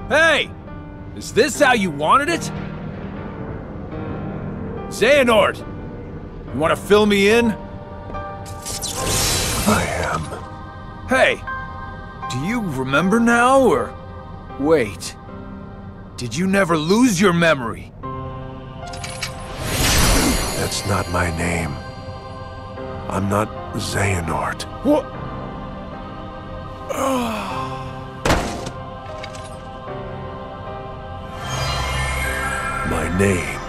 Hey! Is this how you wanted it? Xehanort! You want to fill me in? I am. Hey! Do you remember now, or... Wait. Did you never lose your memory? That's not my name. I'm not Xehanort. What? My name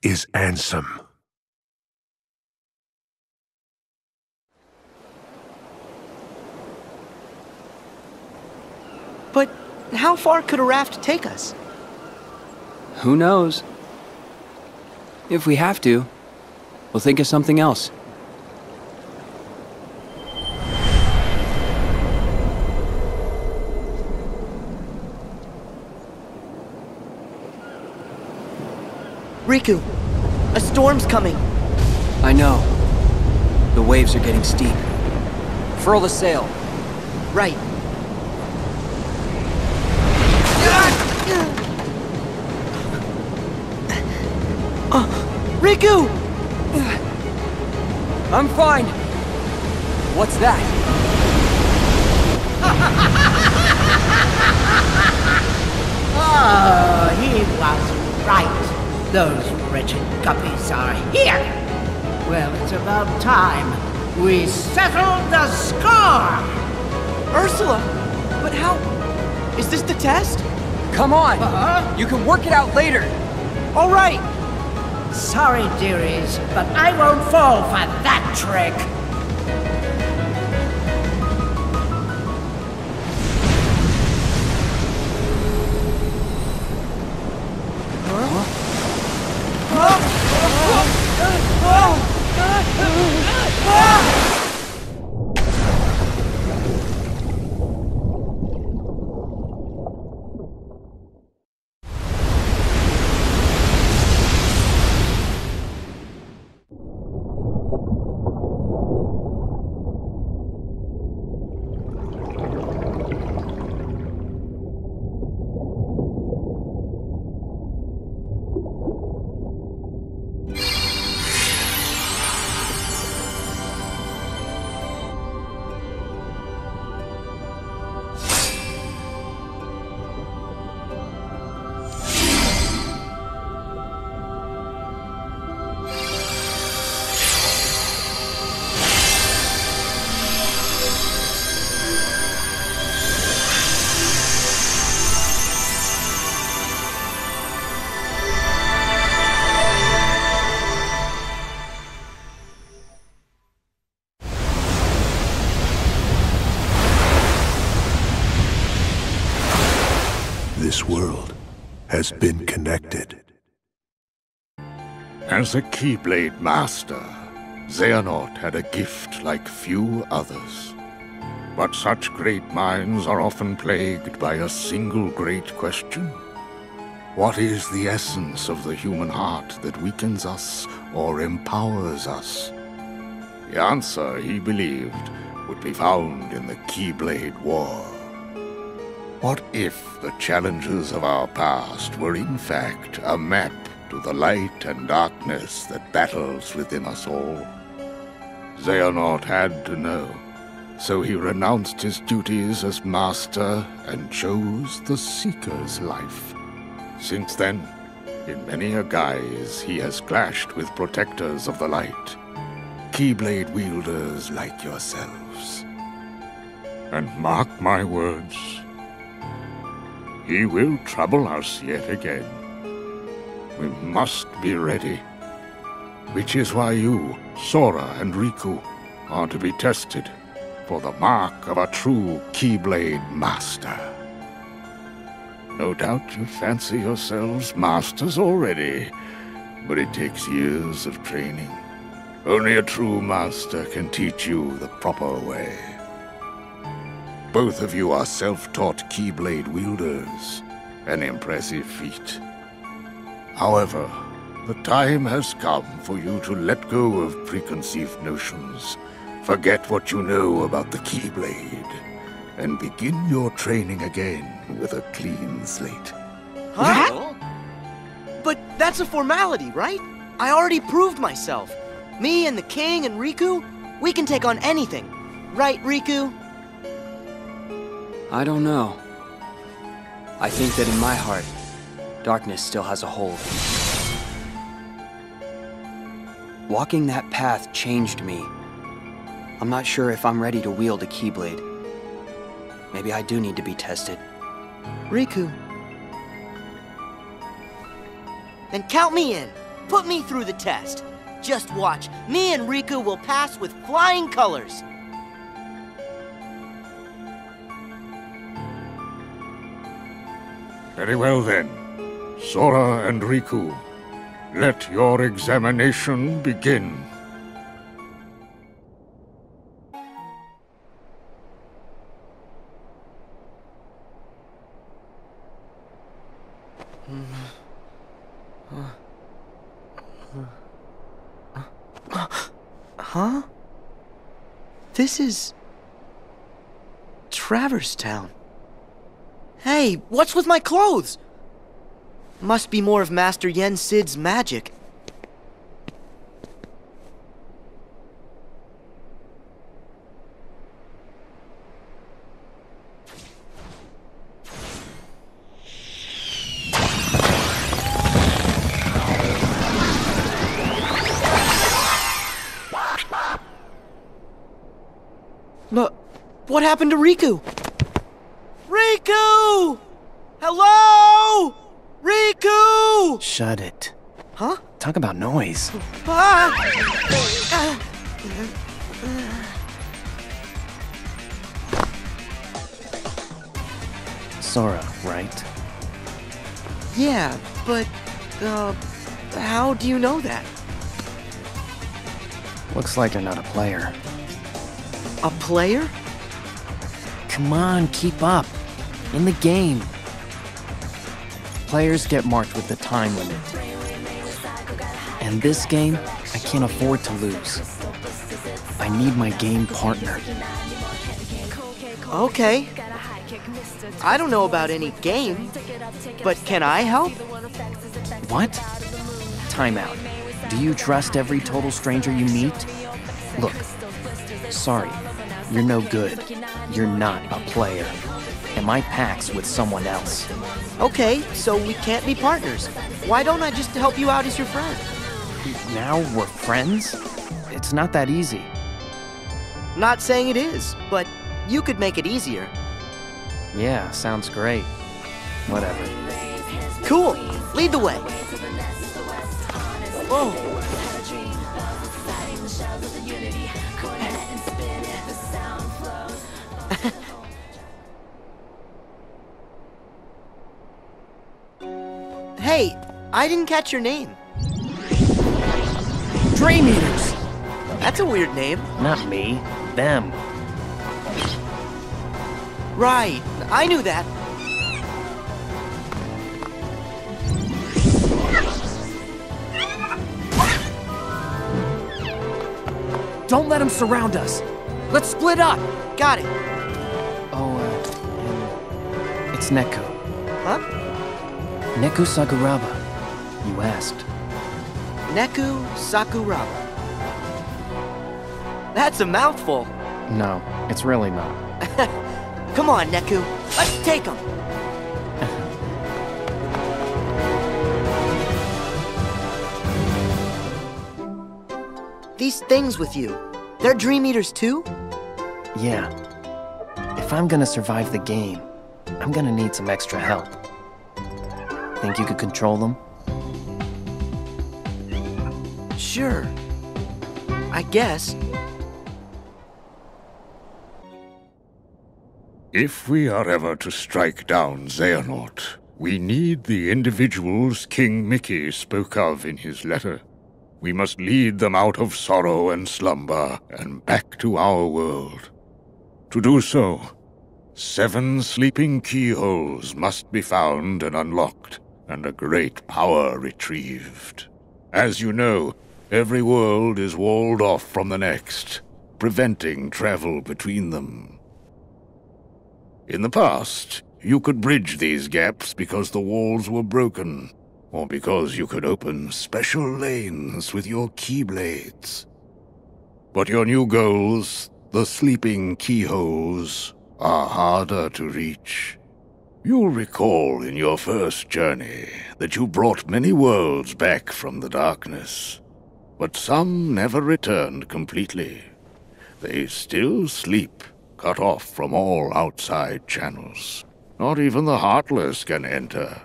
is Ansem. But how far could a raft take us? Who knows? If we have to, we'll think of something else. Riku, a storm's coming. I know. The waves are getting steep. Furl the sail. Right. Riku! I'm fine. What's that? Oh, he was right. Those wretched guppies are here. Well, it's about time we settled the score. Ursula! But how... Is this the test? Come on! You can work it out later! All right! Sorry, dearies, but I won't fall for that trick. This world has been connected. As a Keyblade Master, Xehanort had a gift like few others. But such great minds are often plagued by a single great question. What is the essence of the human heart that weakens us or empowers us? The answer, he believed, would be found in the Keyblade War. What if the challenges of our past were in fact a map to the light and darkness that battles within us all? Xehanort had to know, so he renounced his duties as master and chose the Seeker's life. Since then, in many a guise, he has clashed with protectors of the light, Keyblade wielders like yourselves. And mark my words, he will trouble us yet again. We must be ready. Which is why you, Sora and Riku, are to be tested for the mark of a true Keyblade Master. No doubt you fancy yourselves masters already, but it takes years of training. Only a true master can teach you the proper way. Both of you are self-taught Keyblade wielders, an impressive feat. However, the time has come for you to let go of preconceived notions, forget what you know about the Keyblade, and begin your training again with a clean slate. Huh? But that's a formality, right? I already proved myself. Me and the king and Riku, we can take on anything. Right, Riku? I don't know. I think that in my heart, darkness still has a hold. Walking that path changed me. I'm not sure if I'm ready to wield a Keyblade. Maybe I do need to be tested. Riku. Then count me in. Put me through the test. Just watch. Me and Riku will pass with flying colors. Very well then. Sora and Riku, let your examination begin. Huh? This is... Traverse Town. Hey, what's with my clothes? Must be more of Master Yen Sid's magic. But what happened to Riku? Riku! Hello? Riku! Shut it. Huh? Talk about noise. Ah! Sora, right? Yeah, but, how do you know that? Looks like you're not a player. A player? Come on, keep up. In the game. Players get marked with the time limit. And this game, I can't afford to lose. I need my game partner. Okay. I don't know about any game, but can I help? What? Time out. Do you trust every total stranger you meet? Look, sorry, you're no good. You're not a player. And my pack's with someone else. Okay, so we can't be partners. Why don't I just help you out as your friend? Now we're friends? It's not that easy. Not saying it is, but you could make it easier. Yeah, sounds great. Whatever. Cool. Lead the way. Oh. Hey, I didn't catch your name. Dream Eaters! That's a weird name. Not me. Them. Right, I knew that. Don't let them surround us. Let's split up. Got it. Oh, it's Neku. Huh? Neku Sakuraba. You asked. Neku Sakuraba. That's a mouthful. No, it's really not. Come on, Neku. Let's take him. These things with you, they're Dream Eaters too? Yeah. If I'm gonna survive the game, I'm gonna need some extra help. Think you could control them? Sure. I guess. If we are ever to strike down Xehanort, we need the individuals King Mickey spoke of in his letter. We must lead them out of sorrow and slumber and back to our world. To do so, 7 sleeping keyholes must be found and unlocked, and a great power retrieved. As you know, every world is walled off from the next, preventing travel between them. In the past, you could bridge these gaps because the walls were broken, or because you could open special lanes with your keyblades. But your new goals, the sleeping keyholes, are harder to reach. You'll recall in your first journey that you brought many worlds back from the darkness, but some never returned completely. They still sleep, cut off from all outside channels. Not even the Heartless can enter.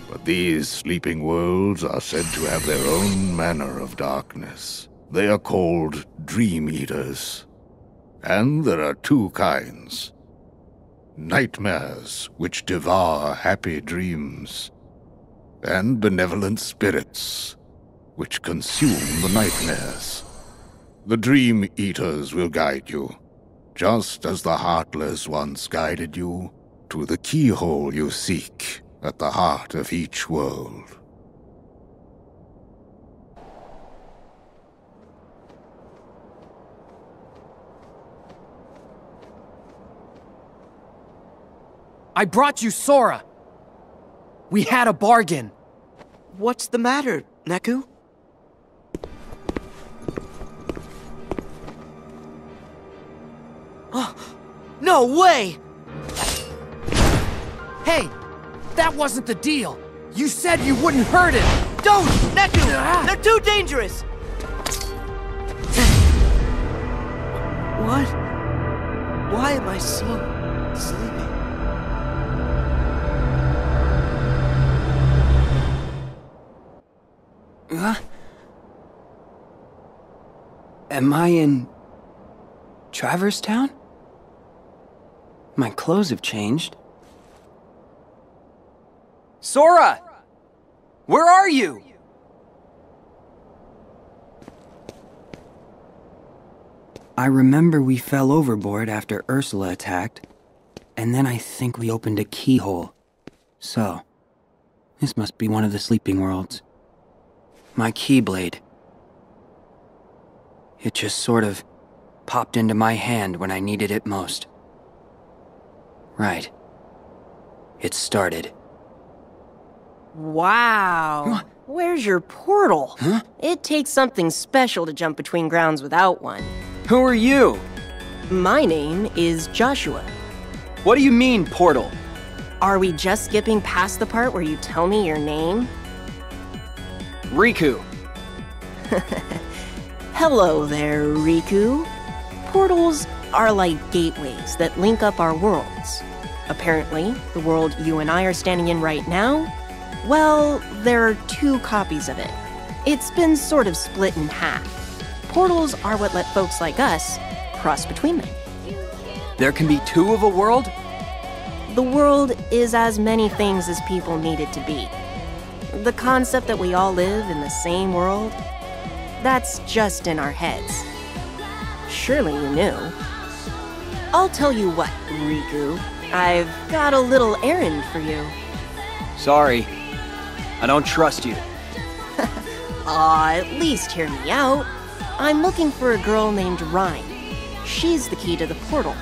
But these sleeping worlds are said to have their own manner of darkness. They are called Dream Eaters. And there are two kinds. Nightmares, which devour happy dreams, and benevolent spirits, which consume the nightmares. The Dream Eaters will guide you, just as the Heartless once guided you to the keyhole you seek at the heart of each world. I brought you Sora! We had a bargain! What's the matter, Neku? Oh, no way! Hey! That wasn't the deal! You said you wouldn't hurt it! Don't! Neku! They're too dangerous! What? Why am I so sleepy? Am I in Traverse Town? My clothes have changed. Sora! Where are you? I remember we fell overboard after Ursula attacked, and then I think we opened a keyhole. So, this must be one of the sleeping worlds. My Keyblade. It just sort of popped into my hand when I needed it most. Right. It started. Wow. Where's your portal? Huh? It takes something special to jump between grounds without one. Who are you? My name is Joshua. What do you mean, portal? Are we just skipping past the part where you tell me your name? Riku. Hello there, Riku. Portals are like gateways that link up our worlds. Apparently, the world you and I are standing in right now, well, there are two copies of it. It's been sort of split in half. Portals are what let folks like us cross between them. There can be two of a world? The world is as many things as people need it to be. The concept that we all live in the same world, that's just in our heads. Surely you knew. I'll tell you what, Riku. I've got a little errand for you. Sorry. I don't trust you. At least hear me out. I'm looking for a girl named Rhyme. She's the key to the portal.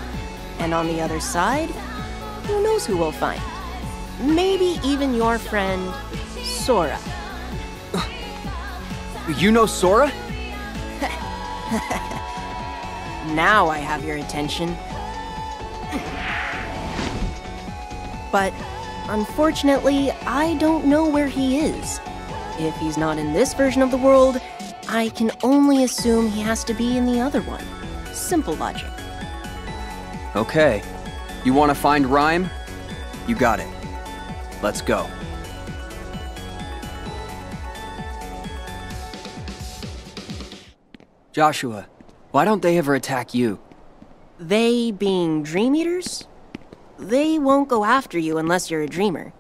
And on the other side, who knows who we'll find? Maybe even your friend, Sora. You know Sora? Now I have your attention. But unfortunately, I don't know where he is. If he's not in this version of the world, I can only assume he has to be in the other one. Simple logic. Okay. You want to find Rhyme? You got it. Let's go. Joshua, why don't they ever attack you? They being Dream Eaters? They won't go after you unless you're a dreamer.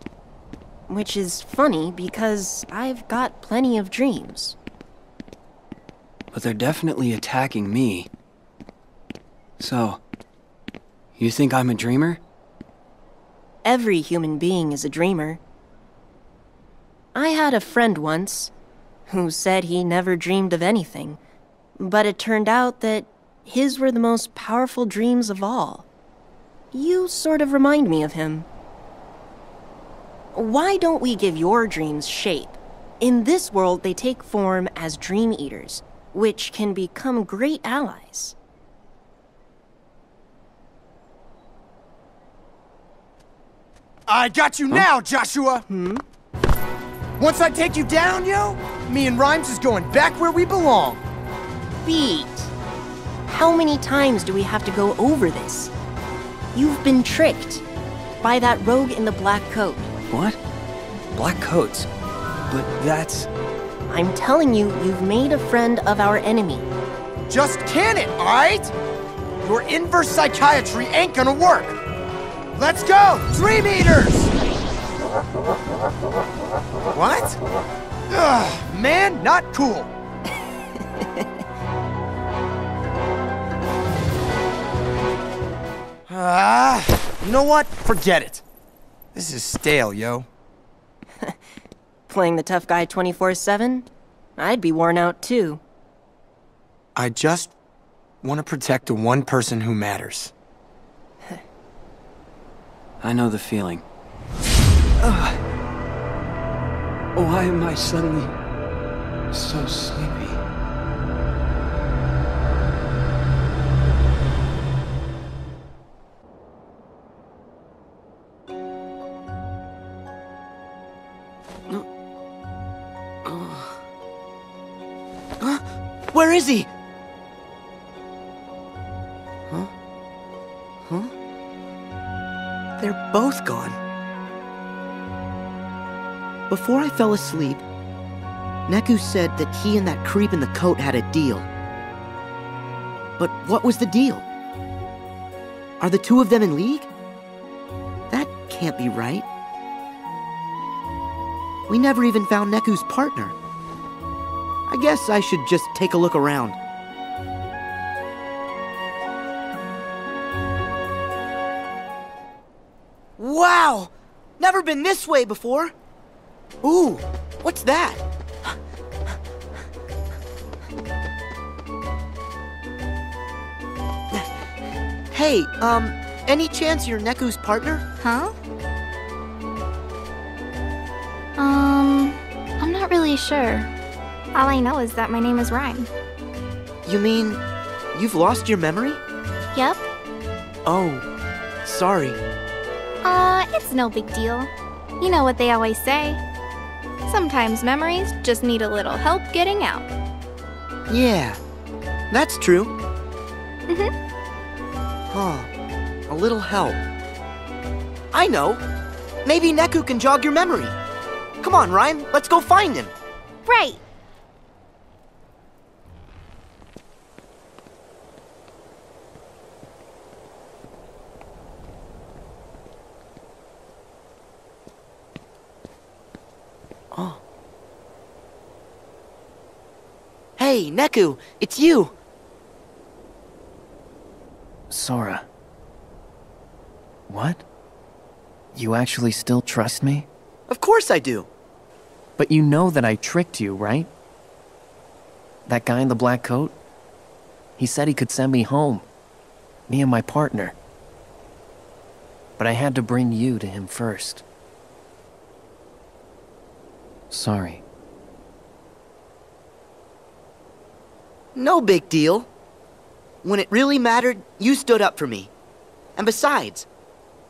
Which is funny because I've got plenty of dreams. But they're definitely attacking me. So, you think I'm a dreamer? Every human being is a dreamer. I had a friend once who said he never dreamed of anything, but it turned out that his were the most powerful dreams of all. You sort of remind me of him. Why don't we give your dreams shape? In this world, they take form as dream eaters, which can become great allies. I got you now, Joshua! Once I take you down, yo, me and Rhymes is going back where we belong. Beat! How many times do we have to go over this? You've been tricked by that rogue in the black coat. What? Black coats? But that's... I'm telling you, you've made a friend of our enemy. Just can it, alright? Your inverse psychiatry ain't gonna work. Let's go, Dream Eaters! What? Ugh, man, not cool. You know what? Forget it. This is stale, yo. Playing the tough guy 24/7? I'd be worn out too. I just want to protect the one person who matters. I know the feeling. Why am I suddenly so sleepy? Where is he? They're both gone. Before I fell asleep, Neku said that he and that creep in the coat had a deal. But what was the deal? Are the two of them in league? That can't be right. We never even found Neku's partner. I guess I should just take a look around. Wow! Never been this way before! Ooh, what's that? Hey, any chance you're Neku's partner? Huh? I'm not really sure. All I know is that my name is Rhyme. You mean, you've lost your memory? Yep. Oh, sorry. It's no big deal. You know what they always say. Sometimes memories just need a little help getting out. Yeah, that's true. Mhm. Huh, a little help. I know. Maybe Neku can jog your memory. Come on, Rhyme, let's go find him. Right. Oh. Hey, Neku, it's you. Sora. What? You actually still trust me? Of course I do. But you know that I tricked you, right? That guy in the black coat? He said he could send me home. Me and my partner. But I had to bring you to him first. Sorry. No big deal. When it really mattered, you stood up for me. And besides,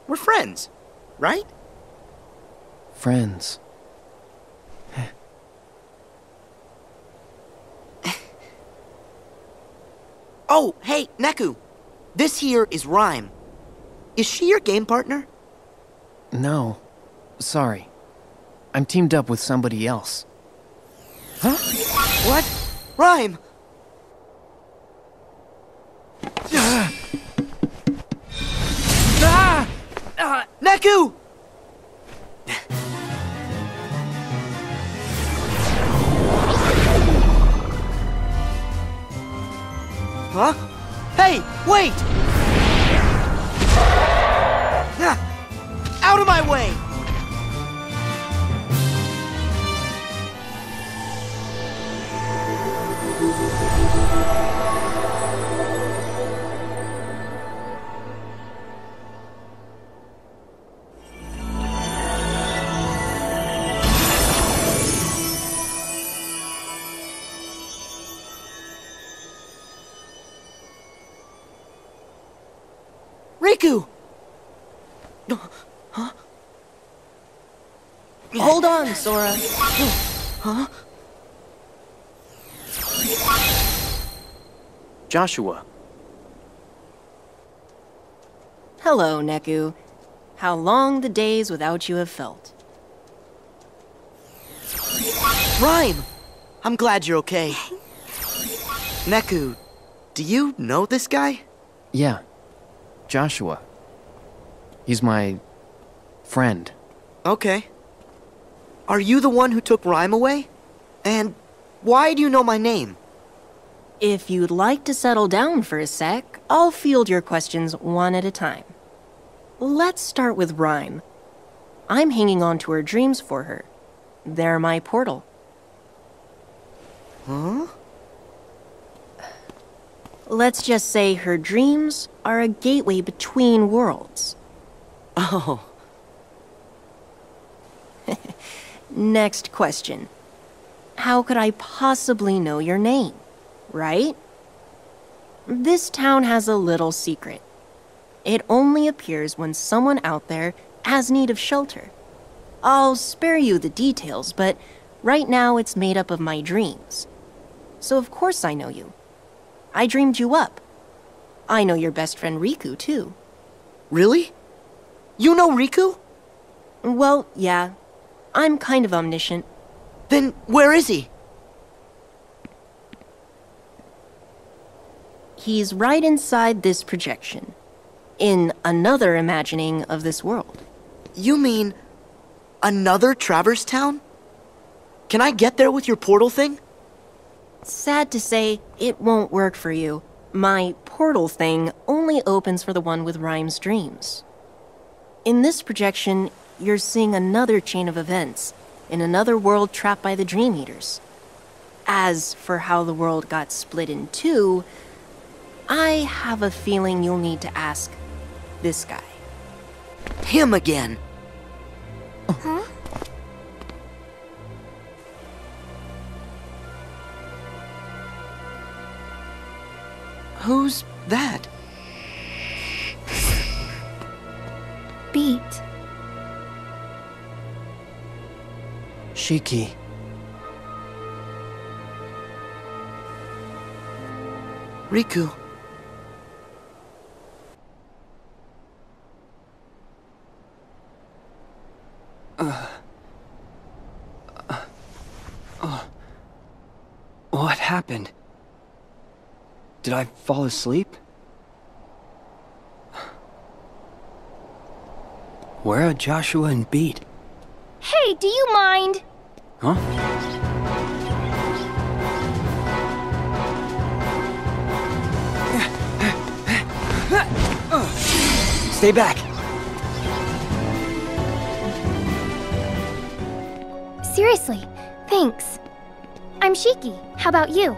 we're friends, right? Friends. Oh, hey, Neku. This here is Rhyme. Is she your game partner? No. Sorry. I'm teamed up with somebody else. Huh? What? Rhyme! Neku! Huh? Hey, wait! Out of my way! Riku! Huh? Hold on, Sora. Huh? Joshua. Hello, Neku. How long the days without you have felt. Rhyme! I'm glad you're okay. Neku, do you know this guy? Yeah. Joshua. He's my friend. Okay. Are you the one who took Rhyme away? And why do you know my name? If you'd like to settle down for a sec, I'll field your questions one at a time. Let's start with Rhyme. I'm hanging on to her dreams for her. They're my portal. Huh? Let's just say her dreams are a gateway between worlds. Oh. Next question. How could I possibly know your name, right? This town has a little secret. It only appears when someone out there has need of shelter. I'll spare you the details, but right now it's made up of my dreams. So of course I know you. I dreamed you up. I know your best friend Riku, too. Really? You know Riku? Well, yeah. I'm kind of omniscient. Then where is he? He's right inside this projection. In another imagining of this world. You mean another Traverse Town? Can I get there with your portal thing? Sad to say, it won't work for you. My portal thing only opens for the one with Rhyme's dreams. In this projection, you're seeing another chain of events, in another world trapped by the Dream Eaters. As for how the world got split in two, I have a feeling you'll need to ask this guy. Him again. Huh? Who's that? Beat. Shiki. Riku. What happened? Did I fall asleep? Where are Joshua and Beat? Hey, do you mind? Huh? Stay back! Seriously, thanks. I'm Shiki. How about you?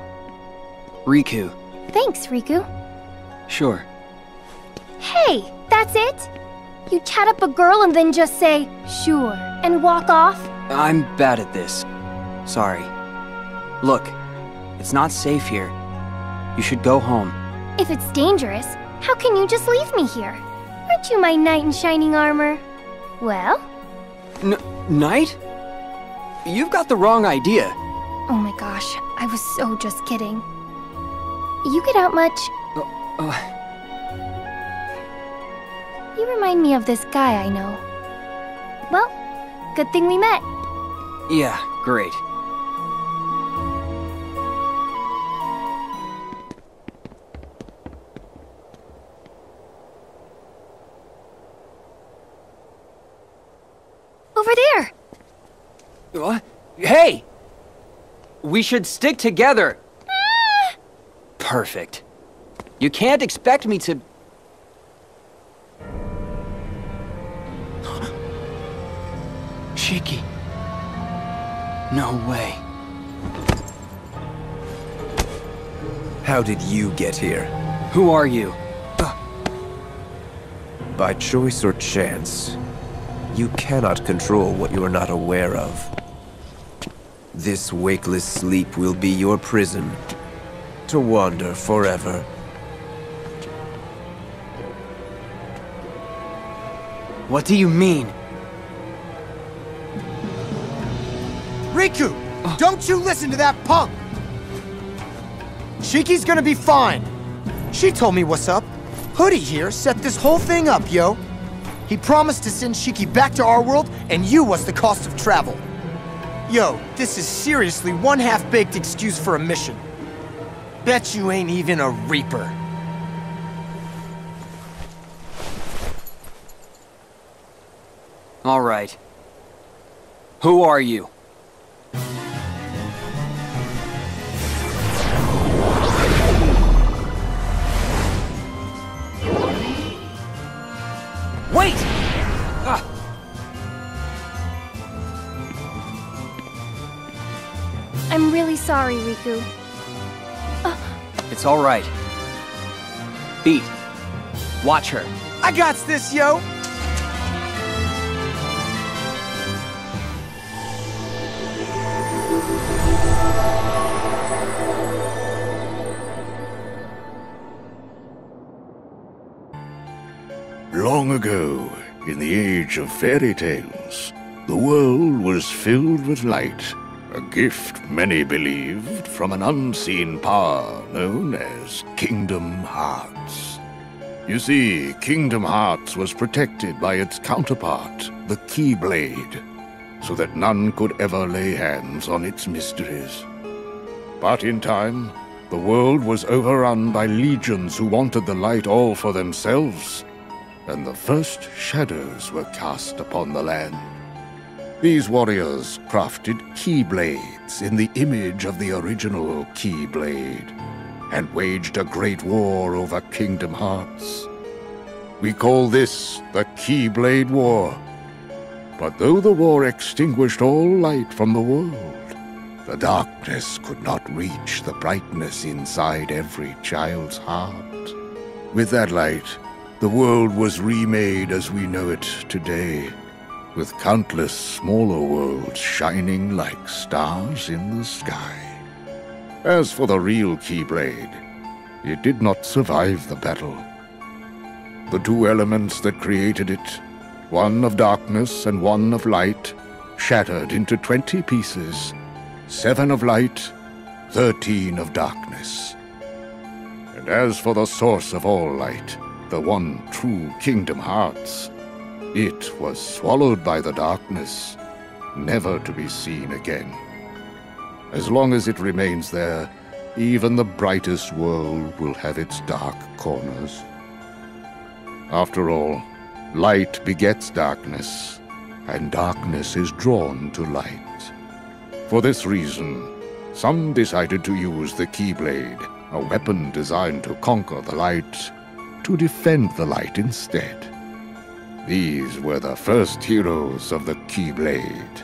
Riku. Thanks, Riku. Sure. Hey, that's it? You chat up a girl and then just say, sure, and walk off? I'm bad at this. Sorry. Look, it's not safe here. You should go home. If it's dangerous, how can you just leave me here? Aren't you my knight in shining armor? Well? Knight? You've got the wrong idea. Oh my gosh, I was so just kidding. You get out much? You remind me of this guy I know. Well, good thing we met. Yeah, great. Over there! What? Hey! We should stick together! Perfect. You can't expect me to... Shiki. No way. How did you get here? Who are you? By choice or chance, you cannot control what you are not aware of. This wakeless sleep will be your prison, to wander forever. What do you mean? Riku! Don't you listen to that punk! Shiki's gonna be fine. She told me what's up. Hoodie here set this whole thing up, yo. He promised to send Shiki back to our world, and you was the cost of travel. Yo, this is seriously one half-baked excuse for a mission. Bet you ain't even a Reaper. All right. Who are you? Wait! I'm really sorry, Riku. It's all right. Beat. Watch her. I got this, yo! Long ago, in the age of fairy tales, the world was filled with light, a gift many believed from an unseen power known as Kingdom Hearts. You see, Kingdom Hearts was protected by its counterpart, the Keyblade, so that none could ever lay hands on its mysteries. But in time, the world was overrun by legions who wanted the light all for themselves, and the first shadows were cast upon the land. These warriors crafted Keyblades in the image of the original Keyblade, and waged a great war over Kingdom Hearts. We call this the Keyblade War. But though the war extinguished all light from the world, the darkness could not reach the brightness inside every child's heart. With that light, the world was remade as we know it today, with countless smaller worlds shining like stars in the sky. As for the real Keyblade, it did not survive the battle. The two elements that created it, one of darkness and one of light, shattered into 20 pieces, 7 of light, 13 of darkness. And as for the source of all light, the one true Kingdom Hearts, it was swallowed by the darkness, never to be seen again. As long as it remains there, even the brightest world will have its dark corners. After all, light begets darkness, and darkness is drawn to light. For this reason, some decided to use the Keyblade, a weapon designed to conquer the light, to defend the light instead. These were the first heroes of the Keyblade.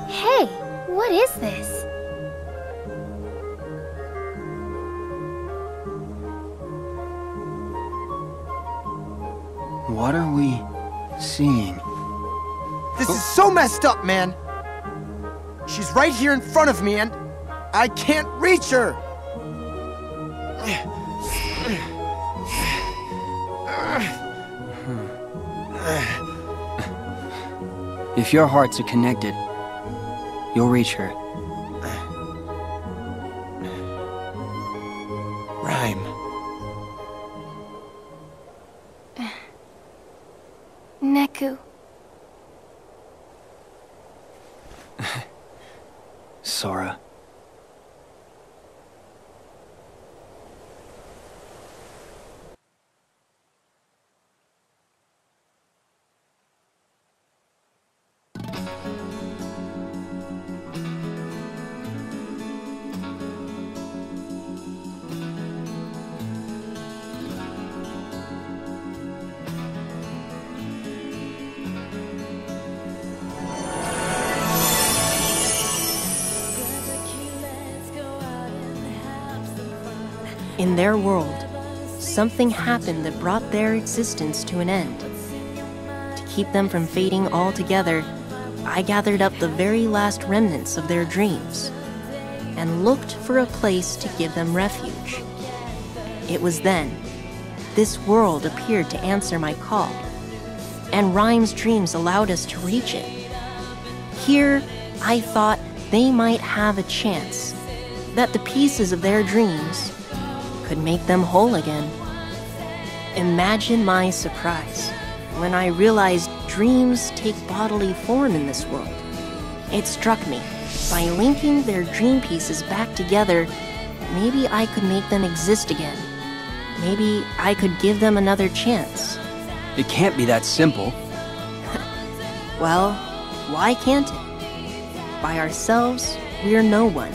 Hey, what is this? What are we seeing? This is so messed up, man! She's right here in front of me and I can't reach her! If your hearts are connected, you'll reach her. Rhyme. Neku. Sora. In their world, something happened that brought their existence to an end. To keep them from fading altogether, I gathered up the very last remnants of their dreams and looked for a place to give them refuge. It was then this world appeared to answer my call, and Rhyme's dreams allowed us to reach it. Here, I thought they might have a chance, that the pieces of their dreams could make them whole again. Imagine my surprise when I realized dreams take bodily form in this world. It struck me, by linking their dream pieces back together, maybe I could make them exist again. Maybe I could give them another chance. It can't be that simple. Well, why can't it? By ourselves, we're no one.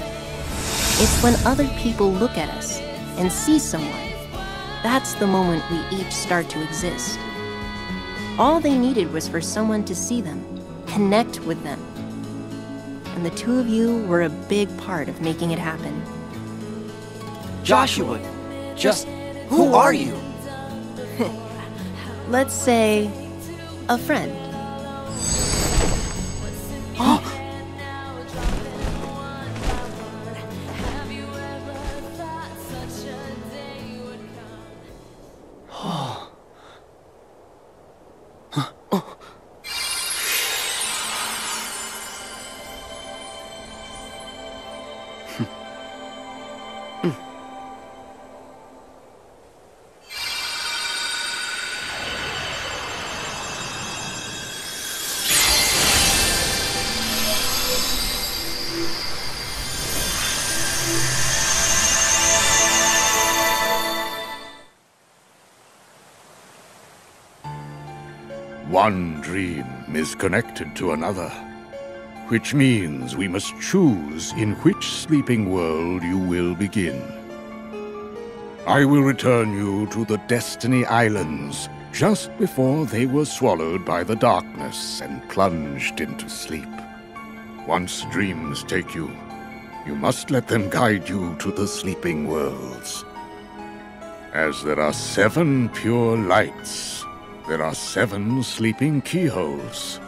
It's when other people look at us and see someone, that's the moment we each start to exist. All they needed was for someone to see them, connect with them. And the two of you were a big part of making it happen. Joshua, just who are you? Let's say, a friend. One dream is connected to another, which means we must choose in which sleeping world you will begin. I will return you to the Destiny Islands just before they were swallowed by the darkness and plunged into sleep. Once dreams take you, you must let them guide you to the sleeping worlds. As there are 7 pure lights, there are 7 sleeping keyholes.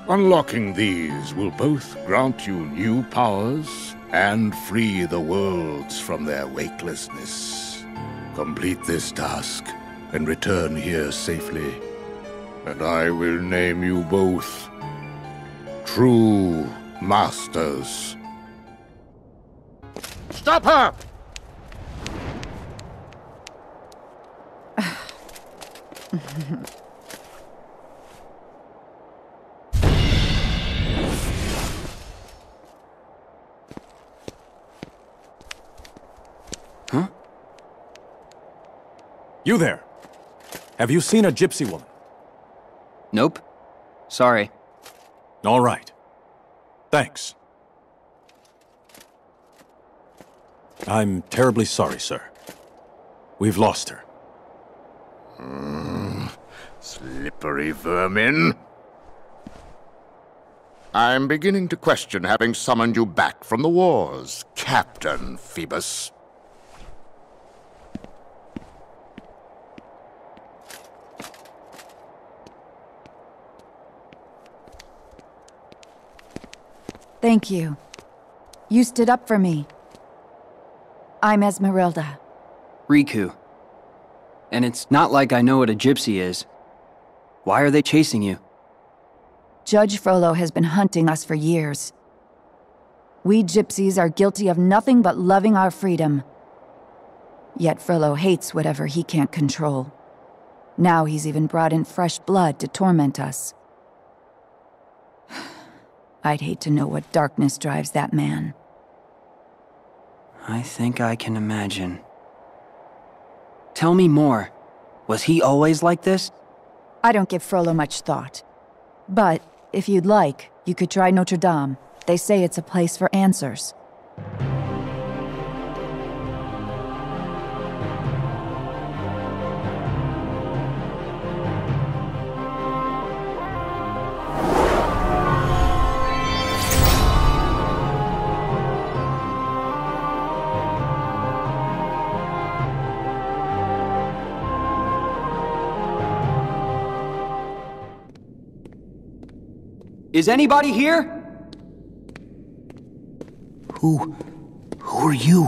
Unlocking these will both grant you new powers and free the worlds from their wakelessness. Complete this task and return here safely, and I will name you both True Masters. Stop her! Huh? You there! Have you seen a gypsy woman? Nope. Sorry. All right. Thanks. I'm terribly sorry, sir. We've lost her. Slippery vermin. I'm beginning to question having summoned you back from the wars, Captain Phoebus. Thank you. You stood up for me. I'm Esmeralda. Riku. And it's not like I know what a gypsy is. Why are they chasing you? Judge Frollo has been hunting us for years. We gypsies are guilty of nothing but loving our freedom. Yet Frollo hates whatever he can't control. Now he's even brought in fresh blood to torment us. I'd hate to know what darkness drives that man. I think I can imagine. Tell me more. Was he always like this? I don't give Frollo much thought. But, if you'd like, you could try Notre Dame. They say it's a place for answers. Is anybody here? Who are you?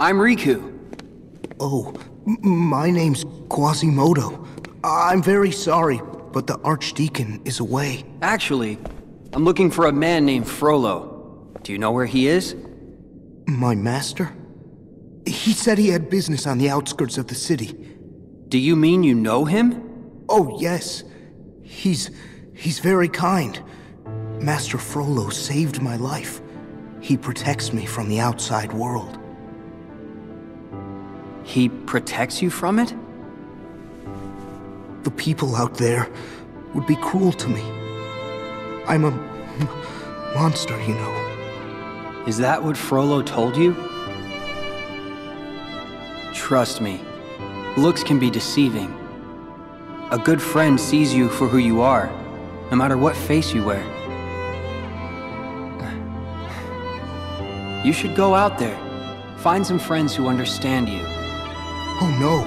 I'm Riku. Oh, my name's Quasimodo. I'm very sorry, but the Archdeacon is away. Actually, I'm looking for a man named Frollo. Do you know where he is? My master? He said he had business on the outskirts of the city. Do you mean you know him? Oh, yes. He's very kind. Master Frollo saved my life. He protects me from the outside world. He protects you from it? The people out there would be cruel to me. I'm a monster, you know. Is that what Frollo told you? Trust me, looks can be deceiving. A good friend sees you for who you are, no matter what face you wear. You should go out there, find some friends who understand you. Oh no,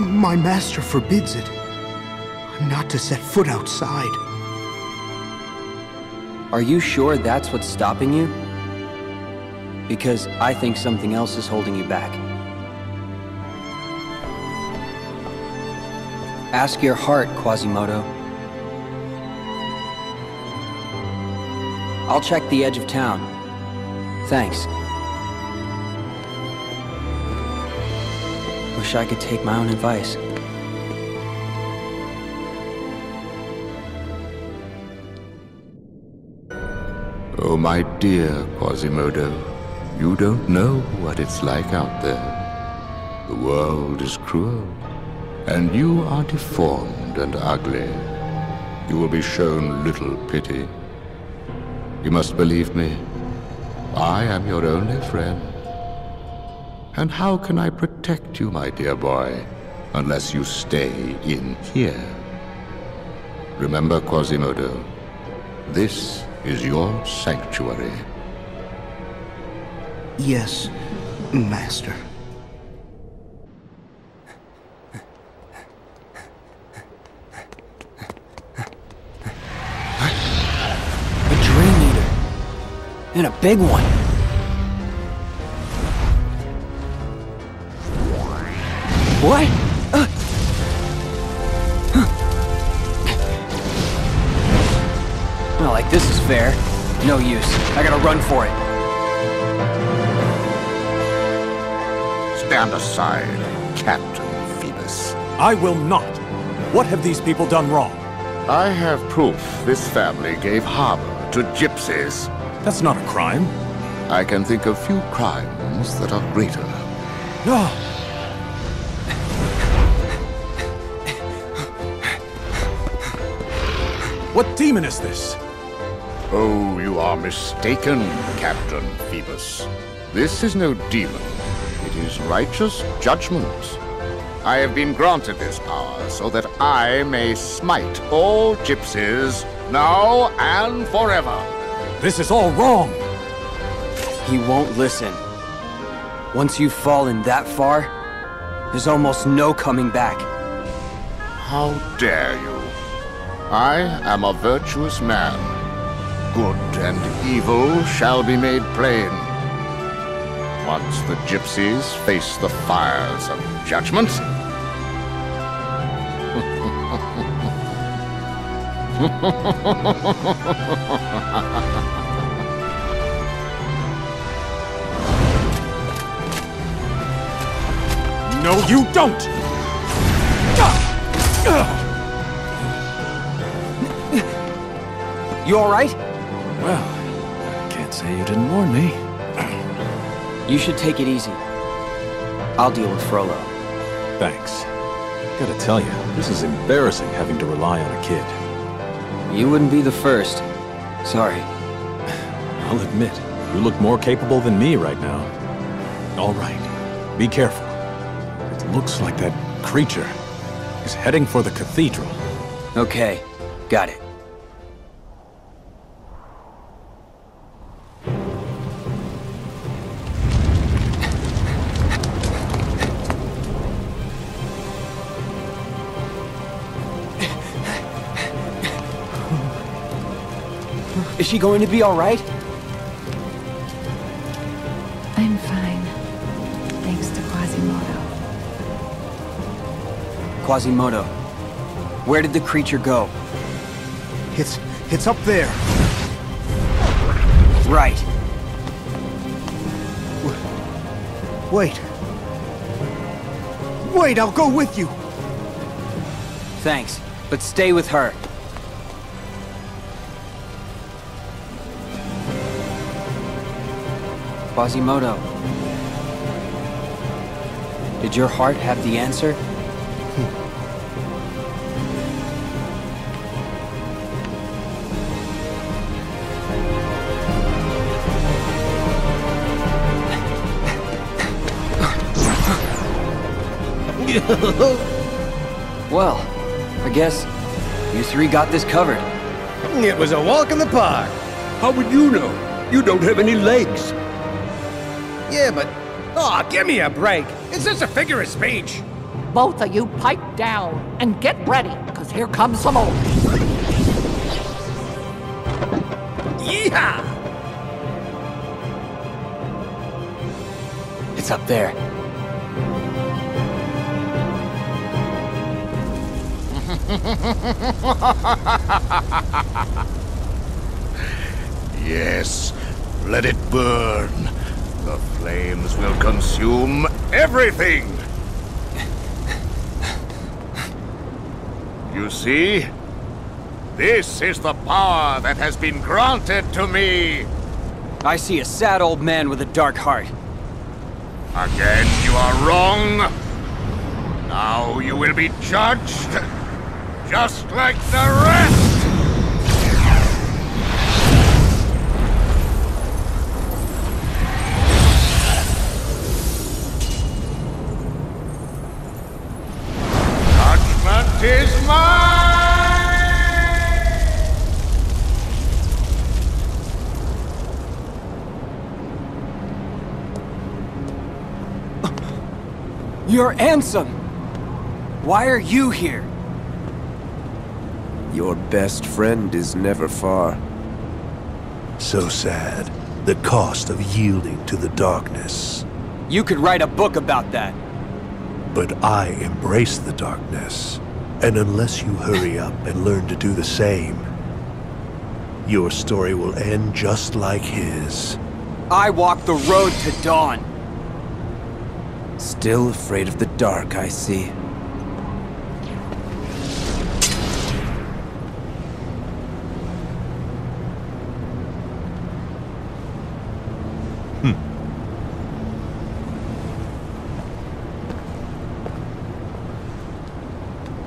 my master forbids it. I'm not to set foot outside. Are you sure that's what's stopping you? Because I think something else is holding you back. Ask your heart, Quasimodo. I'll check the edge of town. Thanks. Wish I could take my own advice. Oh, my dear Quasimodo, you don't know what it's like out there. The world is cruel, and you are deformed and ugly. You will be shown little pity. You must believe me. I am your only friend. And how can I protect you, my dear boy, unless you stay in here? Remember, Quasimodo, this is your sanctuary. Yes, Master. A Dream Eater. And a big one. What? Not like this is fair. No use. I gotta run for it. Stand aside, Captain Phoebus. I will not. What have these people done wrong? I have proof this family gave harbor to gypsies. That's not a crime. I can think of few crimes that are greater. No. What demon is this? Oh, you are mistaken, Captain Phoebus. This is no demon. It is righteous judgment. I have been granted this power so that I may smite all gypsies, now and forever. This is all wrong. He won't listen. Once you've fallen that far, there's almost no coming back. How dare you? I am a virtuous man. Good and evil shall be made plain. Once the gypsies face the fires of judgment, No, you don't! You alright? Well, can't say you didn't warn me. You should take it easy. I'll deal with Frollo. Thanks. Gotta tell you, this is embarrassing having to rely on a kid. You wouldn't be the first. Sorry. I'll admit, you look more capable than me right now. All right, be careful. It looks like that creature is heading for the cathedral. Okay, got it. Is she going to be all right? I'm fine. Thanks to Quasimodo. Quasimodo, where did the creature go? It's up there. Right. Wait. Wait, I'll go with you. Thanks, but stay with her. Quasimodo. Did your heart have the answer? Well, I guess you three got this covered. It was a walk in the park. How would you know? You don't have any legs. Yeah, but... Aw, give me a break. It's just a figure of speech. Both of you pipe down and get ready, because here comes some more. Yeehaw! It's up there. Yes, let it burn. The flames will consume everything. You see? This is the power that has been granted to me. I see a sad old man with a dark heart. Again, you are wrong. Now you will be judged, just like the rest. Judgment is mine! You're Ansem! Why are you here? Your best friend is never far. So sad. The cost of yielding to the darkness. You could write a book about that. But I embrace the darkness. And unless you hurry up and learn to do the same, your story will end just like his. I walk the road to dawn. Still afraid of the dark, I see.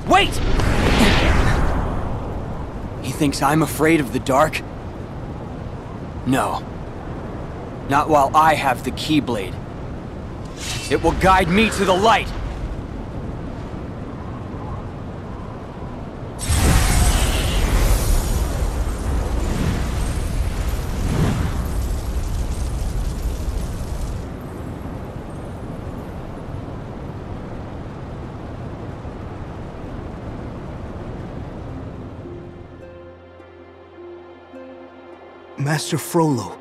Wait! He thinks I'm afraid of the dark? No. Not while I have the Keyblade. It will guide me to the light! Master Frollo,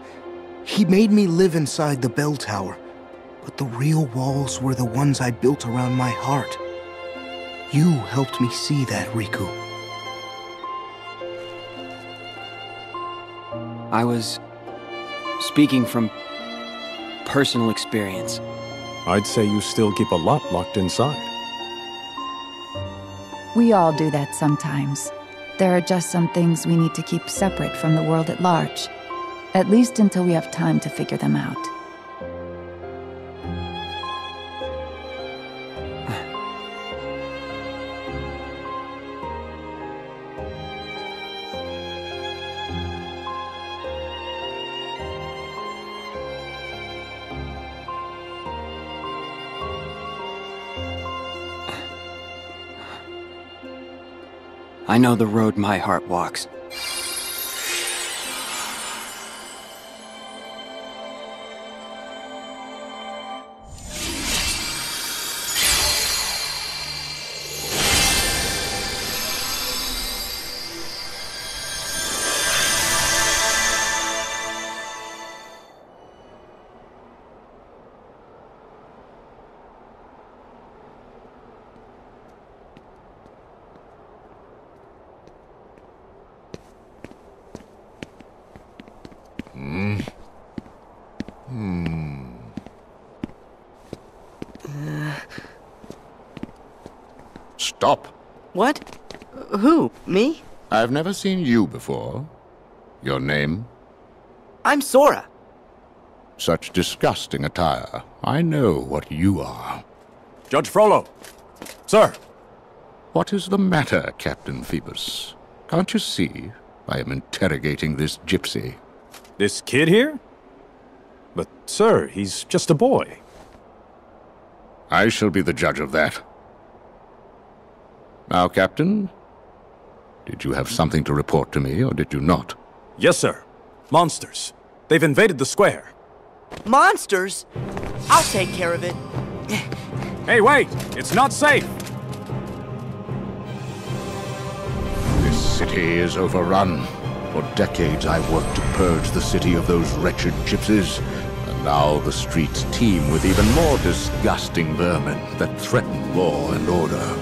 he made me live inside the bell tower, but the real walls were the ones I built around my heart. You helped me see that, Riku. I was speaking from personal experience. I'd say you still keep a lot locked inside. We all do that sometimes. There are just some things we need to keep separate from the world at large. At least until we have time to figure them out. I know the road my heart walks. Stop. What? Who? Me? I've never seen you before. Your name? I'm Sora. Such disgusting attire. I know what you are. Judge Frollo! Sir! What is the matter, Captain Phoebus? Can't you see I am interrogating this gypsy? This kid here? But, sir, he's just a boy. I shall be the judge of that. Now, Captain, did you have something to report to me, or did you not? Yes, sir. Monsters. They've invaded the square. Monsters? I'll take care of it. Hey, wait! It's not safe! This city is overrun. For decades I've worked to purge the city of those wretched gypsies, and now the streets teem with even more disgusting vermin that threaten law and order.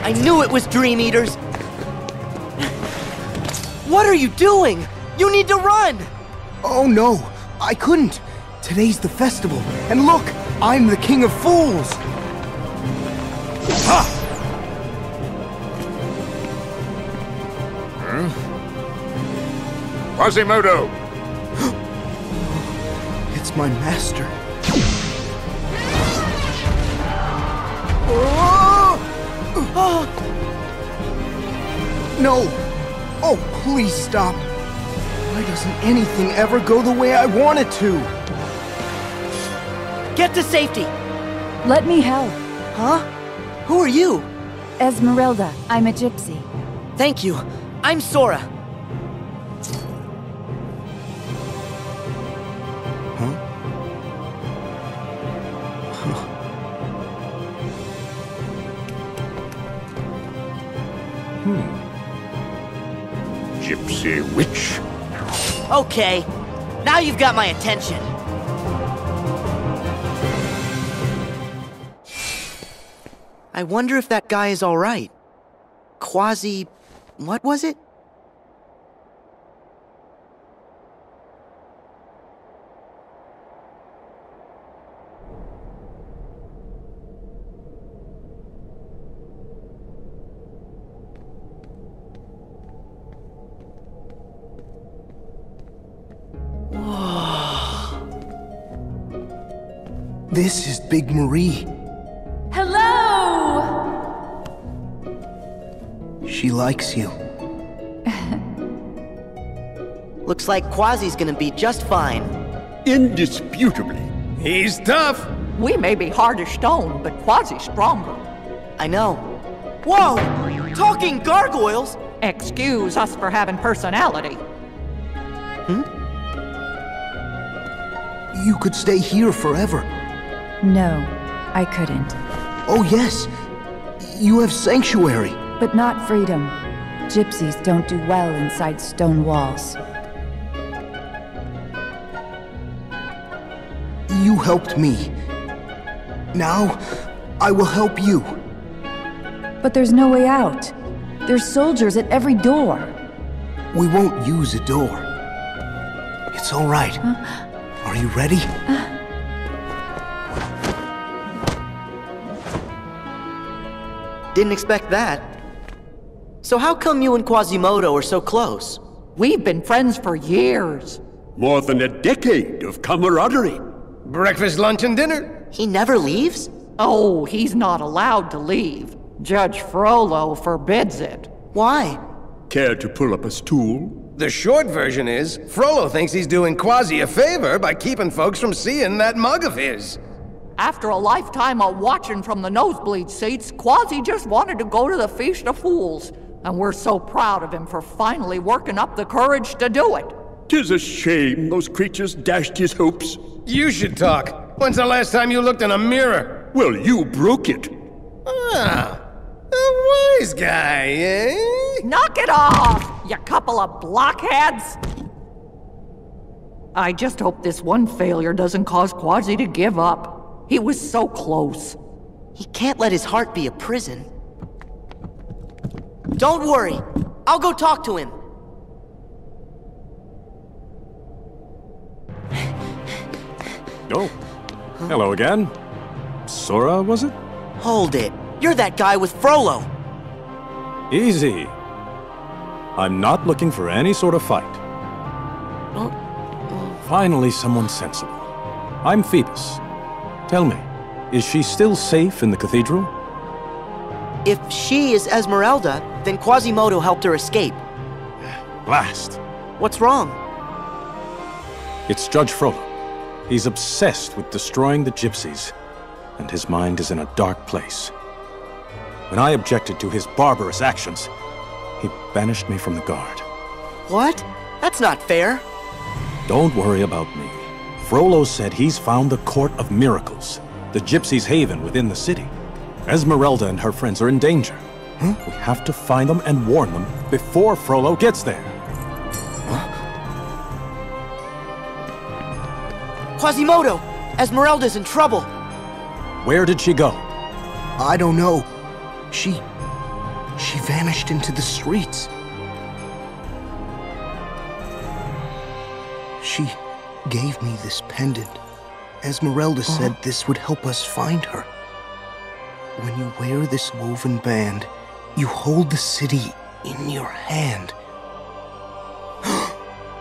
I knew it was Dream Eaters! What are you doing? You need to run! Oh no, I couldn't. Today's the festival, and look, I'm the King of Fools! Ha! Quasimodo! It's my master. No! Oh, please stop. Why doesn't anything ever go the way I want it to? Get to safety! Let me help. Huh? Who are you? Esmeralda. I'm a gypsy. Thank you. I'm Sora. Gypsy witch. Okay, now you've got my attention. I wonder if that guy is all right. Quasi... what was it? This is Big Marie. Hello! She likes you. Looks like Quasi's gonna be just fine. Indisputably. He's tough. We may be hard as stone, but Quasi's stronger. I know. Whoa! Talking gargoyles! Excuse us for having personality. You could stay here forever. No, I couldn't. Oh yes, you have sanctuary. But not freedom. Gypsies don't do well inside stone walls. You helped me. Now, I will help you. But there's no way out. There's soldiers at every door. We won't use a door. It's all right. Are you ready? Didn't expect that. So how come you and Quasimodo are so close? We've been friends for years. More than a decade of camaraderie. Breakfast, lunch, and dinner. He never leaves? Oh, he's not allowed to leave. Judge Frollo forbids it. Why? Care to pull up a stool? The short version is, Frollo thinks he's doing Quasi a favor by keeping folks from seeing that mug of his. After a lifetime of watching from the nosebleed seats, Quasi just wanted to go to the Feast of Fools. And we're so proud of him for finally working up the courage to do it. 'Tis a shame those creatures dashed his hopes. You should talk. When's the last time you looked in a mirror? Well, you broke it. Ah, a wise guy, eh? Knock it off, you couple of blockheads! I just hope this one failure doesn't cause Quasi to give up. He was so close. He can't let his heart be a prison. Don't worry. I'll go talk to him. Oh. Hello again. Sora, was it? Hold it. You're that guy with Frollo. Easy. I'm not looking for any sort of fight. Finally, someone sensible. I'm Phoebus. Tell me, is she still safe in the cathedral? If she is Esmeralda, then Quasimodo helped her escape. Blast. What's wrong? It's Judge Frollo. He's obsessed with destroying the gypsies, and his mind is in a dark place. When I objected to his barbarous actions, he banished me from the guard. What? That's not fair. Don't worry about me. Frollo said he's found the Court of Miracles, the gypsies' haven within the city. Esmeralda and her friends are in danger. We have to find them and warn them before Frollo gets there. Quasimodo! Esmeralda's in trouble! Where did she go? I don't know. She vanished into the streets. She gave me this pendant. Esmeralda said this would help us find her. When you wear this woven band, you hold the city in your hand.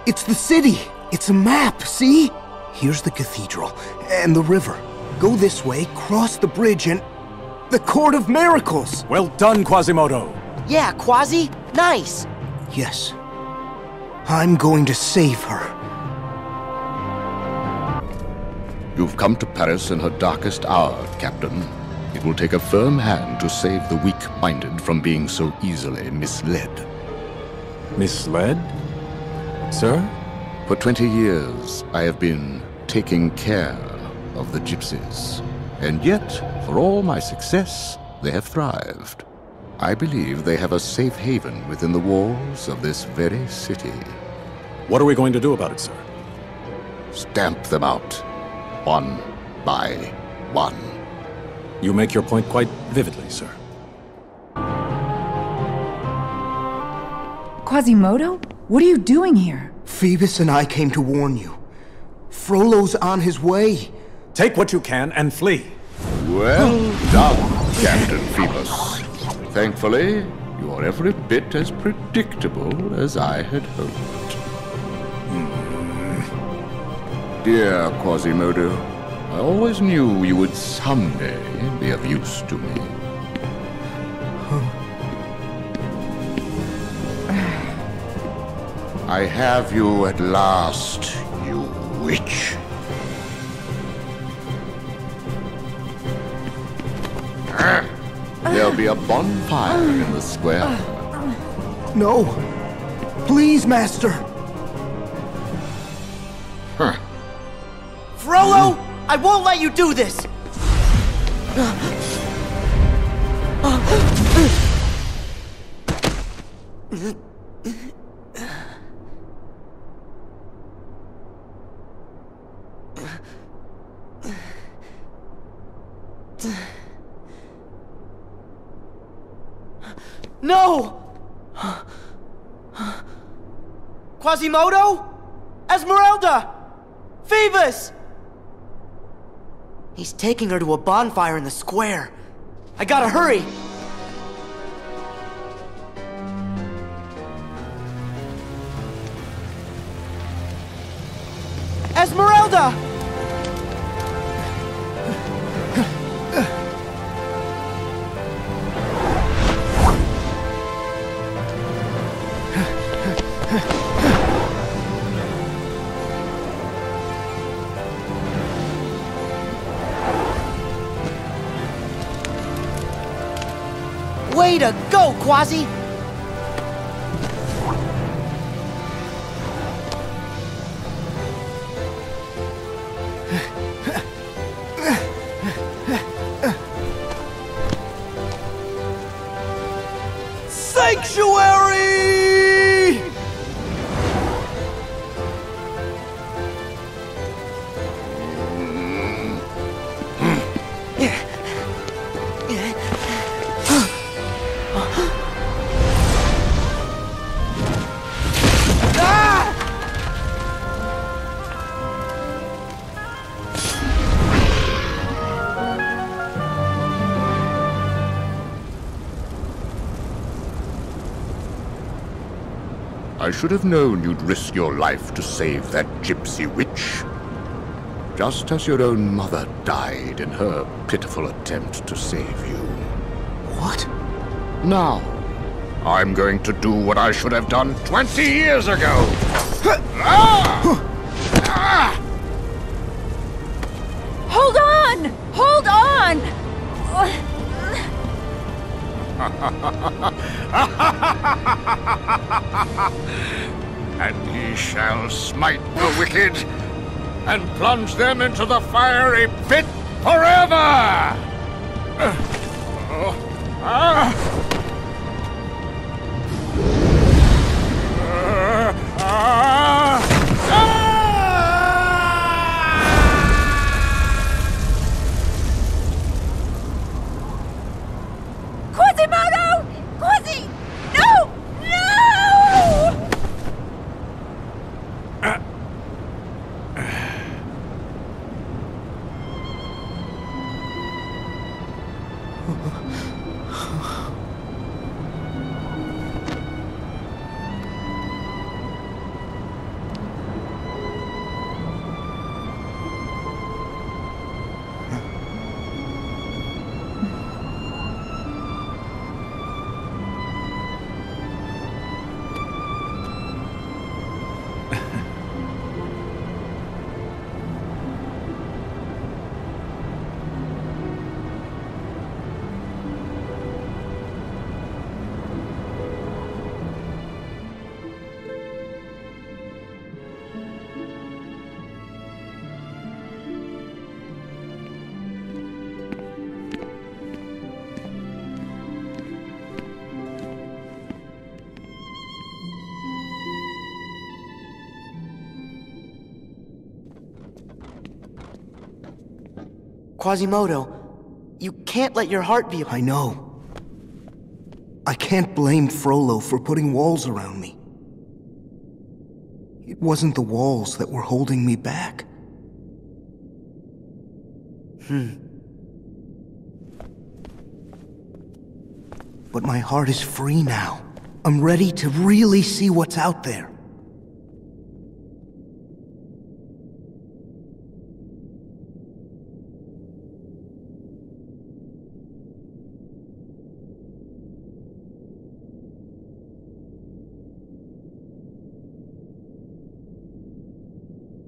It's the city! It's a map, see? Here's the cathedral, and the river. Go this way, cross the bridge, and... the Court of Miracles! Well done, Quasimodo! Yeah, Quasi. Nice! Yes. I'm going to save her. You've come to Paris in her darkest hour, Captain. It will take a firm hand to save the weak-minded from being so easily misled. Misled? Sir? For 20 years, I have been taking care of the gypsies. And yet, for all my success, they have thrived. I believe they have a safe haven within the walls of this very city. What are we going to do about it, sir? Stamp them out, one by one. You make your point quite vividly, sir. Quasimodo? What are you doing here? Phoebus and I came to warn you. Frollo's on his way. Take what you can and flee. Well done, Captain Phoebus. Thankfully, you are every bit as predictable as I had hoped. Dear Quasimodo, I always knew you would someday be of use to me. I have you at last, you witch. There'll be a bonfire in the square. No. Please, Master. Frollo! I won't let you do this! No! Quasimodo? Esmeralda! Phoebus! He's taking her to a bonfire in the square. I gotta hurry! Esmeralda! Way to go, Quasi! Sanctuary! I should have known you'd risk your life to save that gypsy witch. Just as your own mother died in her pitiful attempt to save you. What? Now, I'm going to do what I should have done 20 years ago! Hold on! Hold on! And he shall smite the wicked and plunge them into the fiery pit forever! Quasimodo! No! No! Quasimodo, you can't let your heart be... I know. I can't blame Frollo for putting walls around me. It wasn't the walls that were holding me back. But my heart is free now. I'm ready to really see what's out there.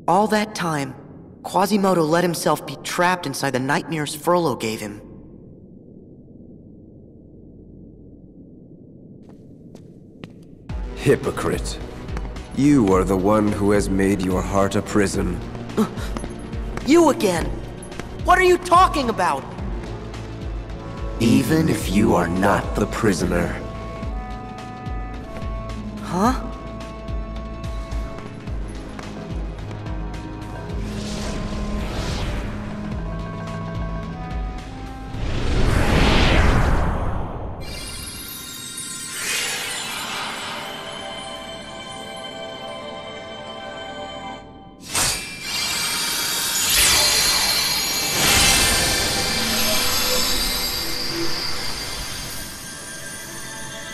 All that time, Quasimodo let himself be trapped inside the nightmares Frollo gave him. Hypocrite. You are the one who has made your heart a prison. You again! What are you talking about? Even if you are not the prisoner. Huh?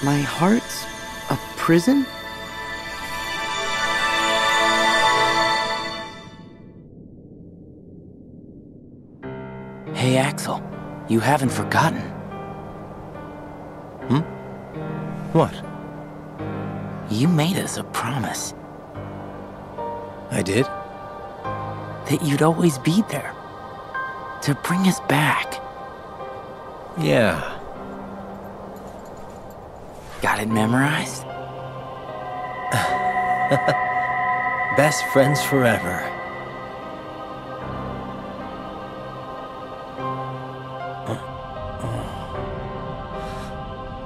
My heart's a prison? Hey, Axel, you haven't forgotten. What? You made us a promise. I did? That you'd always be there. To bring us back. Yeah. Got it memorized? Best friends forever.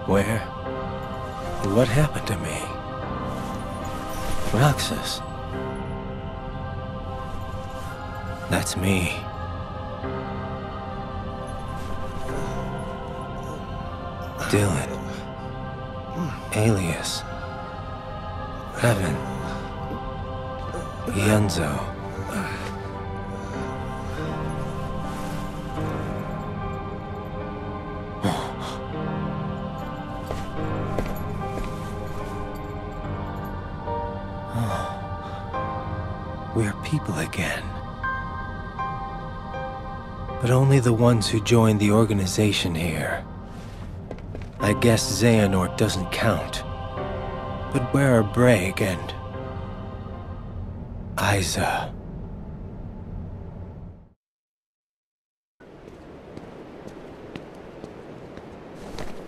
Where? What happened to me? Roxas. That's me. Dylan. Alias. Evan. Yenzo. people again. But only the ones who joined the organization here. I guess Xehanort doesn't count. But where are Braig and Aiza?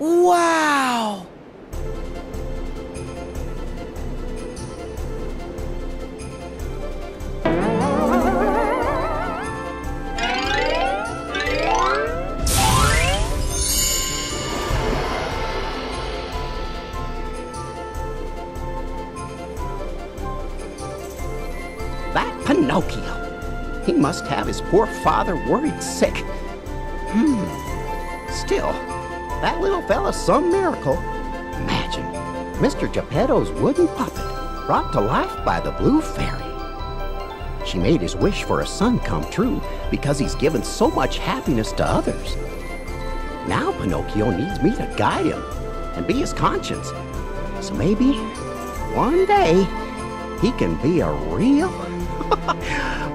Wow! That Pinocchio. He must have his poor father worried sick. Still, that little fella's some miracle. Imagine, Mr. Geppetto's wooden puppet brought to life by the Blue Fairy. She made his wish for a son come true because he's given so much happiness to others. Now Pinocchio needs me to guide him and be his conscience. So maybe, one day, he can be a real...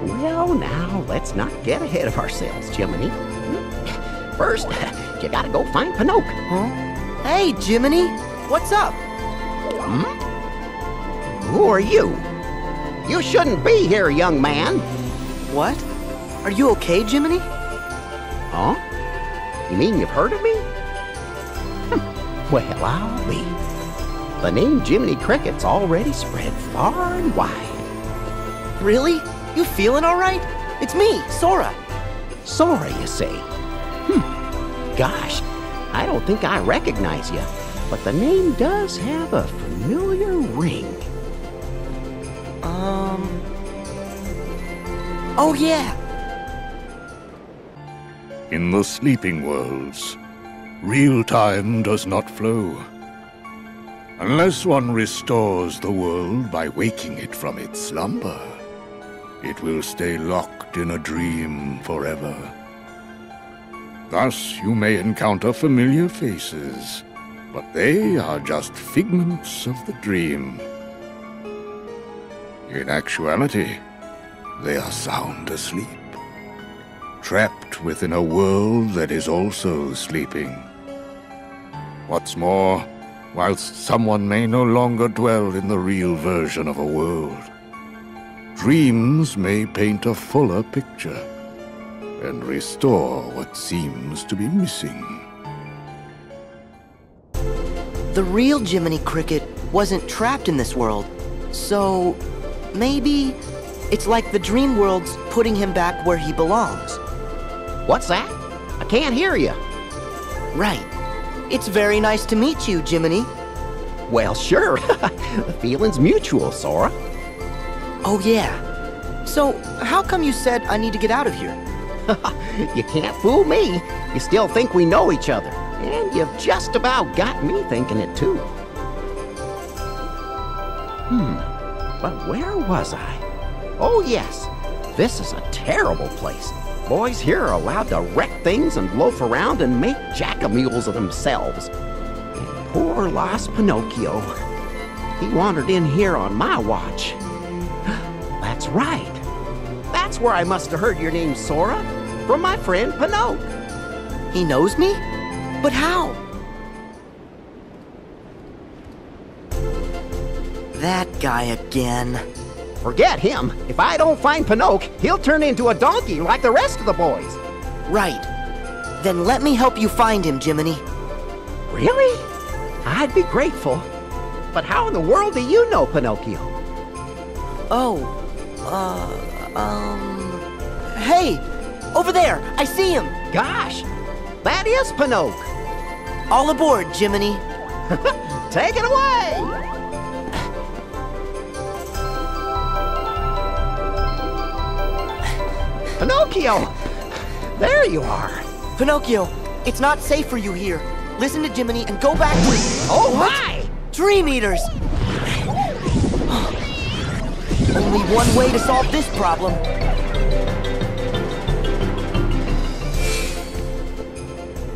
Well, now, let's not get ahead of ourselves, Jiminy. First, you gotta go find Pinocchio. Huh? Hey, Jiminy, what's up? Who are you? You shouldn't be here, young man. What? Are you okay, Jiminy? Huh? You mean you've heard of me? Well, I'll be. The name Jiminy Cricket's already spread far and wide. Really? You feeling all right? It's me, Sora. Sora, you say? Gosh, I don't think I recognize you, but the name does have a familiar ring. Oh yeah. In the sleeping worlds, real time does not flow. Unless one restores the world by waking it from its slumber, it will stay locked in a dream forever. Thus, you may encounter familiar faces, but they are just figments of the dream. In actuality, they are sound asleep, trapped within a world that is also sleeping. What's more, whilst someone may no longer dwell in the real version of a world, dreams may paint a fuller picture and restore what seems to be missing. The real Jiminy Cricket wasn't trapped in this world, so maybe it's like the dream world's putting him back where he belongs. What's that? I can't hear you. Right. It's very nice to meet you, Jiminy. Well, sure. The feeling's mutual, Sora. Oh, yeah. So, how come you said I need to get out of here? You can't fool me. You still think we know each other. And you've just about got me thinking it, too. But where was I? Oh, yes. This is a terrible place. Boys here are allowed to wreck things and loaf around and make jackamules of themselves. And poor lost Pinocchio. He wandered in here on my watch. That's right. That's where I must have heard your name, Sora. From my friend Pinocchio. He knows me? But how? That guy again. Forget him. If I don't find Pinocchio, he'll turn into a donkey like the rest of the boys. Right. Then let me help you find him, Jiminy. Really? I'd be grateful. But how in the world do you know Pinocchio? Oh, hey! Over there! I see him! Gosh! That is Pinocchio! All aboard, Jiminy! Take it away! Pinocchio! There you are! Pinocchio, it's not safe for you here. Listen to Jiminy and go back to... Oh, my! Dream Eaters! Only one way to solve this problem.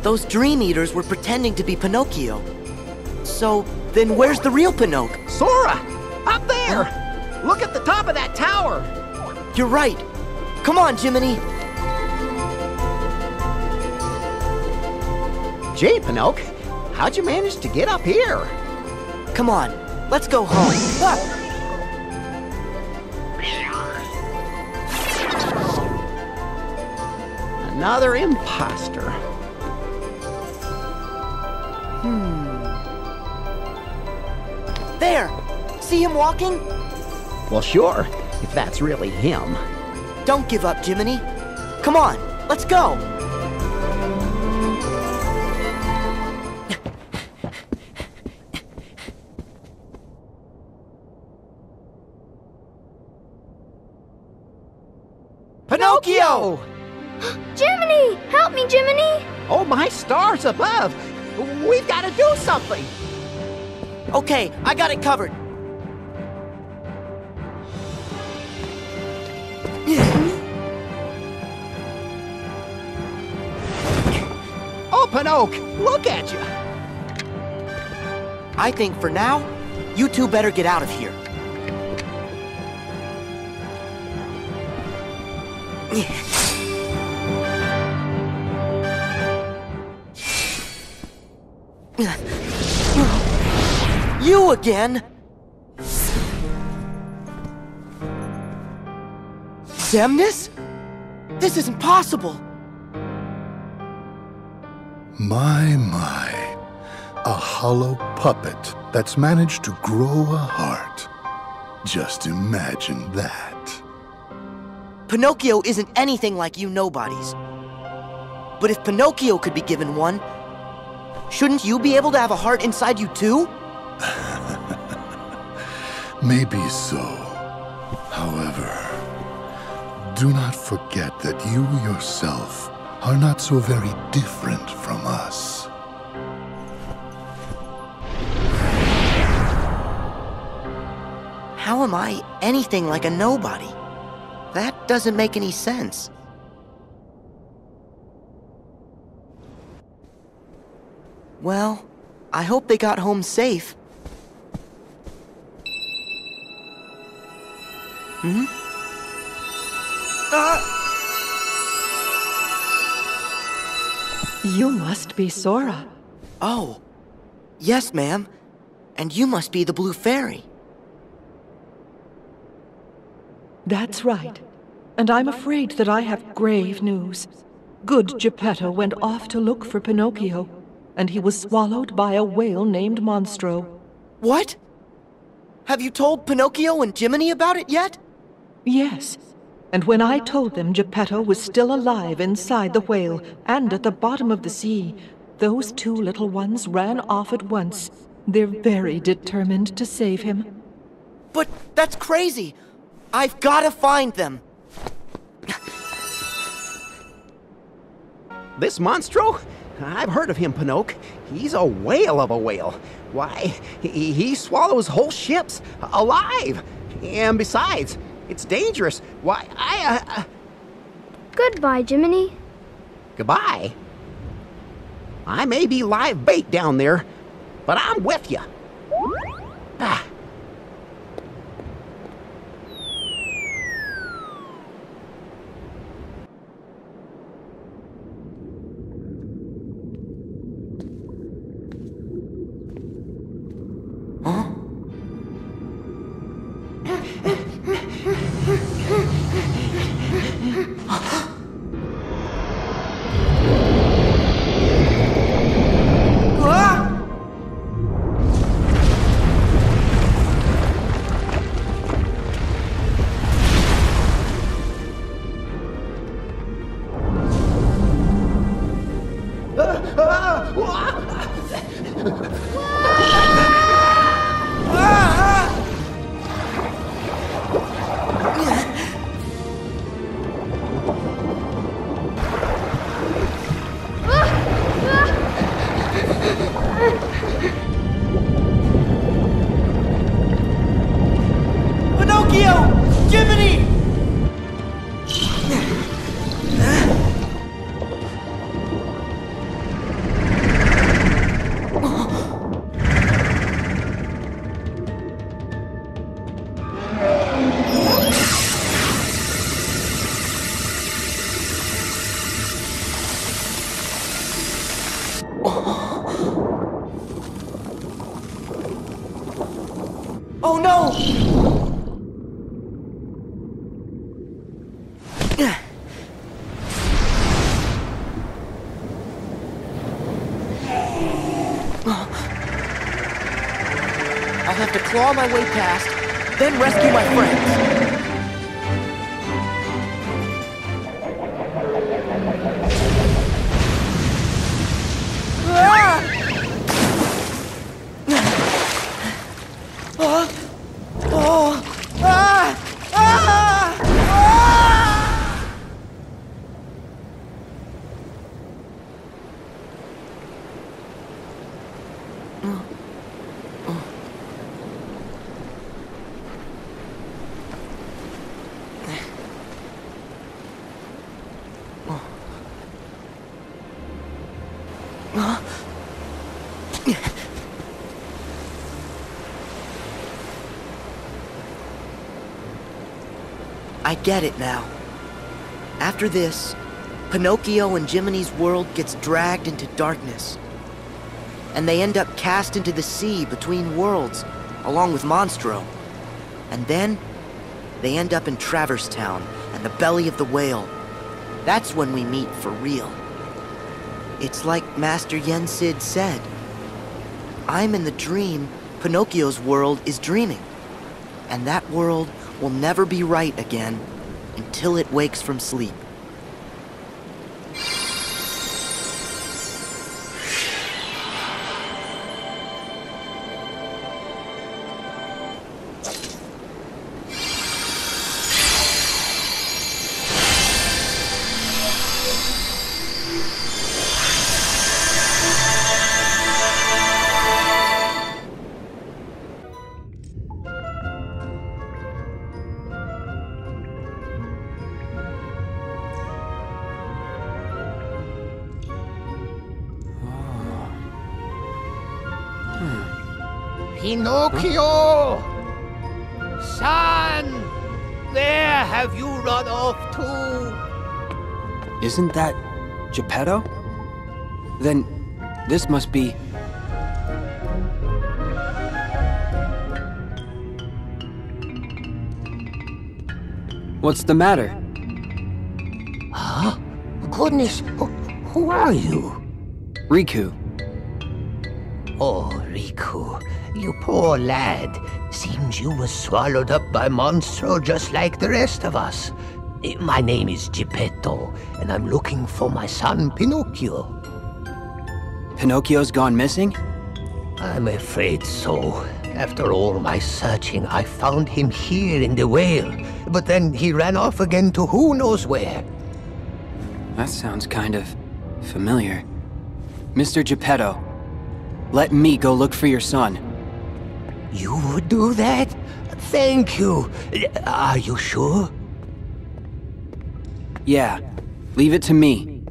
Those Dream Eaters were pretending to be Pinocchio. So, then where's the real Pinocchio? Sora! Up there! Look at the top of that tower! You're right. Come on, Jiminy. Gee, Pinocchio, how'd you manage to get up here? Come on, let's go home. Another imposter. There! See him walking? Well, sure, if that's really him. Don't give up, Jiminy. Come on, let's go! Pinocchio! Jiminy! Help me, Jiminy! Oh, my stars above! We've got to do something! Okay, I got it covered. Oh, Pinocchio, look at you! I think for now, you two better get out of here. You again? Xemnas? This isn't possible. My. A hollow puppet that's managed to grow a heart. Just imagine that. Pinocchio isn't anything like you nobodies. But if Pinocchio could be given one, shouldn't you be able to have a heart inside you too? Maybe so. However, do not forget that you yourself are not so very different from us. How am I anything like a nobody? That doesn't make any sense. Well, I hope they got home safe. You must be Sora. Oh, yes, ma'am. And you must be the Blue Fairy. That's right. And I'm afraid that I have grave news. Good Geppetto went off to look for Pinocchio, and he was swallowed by a whale named Monstro. What? Have you told Pinocchio and Jiminy about it yet? Yes. And when I told them Geppetto was still alive inside the whale and at the bottom of the sea, those two little ones ran off at once. They're very determined to save him. But that's crazy. I've got to find them. This Monstro? I've heard of him, Pinocchio. He's a whale of a whale. Why, he swallows whole ships alive. And besides, it's dangerous. Why, Goodbye, Jiminy. Goodbye. I may be live bait down there, but I'm with you. Ah. I'll have to claw my way past, then rescue my friends. I get it now. After this, Pinocchio and Jiminy's world gets dragged into darkness. And they end up cast into the sea between worlds, along with Monstro. And then, they end up in Traverse Town and the belly of the whale. That's when we meet for real. It's like Master Yen Sid said. I'm in the dream, Pinocchio's world is dreaming. And that world will never be right again until it wakes from sleep. Pinocchio! Son! Where have you run off to? Isn't that Geppetto? Then this must be... What's the matter? Huh? Goodness, who are you? Riku. Oh, Riku, you poor lad. Seems you were swallowed up by Monstro just like the rest of us. My name is Geppetto, and I'm looking for my son Pinocchio. Pinocchio's gone missing? I'm afraid so. After all my searching, I found him here in the whale, but then he ran off again to who knows where. That sounds kind of familiar. Mr. Geppetto, let me go look for your son. You would do that? Thank you. Are you sure? Yeah, leave it to me.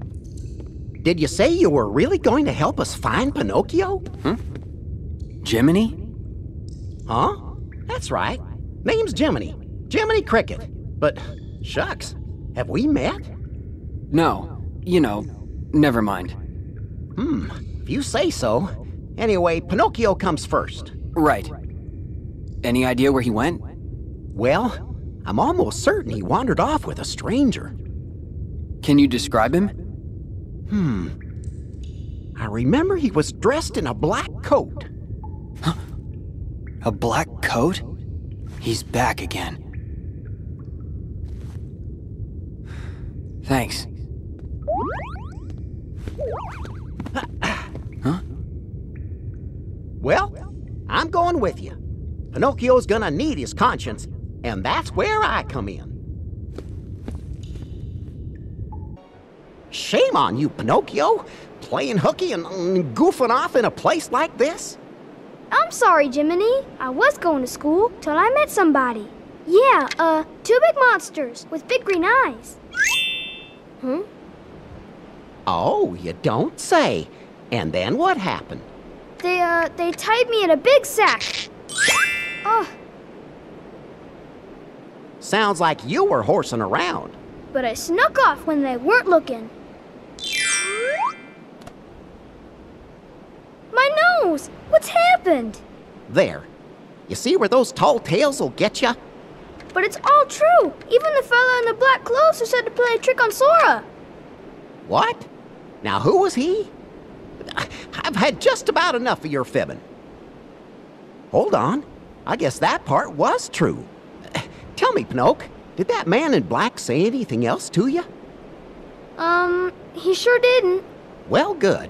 Did you say you were really going to help us find Pinocchio? Jiminy? Huh? That's right. Name's Jiminy. Jiminy Cricket. But, shucks, have we met? No, never mind. If you say so. Anyway, Pinocchio comes first. Right. Any idea where he went? Well, I'm almost certain he wandered off with a stranger. Can you describe him? I remember he was dressed in a black coat. A black coat? He's back again. Thanks. Huh? Well, I'm going with you. Pinocchio's gonna need his conscience, and that's where I come in. Shame on you, Pinocchio, playing hooky and goofing off in a place like this. I'm sorry, Jiminy. I was going to school till I met somebody. Yeah, two big monsters with big green eyes. Oh, you don't say. And then what happened? They tied me in a big sack. Oh. Sounds like you were horsing around. But I snuck off when they weren't looking. My nose! What's happened? There. You see where those tall tales will get you? but it's all true. Even the fella in the black clothes who said to play a trick on Sora. What? Now who was he? I've had just about enough of your fibbing. Hold on. I guess that part was true. Tell me, Pinocchio, did that man in black say anything else to you? He sure didn't. Well, good.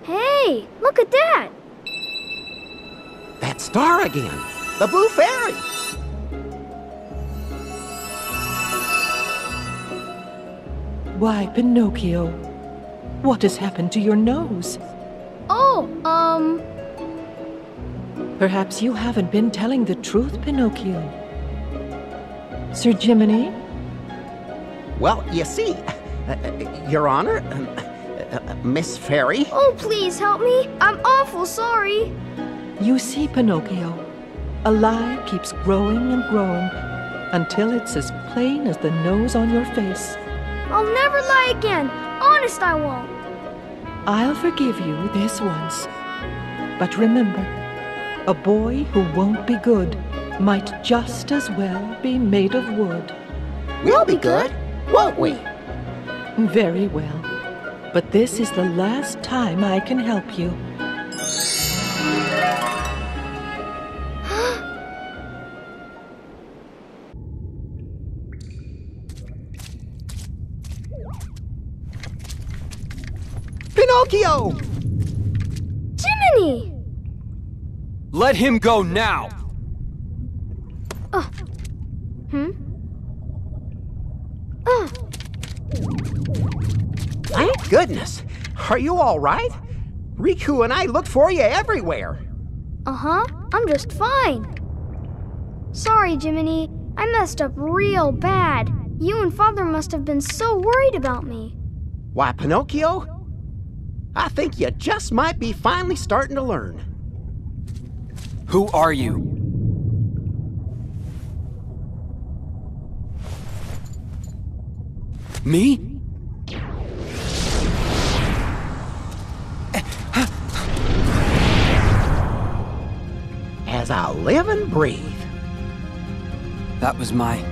Hey, look at that! That star again! The Blue Fairy! Why, Pinocchio? What has happened to your nose? Oh, Perhaps you haven't been telling the truth, Pinocchio. Sir Jiminy? Well, you see, Your Honor, Miss Fairy... Oh, please help me. I'm awful sorry. You see, Pinocchio, a lie keeps growing and growing until it's as plain as the nose on your face. I'll never lie again. Honest, I won't. I'll forgive you this once. But remember, a boy who won't be good might just as well be made of wood. We'll be good, won't we? Very well. But this is the last time I can help you. Pinocchio! Jiminy! Let him go now! Thank goodness. Are you all right? Riku and I looked for you everywhere. Uh-huh. I'm just fine. Sorry, Jiminy. I messed up real bad. You and Father must have been so worried about me. Why, Pinocchio, I think you just might be finally starting to learn. Who are you? Me? As I live and breathe. That was my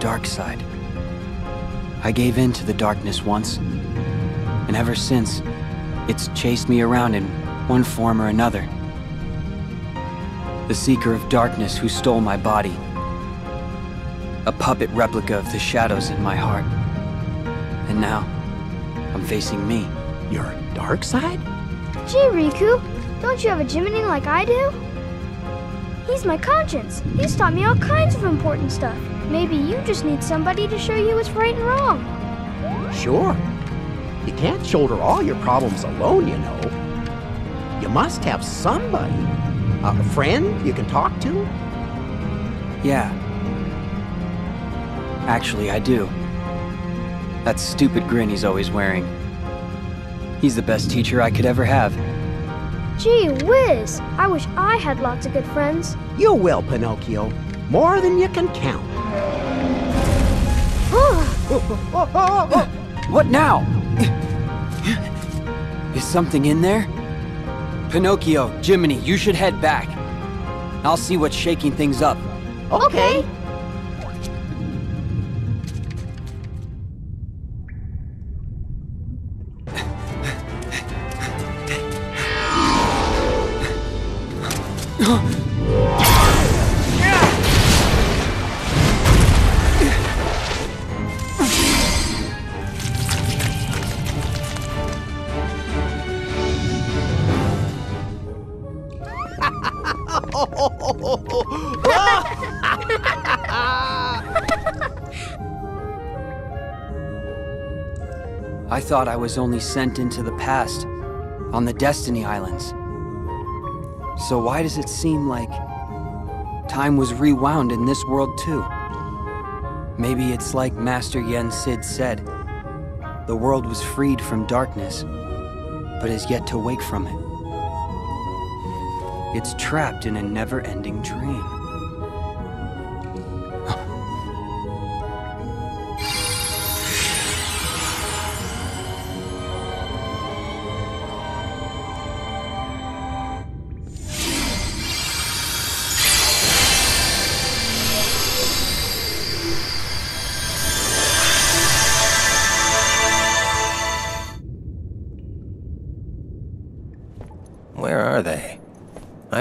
dark side. I gave in to the darkness once, and ever since, it's chased me around in one form or another. The Seeker of Darkness who stole my body. A puppet replica of the shadows in my heart. And now, I'm facing me. Your dark side? Gee, Riku, don't you have a Jiminy like I do? He's my conscience. He's taught me all kinds of important stuff. Maybe you just need somebody to show you what's right and wrong. Sure. You can't shoulder all your problems alone, you know. You must have somebody. A friend you can talk to? Yeah. Actually, I do. That stupid grin he's always wearing. He's the best teacher I could ever have. Gee whiz! I wish I had lots of good friends. You will, Pinocchio. More than you can count. What now? Is something in there? Pinocchio, Jiminy, you should head back. I'll see what's shaking things up. Okay. I thought I was only sent into the past, on the Destiny Islands. So why does it seem like time was rewound in this world too? Maybe it's like Master Yen Sid said, the world was freed from darkness, but is yet to wake from it. It's trapped in a never-ending dream.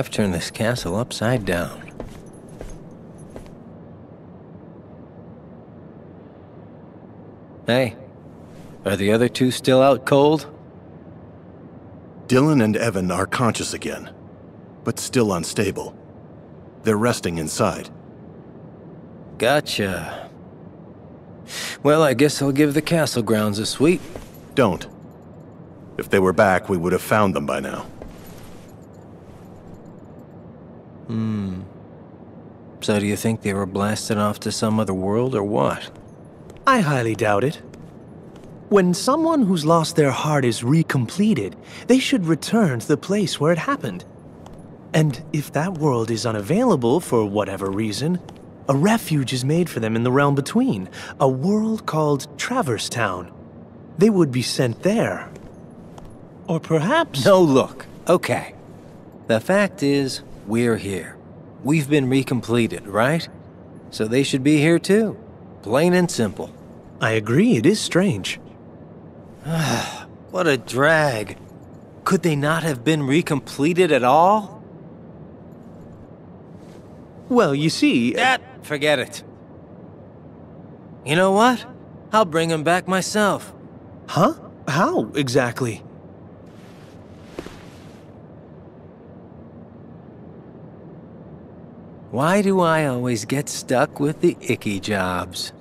I've turned this castle upside down. Hey, are the other two still out cold? Dylan and Evan are conscious again, but still unstable. They're resting inside. Gotcha. Well, I guess I'll give the castle grounds a sweep. Don't. If they were back, we would have found them by now. So do you think they were blasted off to some other world, or what? I highly doubt it. When someone who's lost their heart is recompleted, they should return to the place where it happened. And if that world is unavailable for whatever reason, a refuge is made for them in the realm between, a world called Traverse Town. They would be sent there. Or perhaps... No, look. Okay. The fact is, we're here. We've been recompleted, right? So they should be here too. Plain and simple. I agree, it is strange. What a drag. Could they not have been recompleted at all? Well, you see... Forget it. You know what? I'll bring them back myself. Huh? How, exactly? Why do I always get stuck with the icky jobs?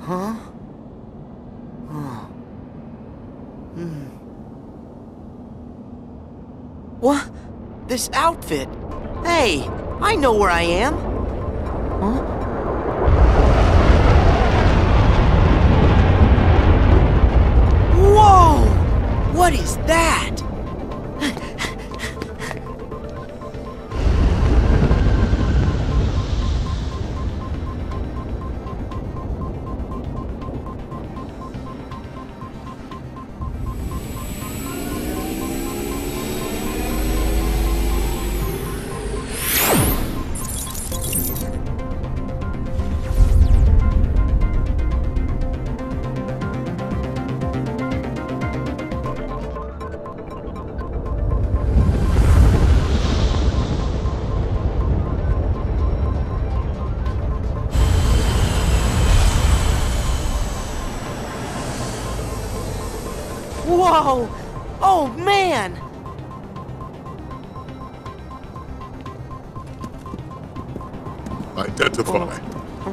Huh? What? This outfit? Hey, I know where I am. Huh? Whoa! What is that? Whoa! Oh, man! Identify.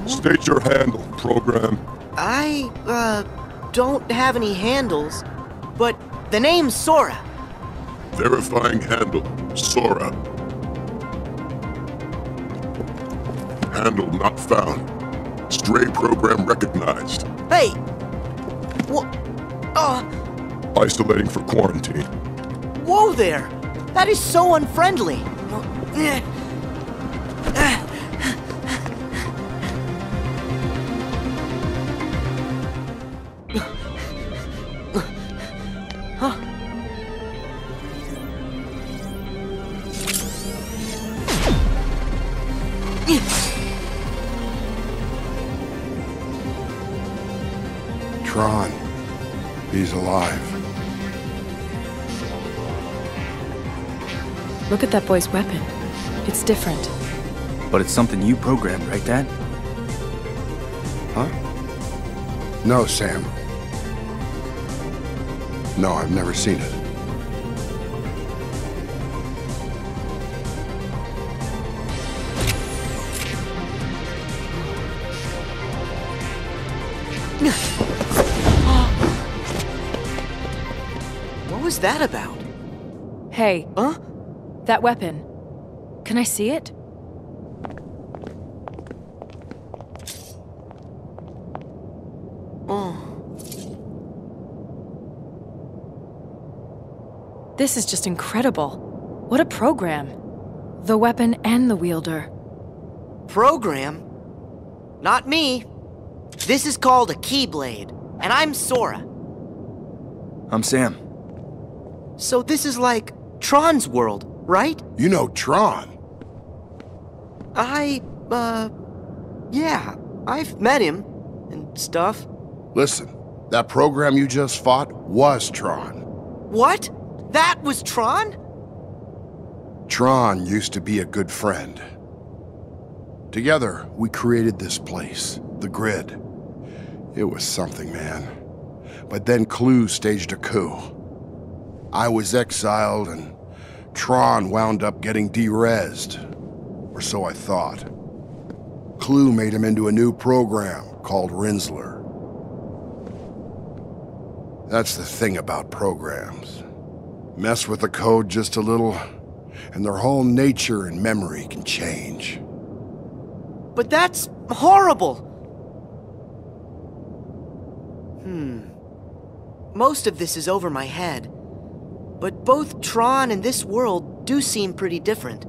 State your handle, program. I, don't have any handles, but the name's Sora. Verifying handle, Sora. Handle not found. Stray program recognized. Hey! What? Isolating for quarantine. Whoa there! That is so unfriendly! Huh? Tron. He's alive. Look at that boy's weapon. It's different. But it's something you programmed, right, Dad? Huh? No, Sam. No, I've never seen it. What was that about? Hey. Huh? That weapon. Can I see it? Oh. This is just incredible. What a program. The weapon and the wielder. Program? Not me. This is called a Keyblade, and I'm Sora. I'm Sam. So this is like Tron's world, right? You know Tron. Yeah, I've met him and stuff. Listen, that program you just fought was Tron. What? That was Tron? Tron used to be a good friend. Together, we created this place, the Grid. It was something, man. But then Clue staged a coup. I was exiled, and Tron wound up getting de-rezzed. Or so I thought. Clue made him into a new program called Rinzler. That's the thing about programs. Mess with the code just a little, and their whole nature and memory can change. But that's horrible! Most of this is over my head. But both Tron and this world do seem pretty different.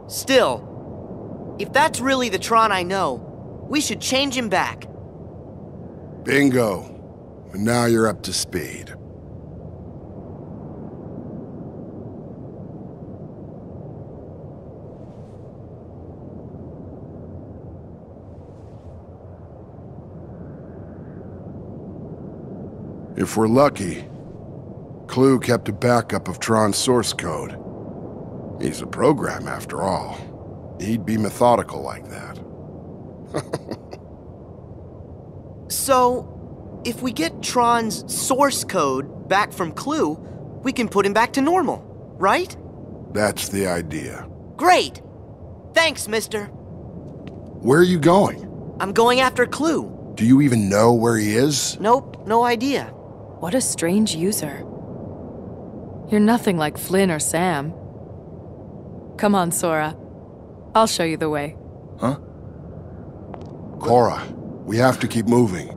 Still, if that's really the Tron I know, we should change him back. Bingo. And now you're up to speed. If we're lucky, Clue kept a backup of Tron's source code. He's a program, after all. He'd be methodical like that. So, if we get Tron's source code back from Clue, we can put him back to normal, right? That's the idea. Great! Thanks, mister. Where are you going? I'm going after Clue. Do you even know where he is? Nope, no idea. What a strange user. You're nothing like Flynn or Sam. Come on, Sora. I'll show you the way. Huh? Cora, we have to keep moving.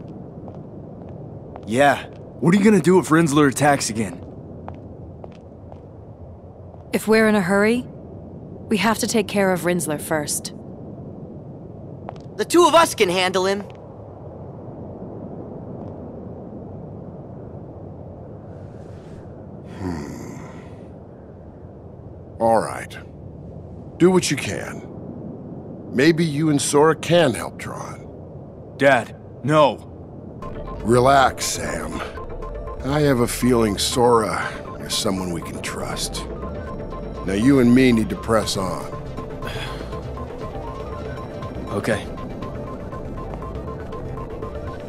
Yeah. What are you gonna do if Rinzler attacks again? If we're in a hurry, we have to take care of Rinzler first. The two of us can handle him. All right. Do what you can. Maybe you and Sora can help Tron. Dad, no. Relax, Sam. I have a feeling Sora is someone we can trust. Now you and me need to press on. Okay.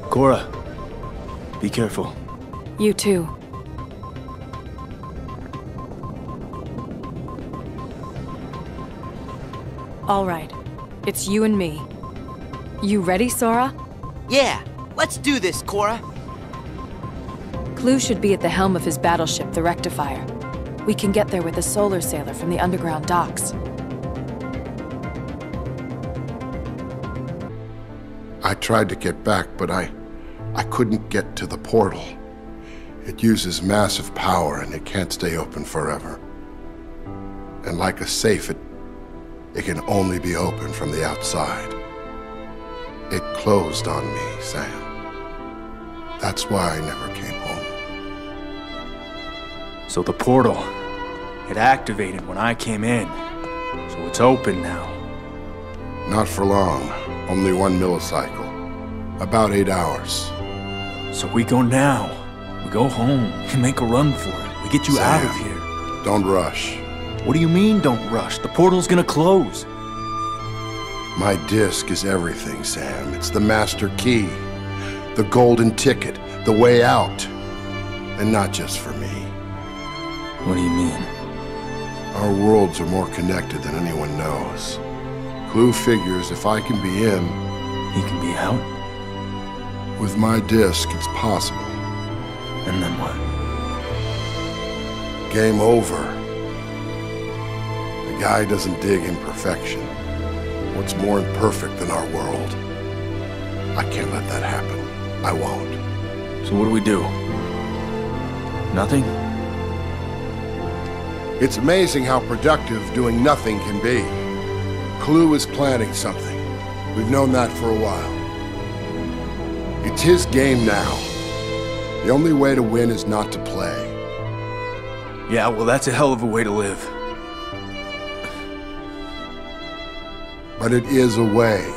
Cora, be careful. You too. All right. It's you and me. You ready, Sora? Yeah, let's do this, Cora. Clue should be at the helm of his battleship, the Rectifier. We can get there with a solar sailor from the underground docks. I tried to get back, but I couldn't get to the portal. It uses massive power and it can't stay open forever. And like a safe, it can only be opened from the outside. It closed on me, Sam. That's why I never came home. So the portal, it activated when I came in. So it's open now. Not for long. Only 1 millicycle. About 8 hours. So we go now. We go home. We make a run for it. We get you out of here. Don't rush. What do you mean, don't rush? The portal's gonna close. My disc is everything, Sam. It's the master key. The golden ticket. The way out. And not just for me. What do you mean? Our worlds are more connected than anyone knows. Clue figures if I can be in, he can be out? With my disc, it's possible. And then what? Game over. The guy doesn't dig imperfection. What's more imperfect than our world? I can't let that happen. I won't. So what do we do? Nothing? It's amazing how productive doing nothing can be. Clue is planning something. We've known that for a while. It's his game now. The only way to win is not to play. Yeah, well, that's a hell of a way to live. But it is a way.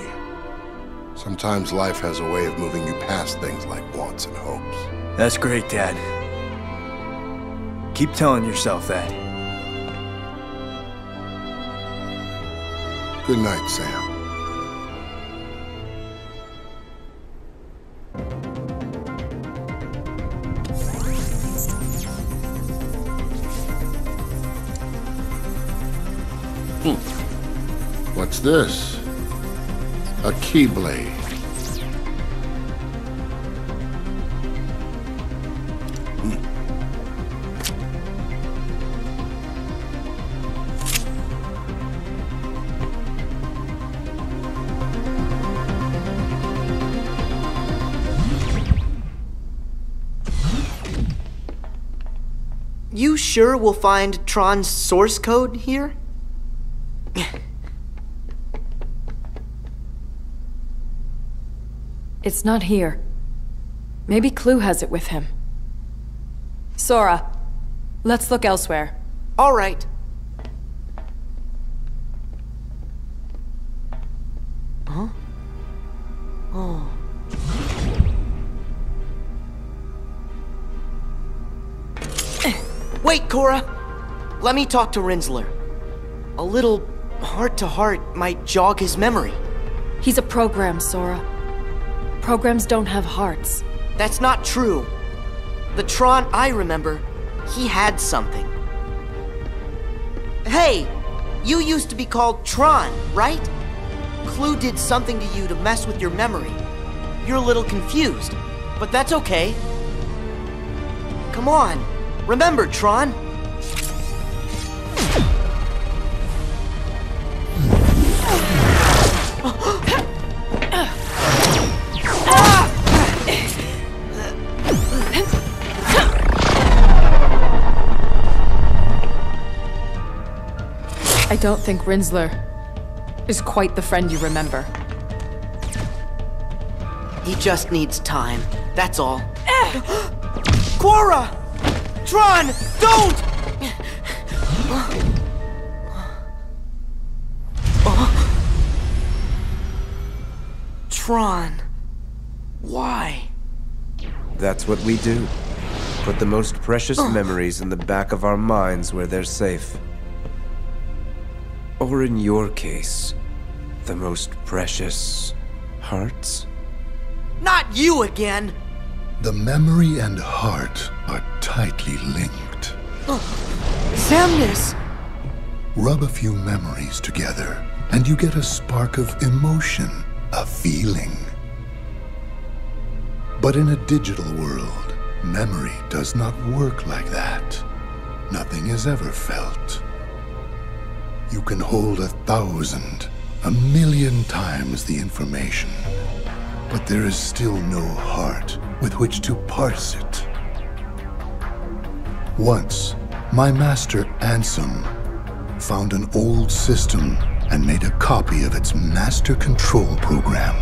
Sometimes life has a way of moving you past things like wants and hopes. That's great, Dad. Keep telling yourself that. Good night, Sam. What's this? A keyblade. You sure we'll find Tron's source code here? It's not here. Maybe Clue has it with him. Sora, let's look elsewhere. All right. Huh? Oh. Wait, Cora! Let me talk to Rinzler. A little heart-to-heart might jog his memory. He's a program, Sora. Programs don't have hearts. That's not true. The Tron I remember, he had something. Hey! You used to be called Tron, right? Clue did something to you to mess with your memory. You're a little confused, but that's okay. Come on, remember, Tron. I don't think Rinzler is quite the friend you remember. He just needs time, that's all. Cora! Tron, don't! Tron, why? That's what we do. Put the most precious memories in the back of our minds where they're safe. Or in your case, the most precious hearts? Not you again! The memory and heart are tightly linked. Xemnas! Rub a few memories together, and you get a spark of emotion, a feeling. But in a digital world, memory does not work like that. Nothing is ever felt. You can hold 1,000, 1,000,000 times the information, but there is still no heart with which to parse it. Once, my master Ansem found an old system and made a copy of its master control program,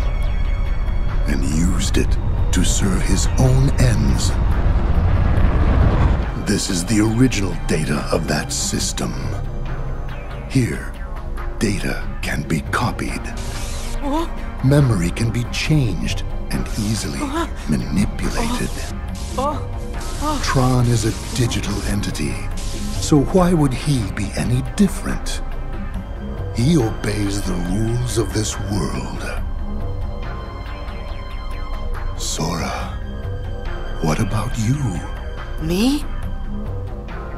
and used it to serve his own ends. This is the original data of that system. Here, data can be copied. Memory can be changed and easily manipulated. Tron is a digital entity, so why would he be any different? He obeys the rules of this world. Sora, what about you? Me?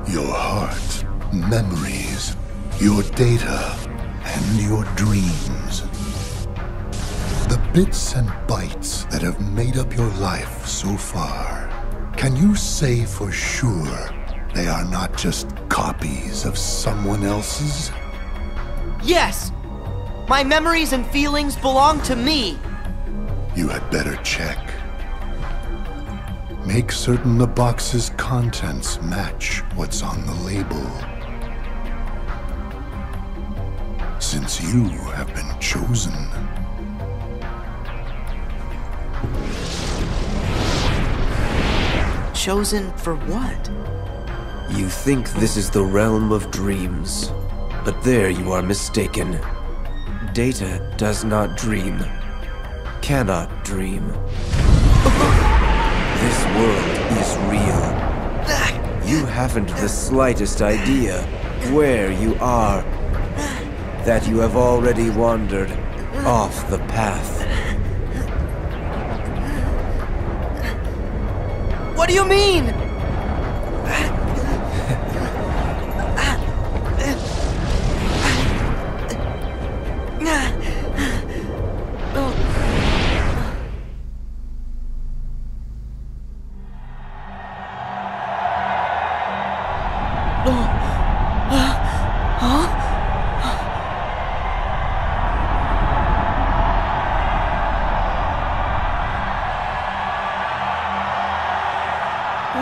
Your heart, memories, your data, and your dreams. The bits and bytes that have made up your life so far. Can you say for sure they are not just copies of someone else's? Yes! My memories and feelings belong to me! You had better check. Make certain the box's contents match what's on the label. Since you have been chosen. Chosen for what? You think this is the realm of dreams, but there you are mistaken. Data does not dream. Cannot dream. This world is real. You haven't the slightest idea where you are. That you have already wandered off the path. What do you mean?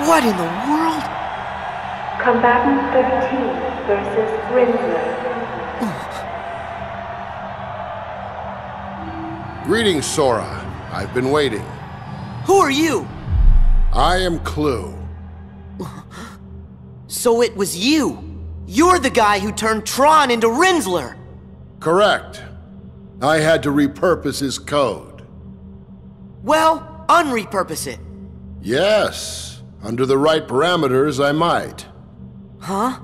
What in the world? Combatant 13 versus Rinzler. Greetings, Sora. I've been waiting. Who are you? I am Clu. So it was you. You're the guy who turned Tron into Rinzler. Correct. I had to repurpose his code. Well, unrepurpose it. Yes. Under the right parameters, I might. Huh?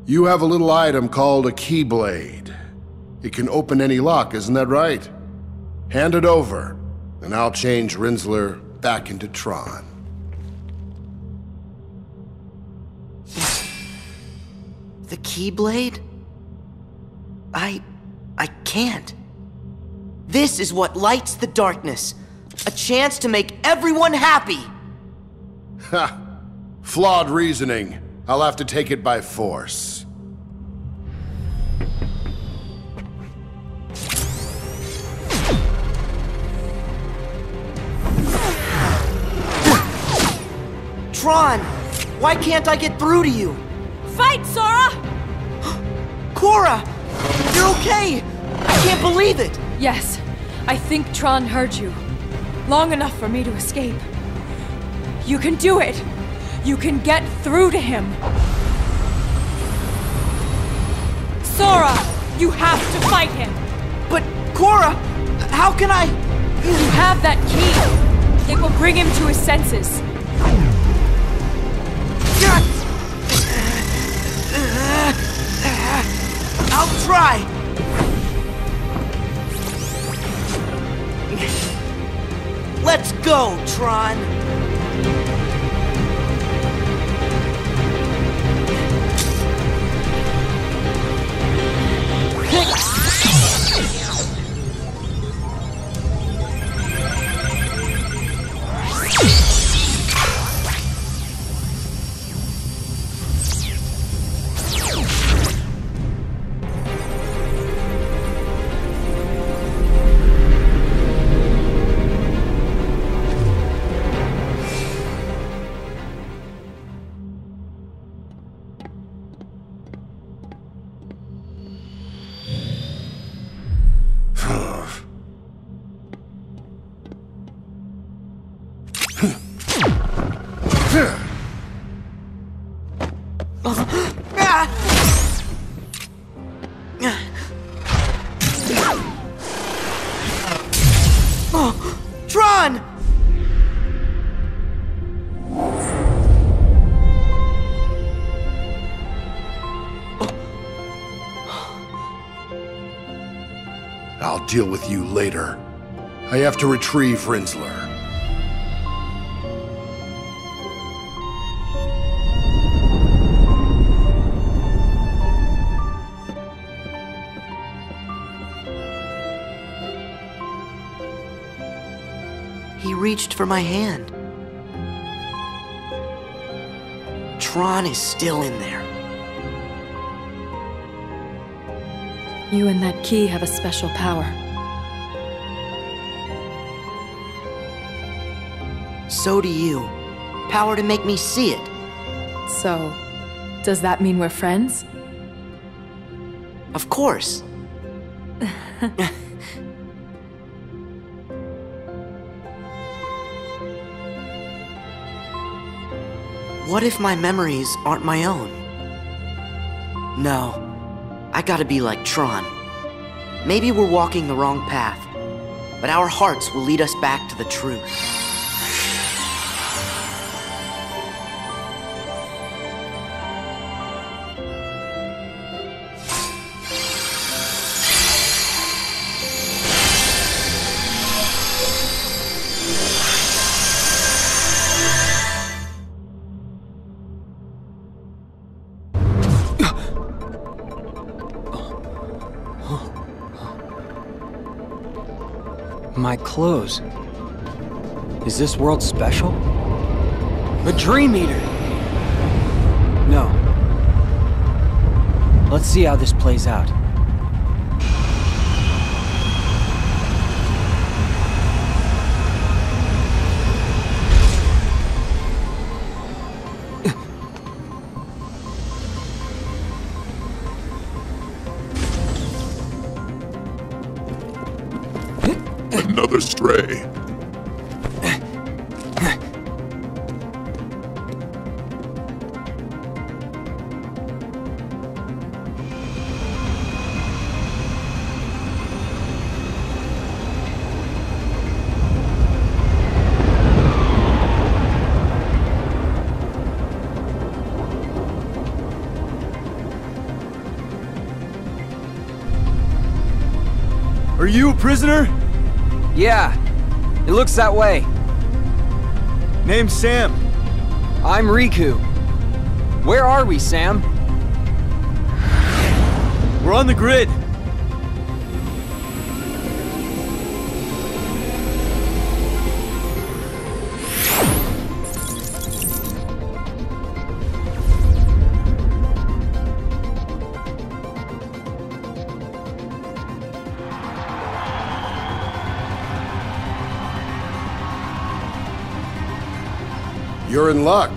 You have a little item called a Keyblade. It can open any lock, isn't that right? Hand it over, and I'll change Rinzler back into Tron. The Keyblade? I can't. This is what lights the darkness. A chance to make everyone happy. Ha! Flawed reasoning. I'll have to take it by force. Tron! Why can't I get through to you? Fight, Sora! Korra! You're okay! I can't believe it! Yes, I think Tron heard you. Long enough for me to escape. You can do it! You can get through to him! Sora! You have to fight him! But, Korra, how can I... You have that key! It will bring him to his senses. I'll try! Let's go, Tron! Tron! I'll deal with you later. I have to retrieve Rinzler. He reached for my hand. Tron is still in there. You and that key have a special power. So do you. Power to make me see it. So, does that mean we're friends? Of course. What if my memories aren't my own? No, I gotta be like Tron. Maybe we're walking the wrong path, but our hearts will lead us back to the truth. My clothes. Is this world special? A Dream Eater! No. Let's see how this plays out. Another stray. Are you a prisoner? Yeah, it looks that way. Name's Sam. I'm Riku. Where are we, Sam? We're on the grid. You're in luck.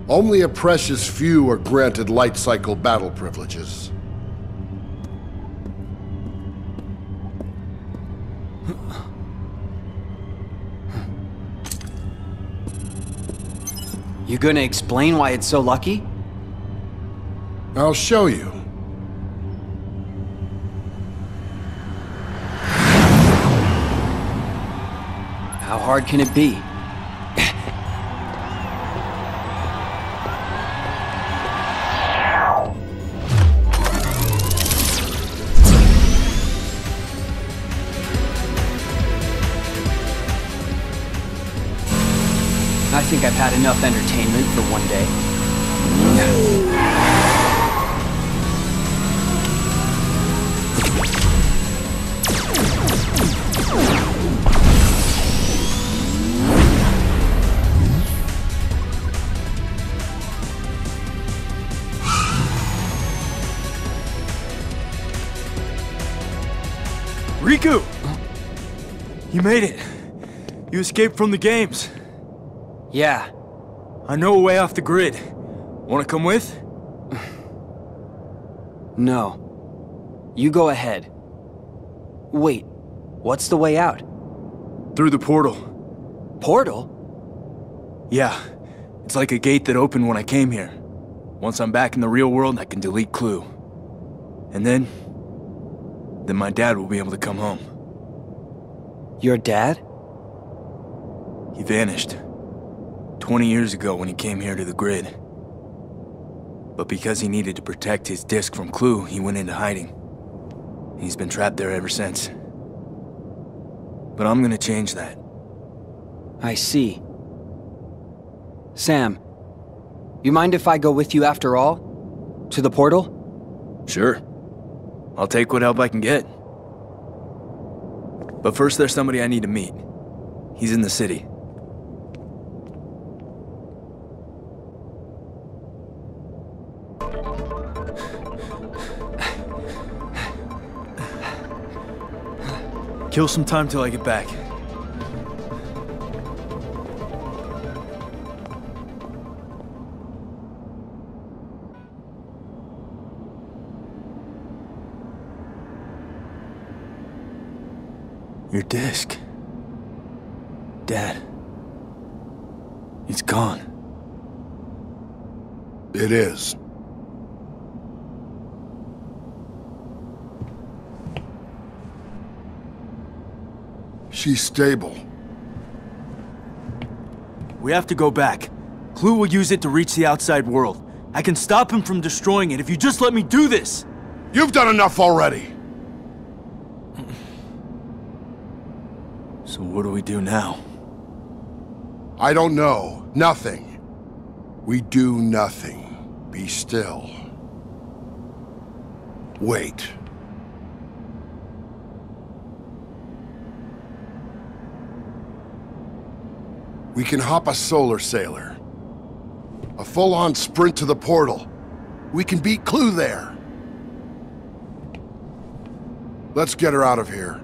Only a precious few are granted light cycle battle privileges. You gonna explain why it's so lucky? I'll show you. How hard can it be? I think I've had enough entertainment for one day. Riku! You made it. You escaped from the games. Yeah. I know a way off the grid. Wanna come with? No. You go ahead. Wait, what's the way out? Through the portal. Portal? Yeah. It's like a gate that opened when I came here. Once I'm back in the real world, I can delete Clue. And then my dad will be able to come home. Your dad? He vanished. 20 years ago when he came here to the grid. But because he needed to protect his disc from Clue, he went into hiding. He's been trapped there ever since. But I'm gonna change that. I see. Sam, you mind if I go with you after all? To the portal? Sure. I'll take what help I can get. But first there's somebody I need to meet. He's in the city. Kill some time till I get back. Your disc. Dad. It's gone. It is. She's stable. We have to go back. Clue will use it to reach the outside world. I can stop him from destroying it if you just let me do this! You've done enough already! So what do we do now? I don't know. Nothing. We do nothing. Be still. Wait. We can hop a solar sailor. A full-on sprint to the portal. We can beat Clue there. Let's get her out of here.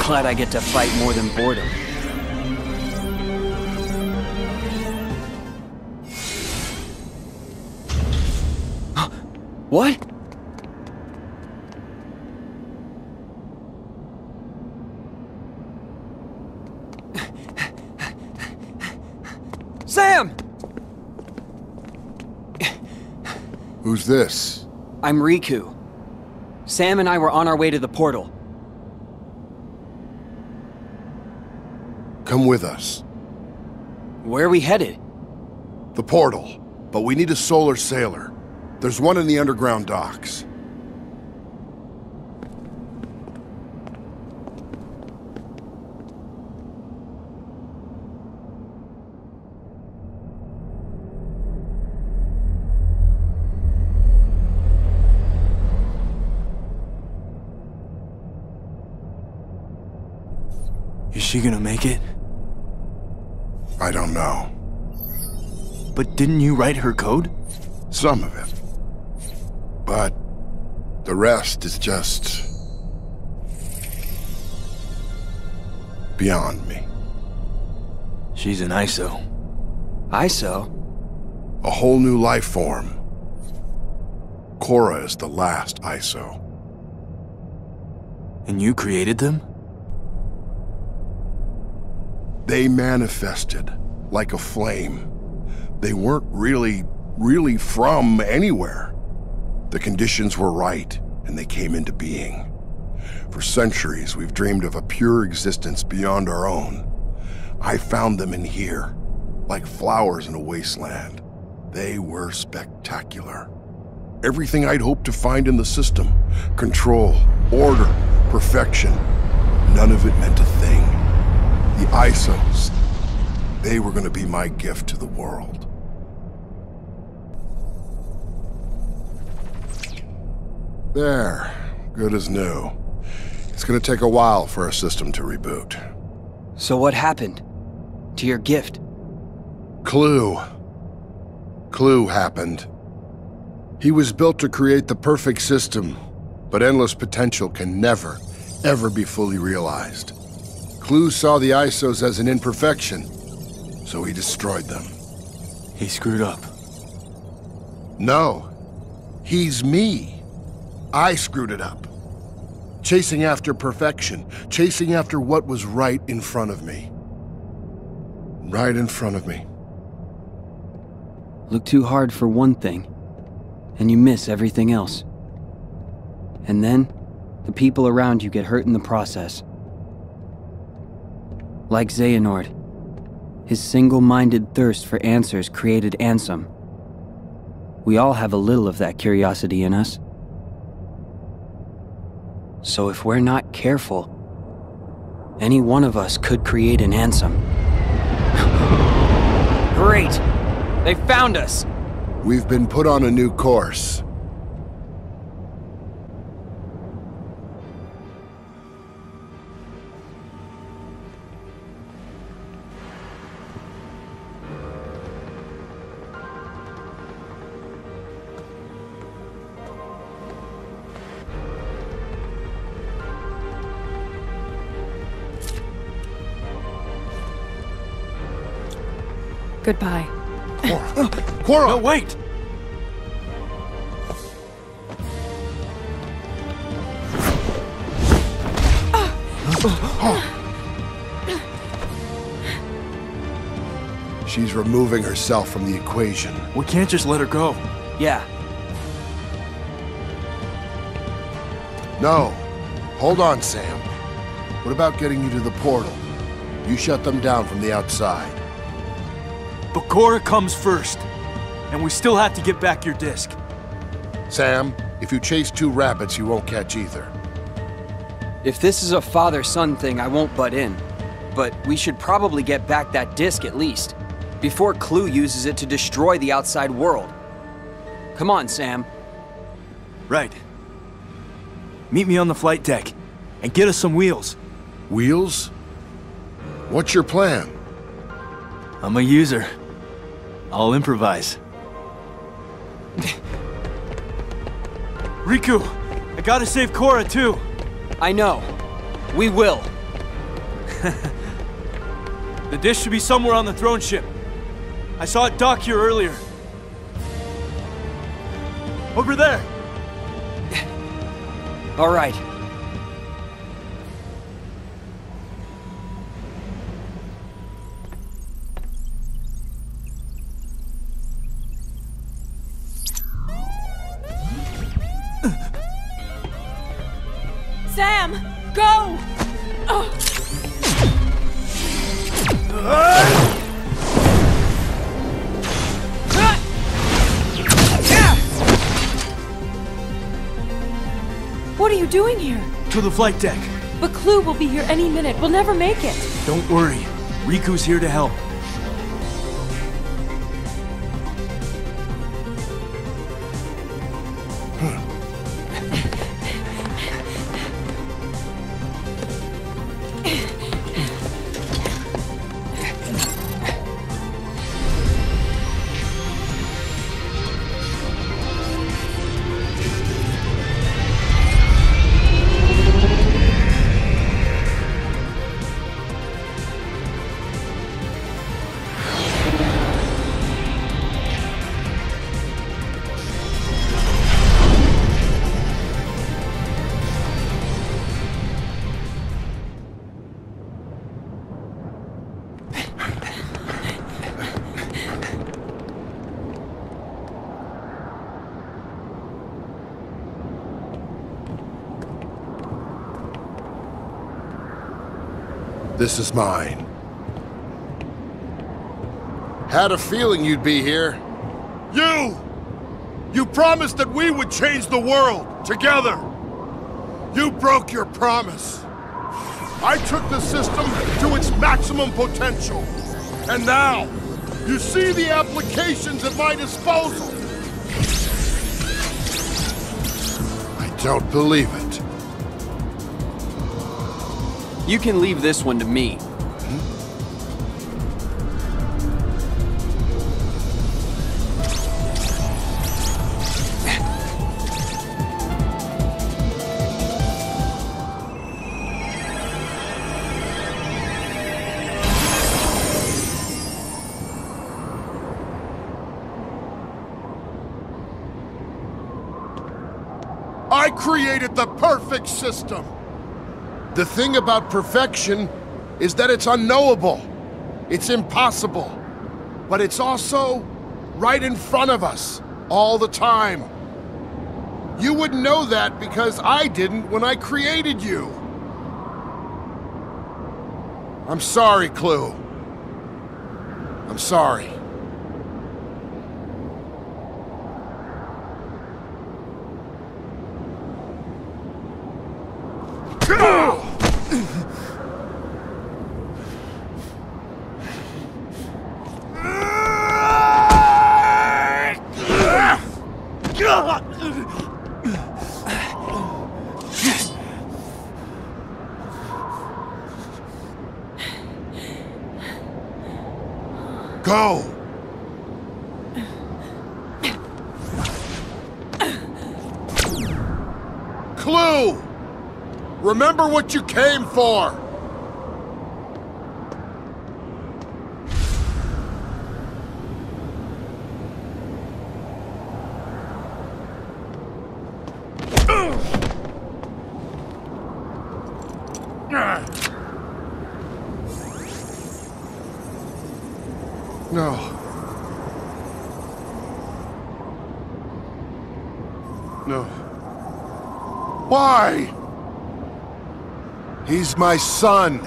Glad I get to fight more than boredom. What? Sam! Who's this? I'm Riku. Sam and I were on our way to the portal. Come with us. Where are we headed? The portal. But we need a solar sailor. There's one in the underground docks. Is she gonna make it? I don't know. But didn't you write her code? Some of it. But the rest is just beyond me. She's an ISO. ISO? A whole new life form. Korra is the last ISO. And you created them? They manifested like a flame. They weren't really from anywhere. The conditions were right, and they came into being. For centuries, we've dreamed of a pure existence beyond our own. I found them in here, like flowers in a wasteland. They were spectacular. Everything I'd hoped to find in the system. Control, order, perfection. None of it meant a thing. The ISOs, they were going to be my gift to the world. There, good as new. It's going to take a while for our system to reboot. So what happened to your gift? Clue happened. He was built to create the perfect system, but endless potential can never, ever be fully realized. Clue saw the ISOs as an imperfection, so he destroyed them. He screwed up. No. He's me. I screwed it up. Chasing after perfection. Chasing after what was right in front of me. Right in front of me. Look too hard for one thing, and you miss everything else. And then, the people around you get hurt in the process. Like Xehanort, his single-minded thirst for answers created Ansem. We all have a little of that curiosity in us. So if we're not careful, any one of us could create an Ansem. Great! They found us! We've been put on a new course. Goodbye. Korra! No, wait! She's removing herself from the equation. We can't just let her go. Yeah. No. Hold on, Sam. What about getting you to the portal? You shut them down from the outside. But Cora comes first. And we still have to get back your disc. Sam, if you chase two rabbits, you won't catch either. If this is a father-son thing, I won't butt in. But we should probably get back that disc at least, before Clue uses it to destroy the outside world. Come on, Sam. Right. Meet me on the flight deck, and get us some wheels. Wheels? What's your plan? I'm a user. I'll improvise. Riku, I gotta save Cora too. I know. We will. The dish should be somewhere on the throne ship. I saw it dock here earlier. Over there. All right. Sam, go! What are you doing here? To the flight deck. But Clue will be here any minute. We'll never make it. Don't worry. Riku's here to help. This is mine. Had a feeling you'd be here. You! You promised that we would change the world, together! You broke your promise. I took the system to its maximum potential. And now, you see the applications at my disposal. I don't believe it. You can leave this one to me. I created the perfect system. The thing about perfection is that it's unknowable. It's impossible. But it's also right in front of us, all the time. You wouldn't know that because I didn't when I created you. I'm sorry, Clue. I'm sorry. Go! Clue! Remember what you came for! No. No. Why? He's my son.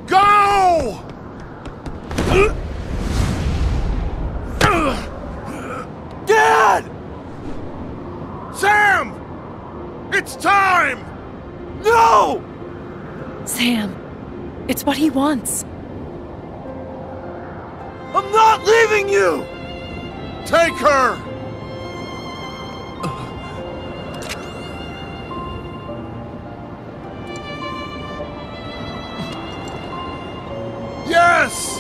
Go! Dad! Sam! It's time! No! Sam, it's what he wants. I'm not leaving you! Take her! Yes!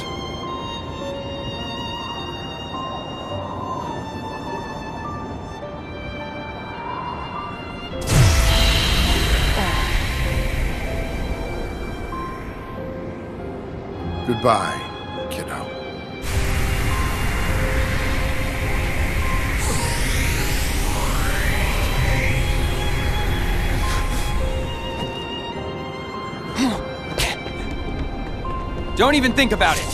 Goodbye, kiddo. Don't even think about it.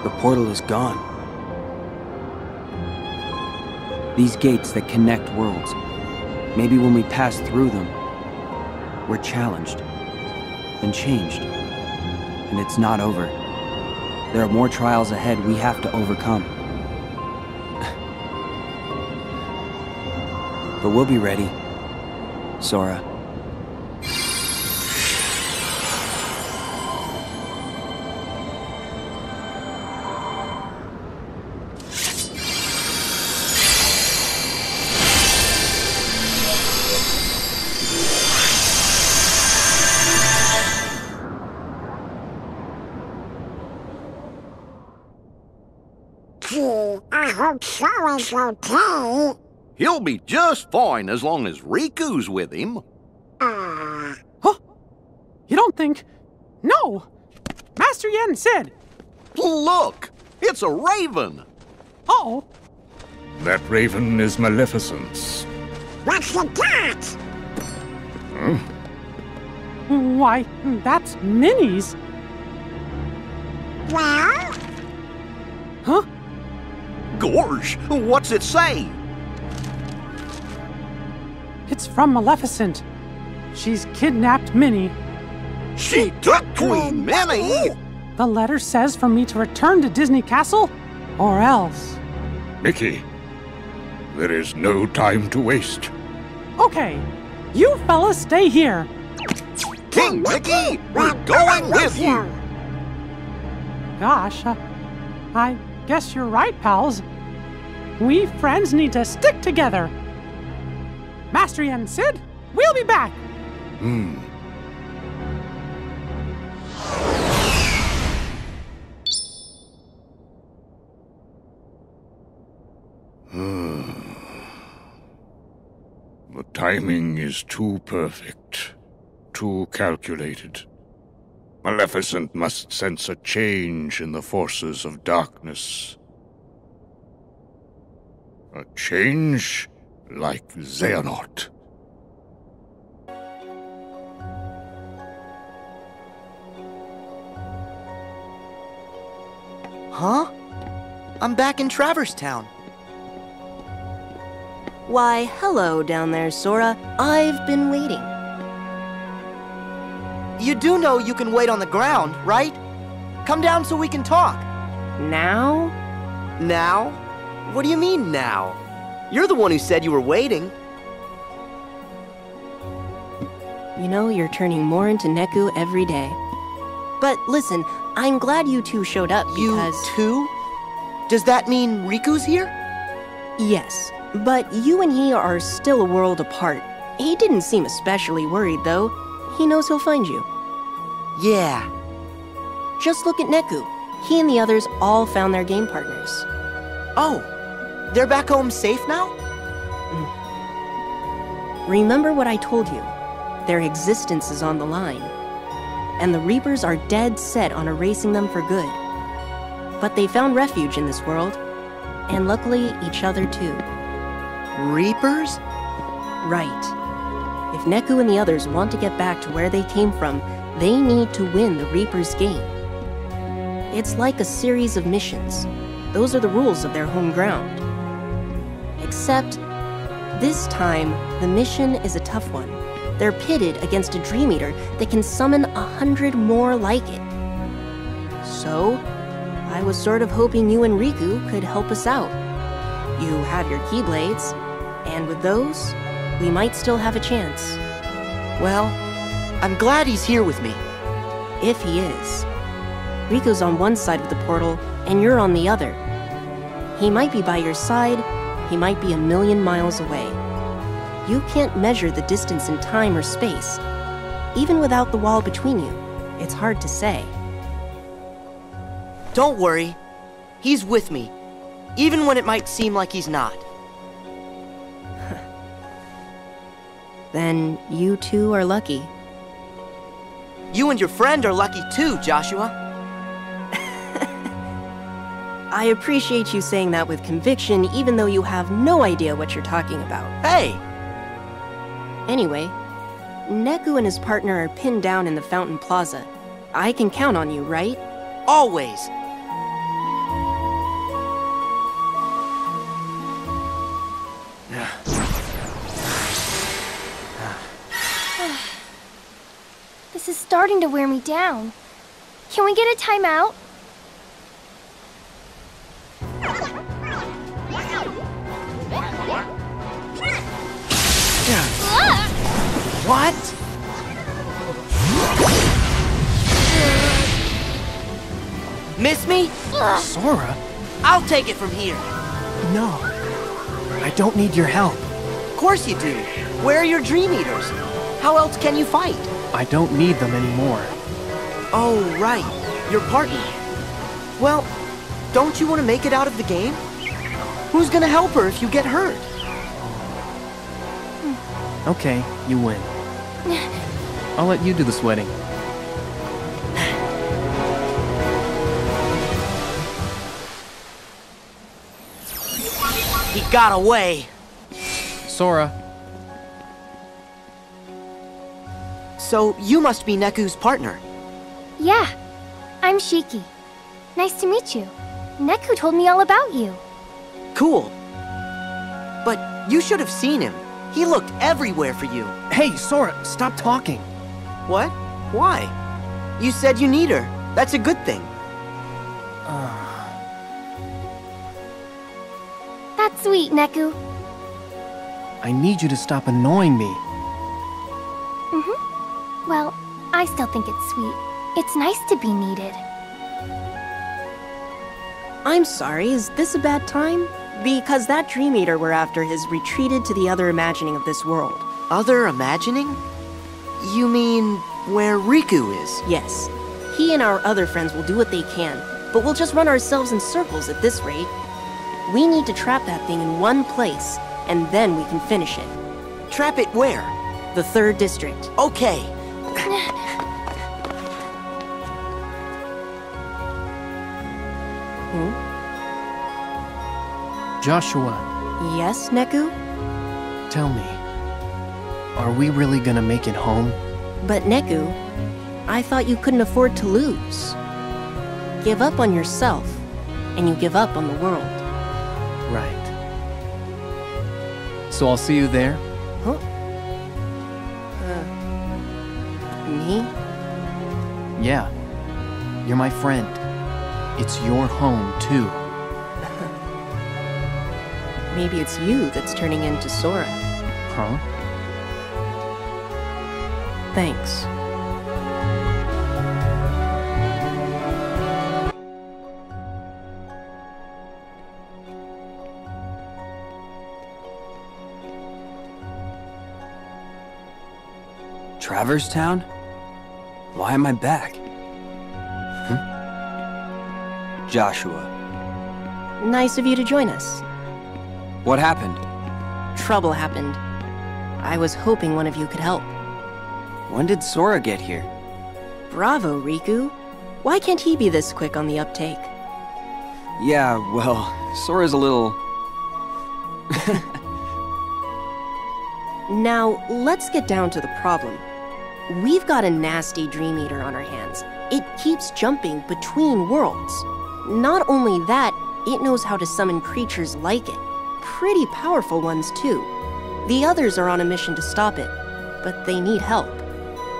The portal is gone. These gates that connect worlds. Maybe when we pass through them, we're challenged and changed. And it's not over. There are more trials ahead we have to overcome. But we'll be ready, Sora. I hope Sora's okay. He'll be just fine as long as Riku's with him. Huh? You don't think... No! Master Yen said... Look! It's a raven! Uh-oh. That raven is Maleficent's. What's the got? Huh? Why, that's Minnie's. Well? Huh? Gorge, what's it say? It's from Maleficent. She's kidnapped Minnie. She took Queen Minnie? The letter says for me to return to Disney Castle, or else. Mickey, there is no time to waste. Okay, you fellas stay here. King Mickey, we're going with you! Gosh, I guess you're right, pals. We friends need to stick together. Master Yen Sid, we'll be back. The timing is too perfect, too calculated. Maleficent must sense a change in the forces of darkness. A change like Xehanort. Huh? I'm back in Traverse Town. Why, hello down there, Sora. I've been waiting. You do know you can wait on the ground, right? Come down so we can talk. Now? Now? What do you mean, now? You're the one who said you were waiting. You know, you're turning more into Neku every day. But listen, I'm glad you two showed up because... You two? Does that mean Riku's here? Yes. But you and he are still a world apart. He didn't seem especially worried, though. He knows he'll find you. Yeah. Just look at Neku. He and the others all found their game partners. Oh, they're back home safe now? Remember what I told you. Their existence is on the line. And the Reapers are dead set on erasing them for good. But they found refuge in this world. And luckily, each other too. Reapers? Right. If Neku and the others want to get back to where they came from, they need to win the Reapers' game. It's like a series of missions. Those are the rules of their home ground. Except, this time, the mission is a tough one. They're pitted against a Dream Eater that can summon 100 more like it. So, I was sort of hoping you and Riku could help us out. You have your Keyblades, and with those, we might still have a chance. Well, I'm glad he's here with me. If he is. Riku's on one side of the portal, and you're on the other. He might be by your side, he might be a million miles away. You can't measure the distance in time or space. Even without the wall between you, it's hard to say. Don't worry. He's with me, even when it might seem like he's not. Then you two are lucky. You and your friend are lucky too, Joshua. I appreciate you saying that with conviction, even though you have no idea what you're talking about. Hey! Anyway, Neku and his partner are pinned down in the Fountain Plaza. I can count on you, right? Always! This is starting to wear me down. Can we get a timeout? What? Miss me? Sora? I'll take it from here. No. I don't need your help. Of course you do. Where are your Dream Eaters? How else can you fight? I don't need them anymore. Oh, right. Your partner. Well, don't you want to make it out of the game? Who's gonna help her if you get hurt? Okay, you win. I'll let you do the sweating. He got away. Sora. So you must be Neku's partner. Yeah, I'm Shiki. Nice to meet you. Neku told me all about you. Cool. But you should have seen him. He looked everywhere for you. Hey, Sora, stop talking. What? Why? You said you need her. That's a good thing. That's sweet, Neku. I need you to stop annoying me. Well, I still think it's sweet. It's nice to be needed. I'm sorry, is this a bad time? Because that Dream Eater we're after has retreated to the other imagining of this world. Other imagining? You mean where Riku is? Yes. He and our other friends will do what they can, but we'll just run ourselves in circles at this rate. We need to trap that thing in one place, and then we can finish it. Trap it where? The 3rd district. Okay. Joshua. Yes, Neku? Tell me, are we really gonna make it home? But Neku, I thought you couldn't afford to lose. Give up on yourself, and you give up on the world. Right. So I'll see you there? Huh? Me? Yeah. You're my friend. It's your home, too. Maybe it's you that's turning into Sora. Huh? Thanks. Traverse Town? Why am I back? Joshua. Nice of you to join us. What happened? Trouble happened. I was hoping one of you could help. When did Sora get here? Bravo, Riku. Why can't he be this quick on the uptake? Yeah, well, Sora's a little... Now, let's get down to the problem. We've got a nasty Dream Eater on our hands. It keeps jumping between worlds. Not only that, it knows how to summon creatures like it. Pretty powerful ones, too. The others are on a mission to stop it, but they need help.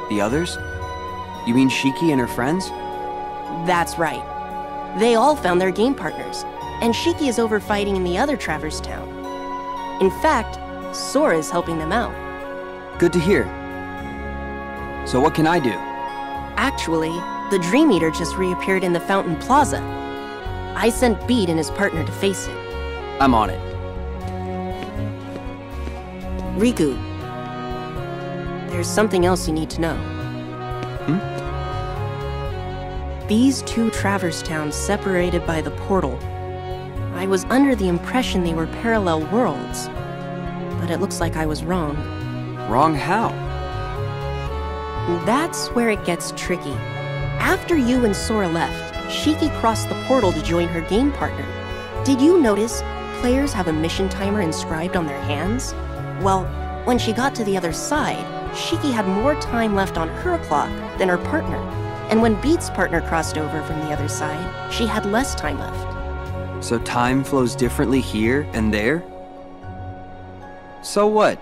The others? You mean Shiki and her friends? That's right. They all found their game partners, and Shiki is over fighting in the other Traverse Town. In fact, Sora is helping them out. Good to hear. So what can I do? Actually, the Dream Eater just reappeared in the Fountain Plaza. I sent Beat and his partner to face it. I'm on it. Riku, there's something else you need to know. These two Traverse Towns separated by the portal. I was under the impression they were parallel worlds, but it looks like I was wrong. Wrong how? That's where it gets tricky. After you and Sora left, Shiki crossed the portal to join her game partner. Did you notice players have a mission timer inscribed on their hands? Well, when she got to the other side, Shiki had more time left on her clock than her partner. And when Beat's partner crossed over from the other side, she had less time left. So time flows differently here and there? So what?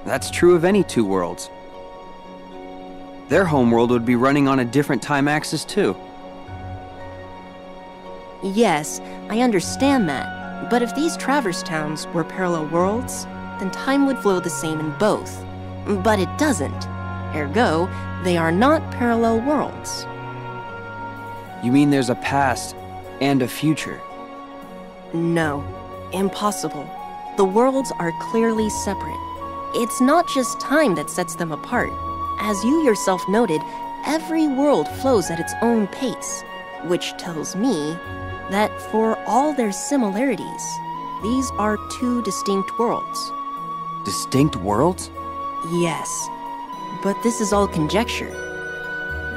That's true of any two worlds. Their homeworld would be running on a different time axis too. Yes, I understand that. But if these Traverse Towns were parallel worlds, then time would flow the same in both. But it doesn't. Ergo, they are not parallel worlds. You mean there's a past and a future? No, impossible. The worlds are clearly separate. It's not just time that sets them apart. As you yourself noted, every world flows at its own pace, which tells me that for all their similarities, these are two distinct worlds. Distinct worlds? Yes, but this is all conjecture.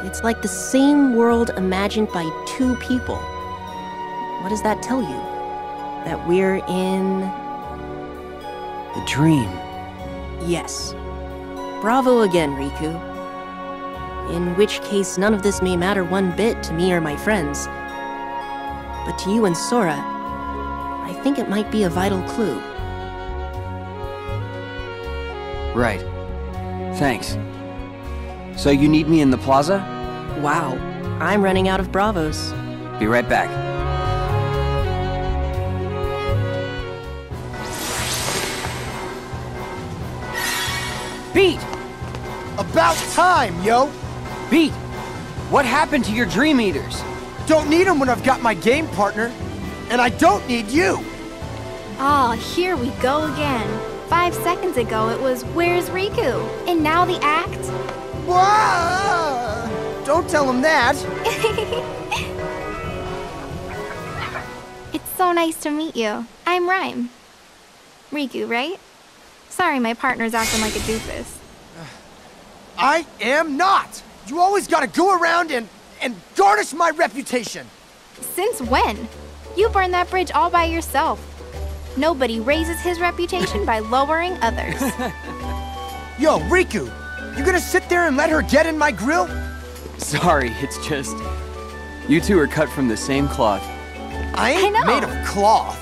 It's like the same world imagined by two people. What does that tell you? That we're in... the dream. Yes. Bravo again, Riku. In which case, none of this may matter one bit to me or my friends. But to you and Sora, I think it might be a vital clue. Right. Thanks. So you need me in the plaza? Wow, I'm running out of Bravos. Be right back. Beat! About time, yo! Beat! What happened to your Dream Eaters? Don't need them when I've got my game partner. And I don't need you! Oh, here we go again. 5 seconds ago it was, "Where's Riku?" And now the act? Whoa! Don't tell him that! It's so nice to meet you. I'm Rhyme. Riku, right? Sorry, my partner's acting like a doofus. I am not! You always gotta go around and garnish my reputation! Since when? You burned that bridge all by yourself. Nobody raises his reputation by lowering others. Yo, Riku! You gonna sit there and let her get in my grill? Sorry, it's just... you two are cut from the same cloth. I ain't made of cloth.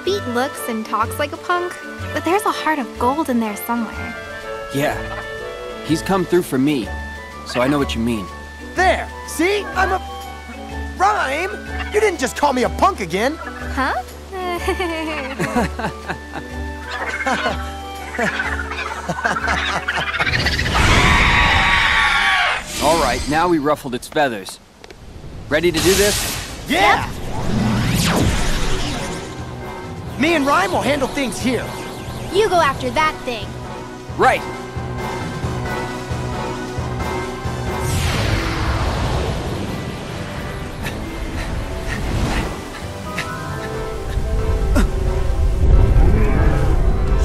Beat looks and talks like a punk, but there's a heart of gold in there somewhere. Yeah. He's come through for me, so I know what you mean. There! See? I'm a... Rhyme! You didn't just call me a punk again! Huh? All right, now we ruffled its feathers. Ready to do this? Yeah! Me and Rhyme will handle things here. You go after that thing. Right.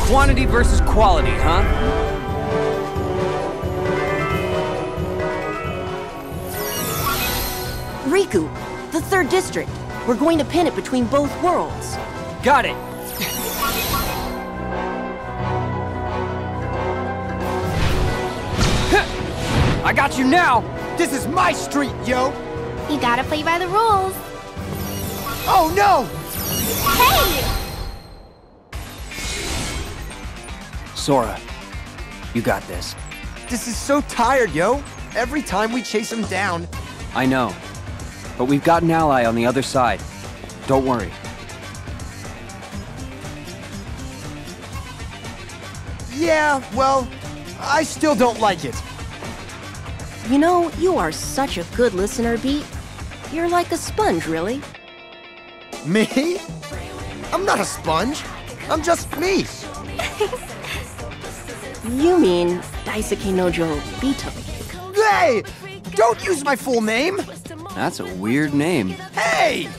Quantity versus quality, huh? Riku, the third district. We're going to pin it between both worlds. Got it. I got you now! This is my street, yo! You gotta play by the rules. Oh no! Hey! Sora, you got this. This is so tired, yo. Every time we chase him down. I know. But we've got an ally on the other side. Don't worry. Yeah, well, I still don't like it. You know, you are such a good listener, Beat. You're like a sponge, really. Me? I'm not a sponge. I'm just me. You mean Daisuke Nojo Bito. Hey! Don't use my full name! That's a weird name. Hey!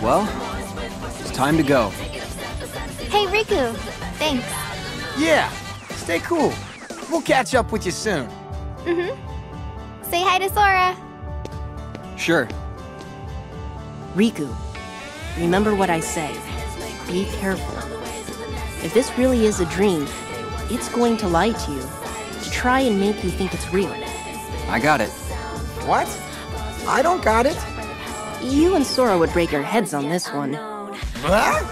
Well, it's time to go. Hey, Riku. Thanks. Yeah, stay cool. We'll catch up with you soon. Mm-hmm. Say hi to Sora. Sure. Riku, remember what I say. Be careful. If this really is a dream, it's going to lie to you, to try and make you think it's real. I got it. What? I don't got it. You and Sora would break your heads on this one. Huh?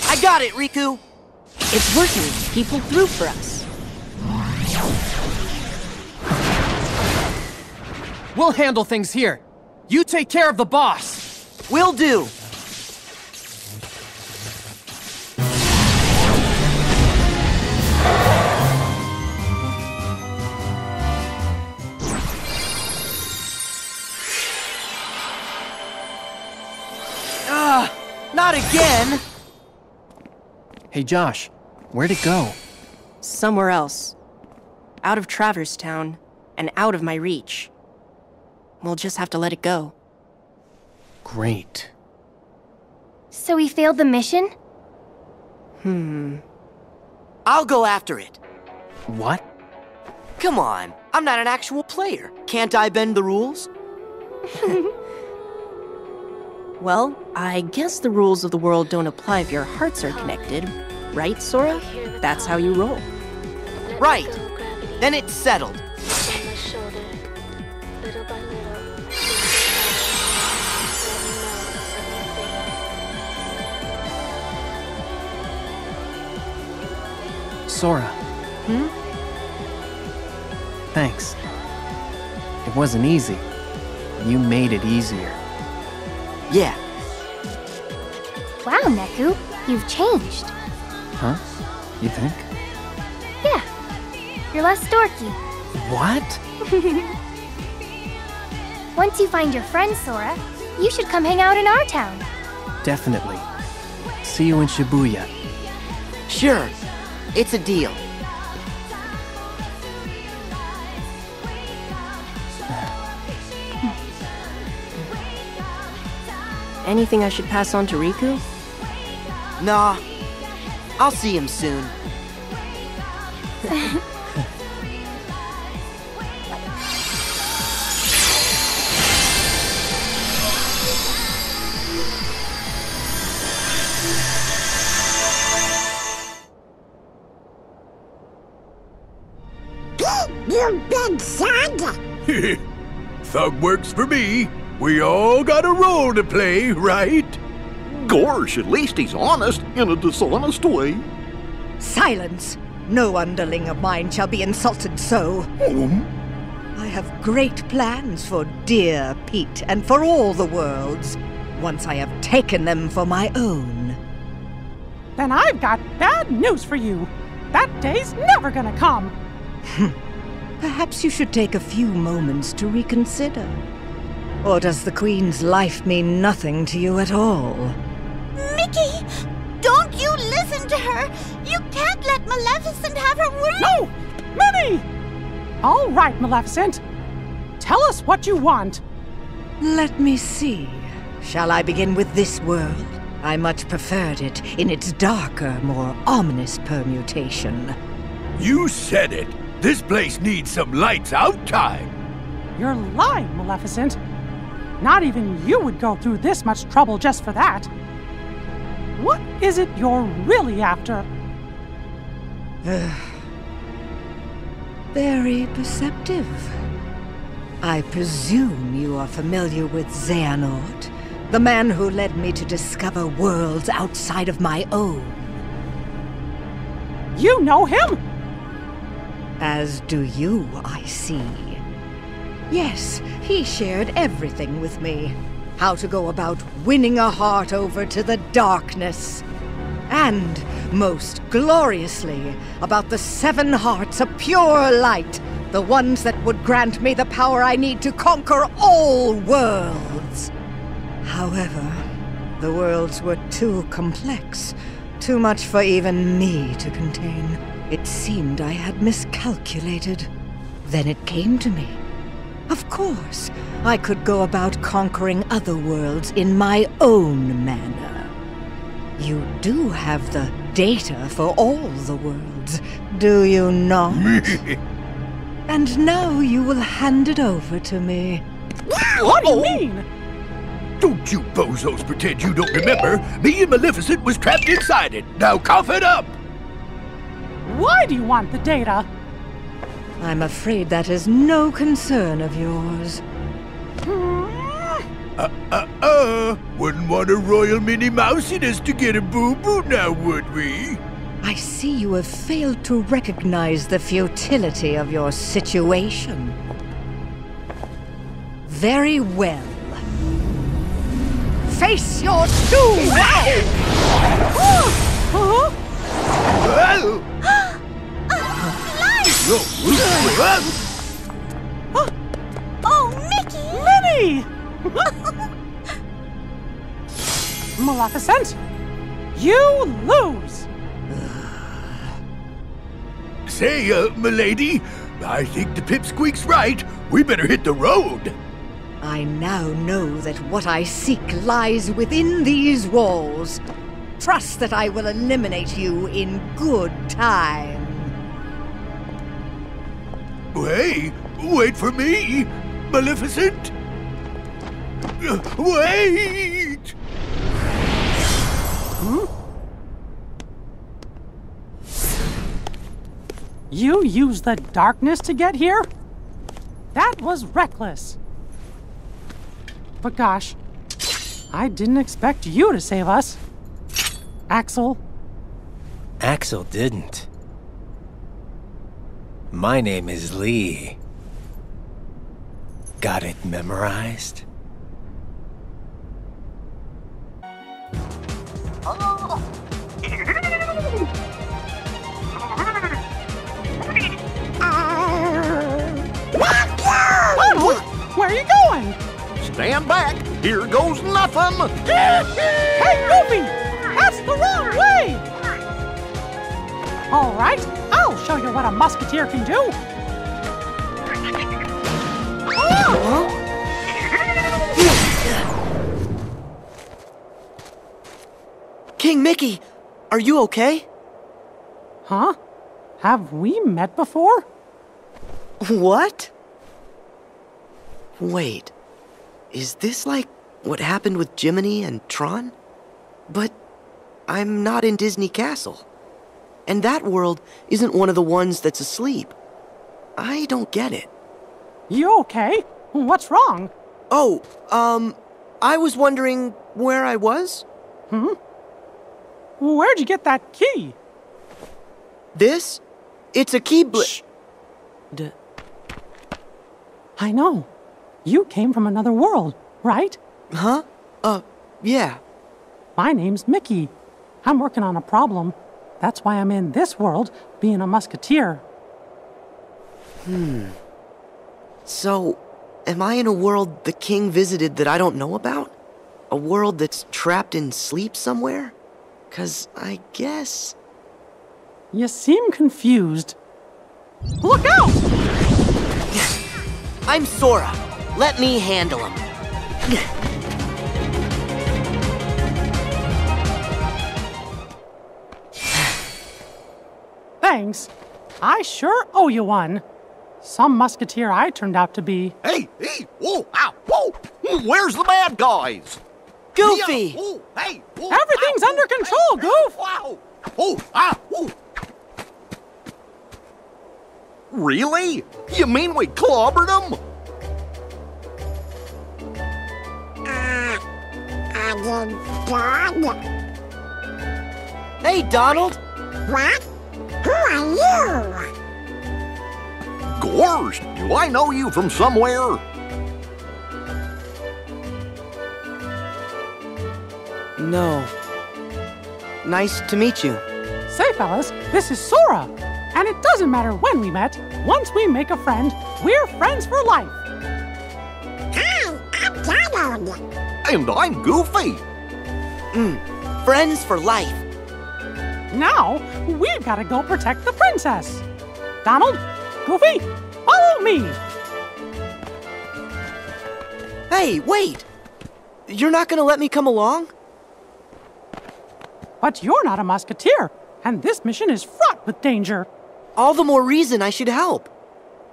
I got it, Riku! It's working. He pulled through for us. We'll handle things here. You take care of the boss. Will do! Not again! Hey, Josh, where'd it go? Somewhere else. Out of Traverse Town, and out of my reach. We'll just have to let it go. Great. So we failed the mission? I'll go after it. What? Come on, I'm not an actual player. Can't I bend the rules? Well, I guess the rules of the world don't apply if your hearts are connected. Right, Sora? That's how you roll. Right. Then it's settled. Sora. Thanks. It wasn't easy. You made it easier. Yeah. Wow, Neku, you've changed. Huh? You think? Yeah, you're less dorky. What? Once you find your friend, Sora, you should come hang out in our town. Definitely. See you in Shibuya. Sure. It's a deal. Anything I should pass on to Riku? Nah. I'll see him soon. big thug? Thug works for me. We all got a role to play, right? Gorsh, at least he's honest in a dishonest way. Silence! No underling of mine shall be insulted so. I have great plans for dear Pete and for all the worlds, once I have taken them for my own. Then I've got bad news for you. That day's never gonna come. Perhaps you should take a few moments to reconsider. Or does the Queen's life mean nothing to you at all? Mickey! Don't you listen to her! You can't let Maleficent have her way! No! Minnie! All right, Maleficent. Tell us what you want. Let me see. Shall I begin with this world? I much preferred it in its darker, more ominous permutation. You said it. This place needs some lights out time. You're lying, Maleficent. Not even you would go through this much trouble just for that. What is it you're really after? Very perceptive. I presume you are familiar with Xehanort, the man who led me to discover worlds outside of my own. You know him? As do you, I see. Yes, he shared everything with me. How to go about winning a heart over to the darkness. And, most gloriously, about the 7 hearts of pure light, the ones that would grant me the power I need to conquer all worlds. However, the worlds were too complex, too much for even me to contain. It seemed I had miscalculated. Then it came to me. Of course, I could go about conquering other worlds in my own manner. You do have the data for all the worlds, do you not? And now you will hand it over to me. What do you mean? Don't you bozos pretend you don't remember. Me and Maleficent was trapped inside it. Now cough it up! Why do you want the data? I'm afraid that is no concern of yours. Wouldn't want a royal Minnie Mousiness to get a boo-boo now, would we? I see you have failed to recognize the futility of your situation. Very well. Face your doom! Oh, Mickey! Minnie! Maleficent, you lose! Say, milady, I think the pipsqueak's right. We better hit the road. I now know that what I seek lies within these walls. Trust that I will eliminate you in good time. Hey, wait for me, Maleficent. Wait! You used the darkness to get here? That was reckless. But gosh, I didn't expect you to save us. Axel? Axel didn't. My name is Lee. Got it memorized? Where are you going? Stand back. Here goes nothing. Hey, Goofy! That's the wrong way! All right, I'll show you what a musketeer can do. King Mickey, are you okay? Huh? Have we met before? What? Wait, is this like what happened with Jiminy and Tron? But I'm not in Disney Castle. And that world isn't one of the ones that's asleep. I don't get it. You okay? What's wrong? Oh, I was wondering where I was? Where'd you get that key? This? It's a key I know. You came from another world, right? Huh? Yeah. My name's Mickey. I'm working on a problem. That's why I'm in this world, being a musketeer. So, am I in a world the king visited that I don't know about? A world that's trapped in sleep somewhere? 'Cause I guess... You seem confused. Look out! I'm Sora. Let me handle him. Thanks. I sure owe you one. Some musketeer I turned out to be. Hey, whoa, ow, whoa! Where's the bad guys? Goofy! Whoa, hey, whoa, Everything's under control, Goof! Wow! Oh, whoa! Really? You mean we clobbered them? Hey, Donald! What? Who are you? Gorge, do I know you from somewhere? No. Nice to meet you. Say, fellas, this is Sora. And it doesn't matter when we met. Once we make a friend, we're friends for life. Hi, I'm Donald. And I'm Goofy. Friends for life. Now, we've got to go protect the princess. Donald, Goofy, follow me. Hey, wait! You're not gonna let me come along? But you're not a musketeer, and this mission is fraught with danger. All the more reason I should help.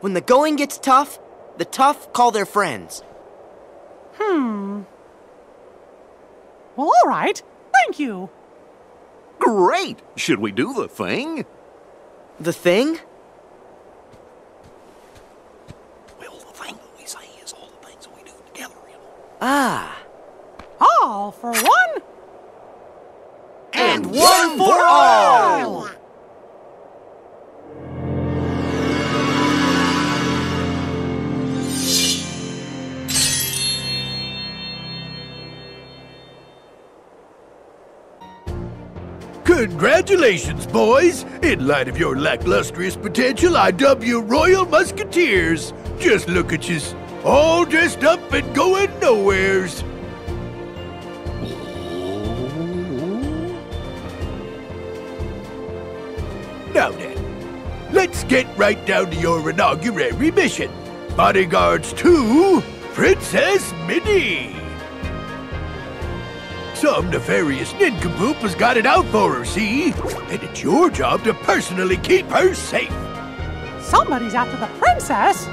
When the going gets tough, the tough call their friends. Well, all right. Thank you. Great! Should we do the thing? The thing? Well, the thing that we say is all the things that we do together, you know. Ah. All for one. And one for all! Congratulations, boys! In light of your lacklustrous potential, I dub you Royal Musketeers. Just look at yous, all dressed up and going nowheres. Now then, let's get right down to your inaugural mission. Bodyguards to Princess Minnie. Some nefarious nincompoop has got it out for her, see? And it's your job to personally keep her safe. Somebody's after the princess?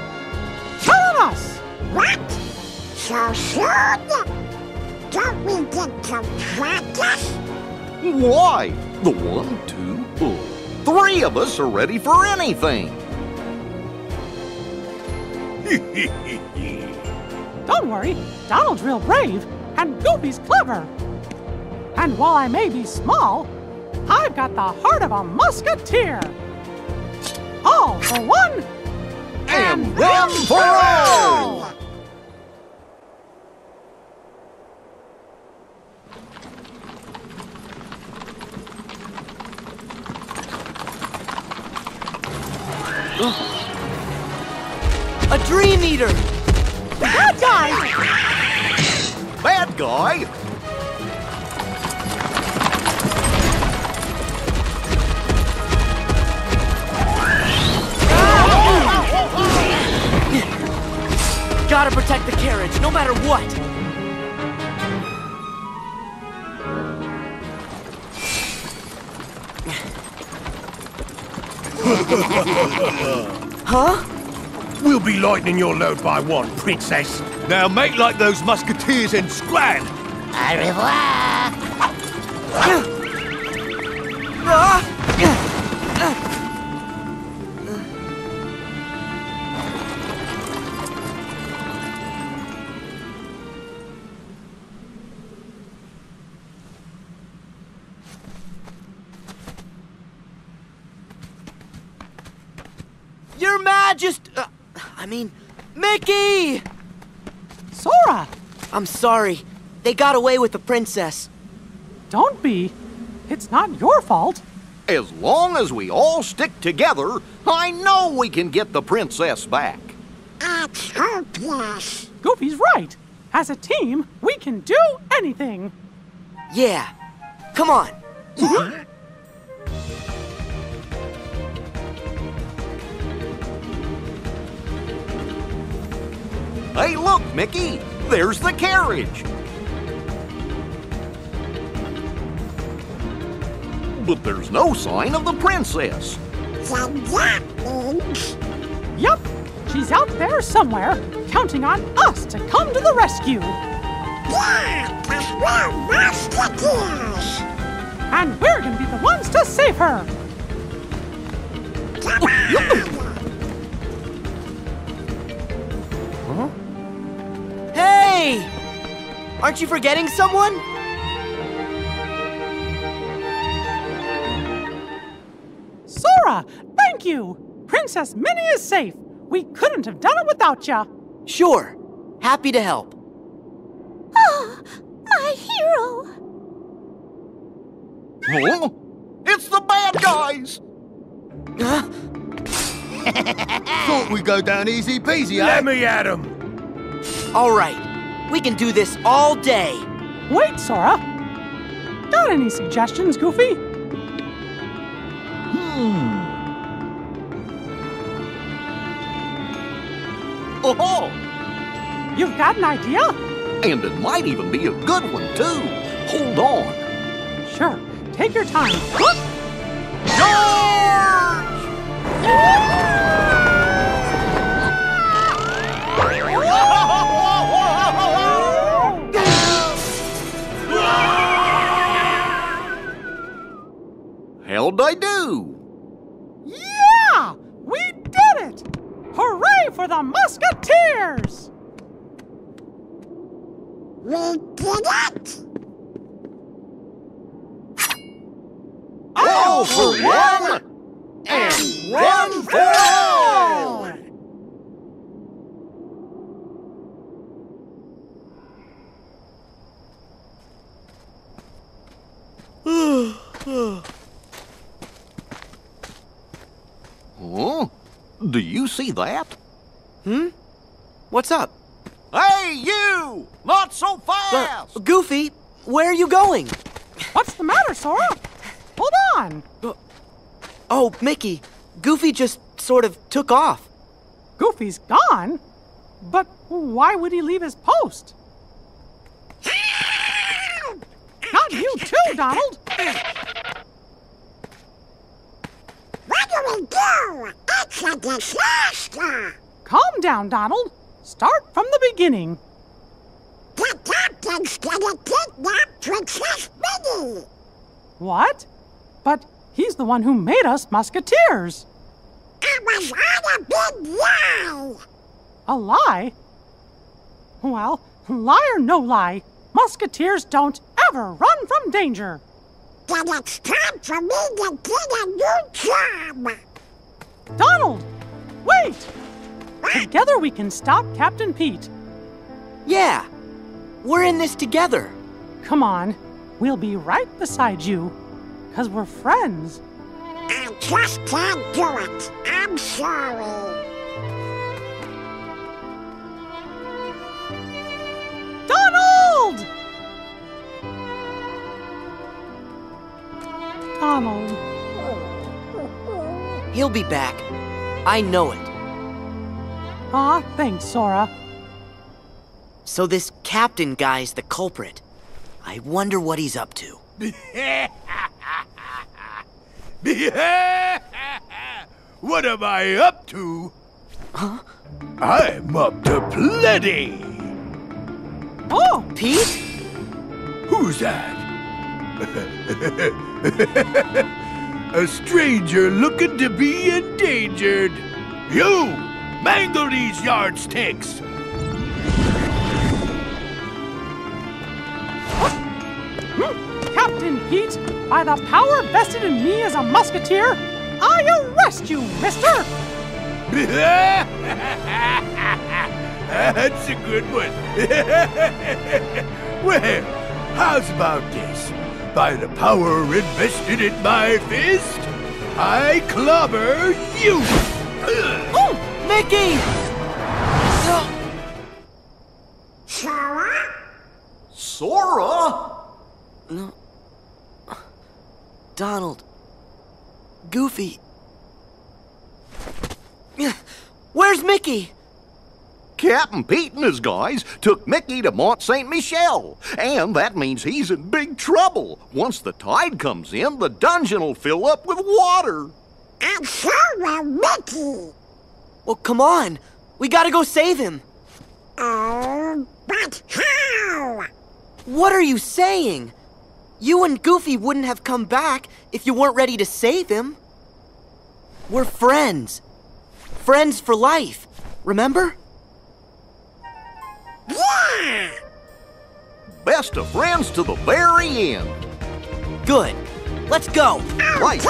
Tell us! What? So soon? Don't we get to practice? Why? The 1, 2, 3 of us are ready for anything. Don't worry, Donald's real brave, and Goofy's clever. And while I may be small, I've got the heart of a musketeer. All for one, and one for all! A Dream Eater! Bad guy! Bad guy? Gotta protect the carriage, no matter what! Huh? We'll be lightening your load by 1, Princess. Now make like those musketeers and scram! Au revoir! Your Majesty! Mickey! Sora! I'm sorry. They got away with the princess. Don't be. It's not your fault. As long as we all stick together, I know we can get the princess back. It's hopeless. Goofy's right. As a team, we can do anything. Yeah. Come on. Hey, look, Mickey. There's the carriage. But there's no sign of the princess. So that means... Yup. She's out there somewhere, counting on us to come to the rescue. Yeah, 'cause we're musketeers. And we're gonna be the ones to save her. Come on. Huh? Hey! Aren't you forgetting someone? Sora, thank you. Princess Minnie is safe. We couldn't have done it without ya. Sure. Happy to help. Oh, my hero. Huh? It's the bad guys! Thought we'd go down easy peasy, Let me at him! All right. We can do this all day. Wait, Sora. Got any suggestions, Goofy? Oh! You've got an idea? And it might even be a good one, too. Hold on. Sure. Take your time. How'd I do? Yeah! We did it! Hooray for the Musketeers! We did it! All for one, and one for all! Huh? Do you see that? What's up? Hey, you! Not so fast! Goofy, where are you going? What's the matter, Sora? Hold on. Oh, Mickey, Goofy just sort of took off. Goofy's gone? But why would he leave his post? Not you too, Donald! What do we do? It's a disaster! Calm down, Donald. Start from the beginning. The captain's gonna kidnap Princess Minnie! What? But he's the one who made us Musketeers. It was all a big lie! A lie? Well, lie or no lie, Musketeers don't ever run from danger. Then it's time for me to get a new job! Donald! Wait! Together we can stop Captain Pete. Yeah, we're in this together. Come on, we'll be right beside you, 'cause we're friends. I just can't do it. I'm sorry. Donald! Donald. He'll be back. I know it. Aw, thanks, Sora. So this captain guy's the culprit. I wonder what he's up to. What am I up to? Huh? I'm up to plenty! Oh! Pete? Who's that? A stranger looking to be endangered. You! Mangle these yardsticks! Captain Pete, by the power vested in me as a musketeer, I arrest you, mister! That's a good one. Well, how's about this? By the power invested in my fist, I clobber you! Oh, Mickey! Sora? Sora? No. Donald. Goofy. Where's Mickey? Captain Pete and his guys took Mickey to Mont Saint Michel, and that means he's in big trouble. Once the tide comes in, the dungeon will fill up with water. And so will Mickey. Well, come on. We gotta go save him. But how? What are you saying? You and Goofy wouldn't have come back if you weren't ready to save him. We're friends. Friends for life. Remember? Yeah! Best of friends to the very end. Good. Let's go. Right.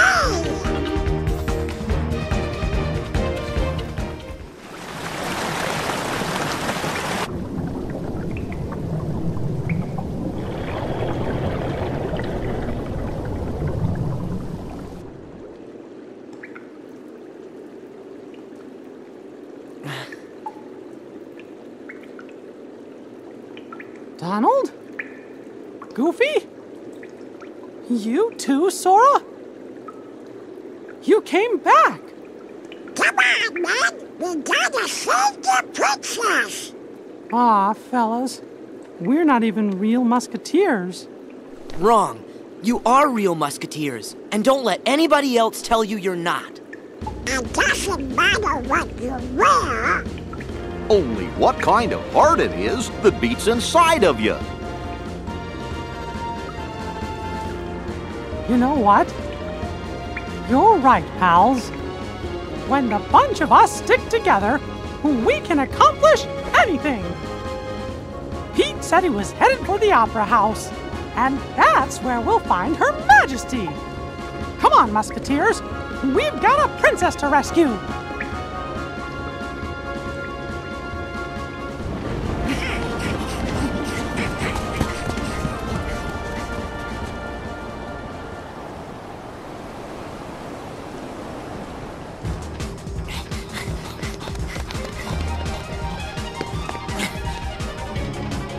Donald? Goofy? You too, Sora? You came back! Come on, man! We gotta save the princess! Aw, fellas. We're not even real musketeers. Wrong. You are real musketeers, and don't let anybody else tell you you're not. It doesn't matter what you wear. Only what kind of heart it is that beats inside of you. You know what? You're right, pals. When the bunch of us stick together, we can accomplish anything. Pete said he was headed for the Opera House, and that's where we'll find Her Majesty. Come on, musketeers. We've got a princess to rescue.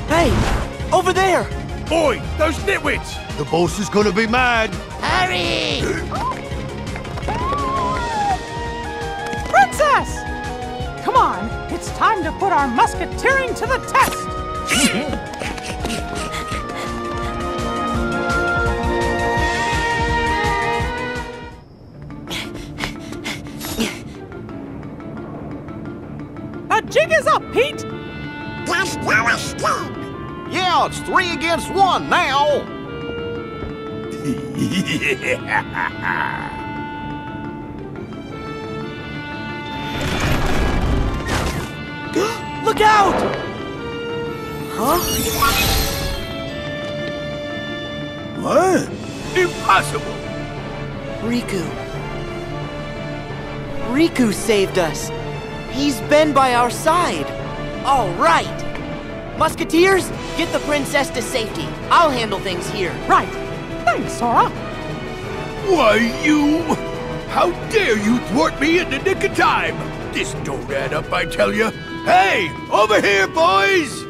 Hey, over there! Boy, those nitwits! The boss is gonna be mad. Hurry! Princess! Come on, it's time to put our musketeering to the test! The jig is up, Pete! There's no escape! Yeah, it's 3 against 1 now! Look out! Huh? What? Impossible! Riku. Riku saved us. He's been by our side. All right. Musketeers, get the princess to safety. I'll handle things here. Right. Thanks, Sora. Why, you... How dare you thwart me in the nick of time? This don't add up, I tell you. Hey, over here, boys!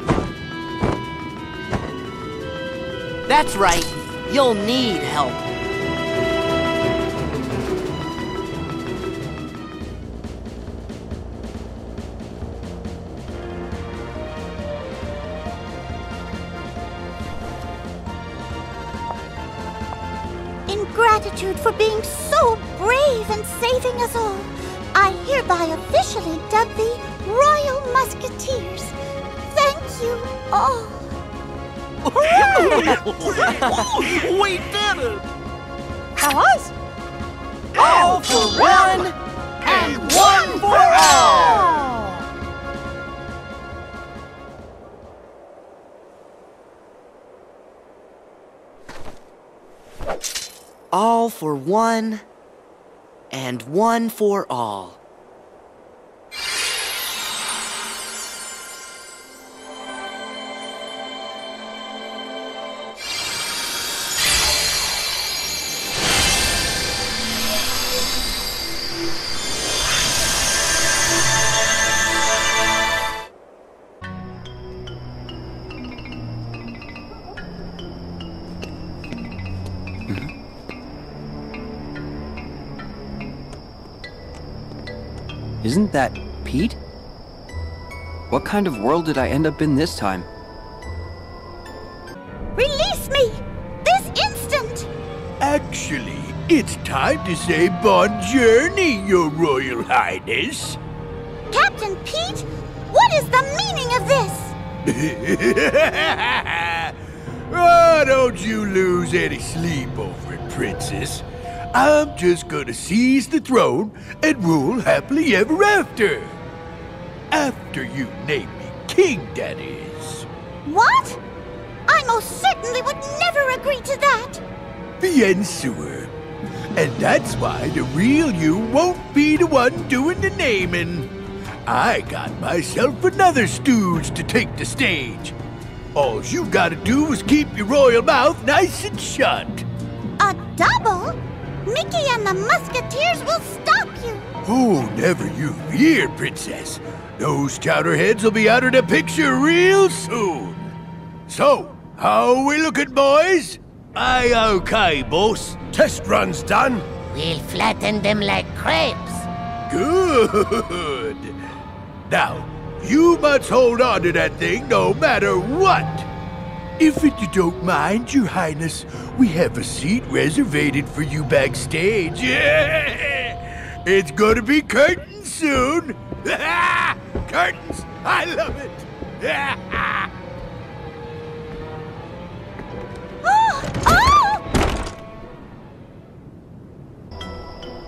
That's right. You'll need help. In gratitude for being so brave and saving us all, I hereby officially dub thee Royal Musketeers. Thank you all. We did it! Fellas? All for one, and one for all! All for one, and one for all. Isn't that Pete? What kind of world did I end up in this time? Release me! This instant! Actually, it's time to say bon journey, Your Royal Highness. Captain Pete, what is the meaning of this? Oh, don't you lose any sleep over it, Princess. I'm just gonna seize the throne and rule happily ever after. After you name me king, that is. What? I most certainly would never agree to that. Bien sûr. And that's why the real you won't be the one doing the naming. I got myself another stooge to take the stage. All you gotta do is keep your royal mouth nice and shut. A double? Mickey and the Musketeers will stop you. Oh, never you fear, Princess. Those chowderheads will be out of the picture real soon. So, how we looking, boys? Aye, okay, boss. Test run's done. We'll flatten them like crepes. Good. Now, you must hold on to that thing no matter what. If you don't mind, Your Highness, we have a seat reservated for you backstage. It's gonna be curtains soon. Curtains! I love it.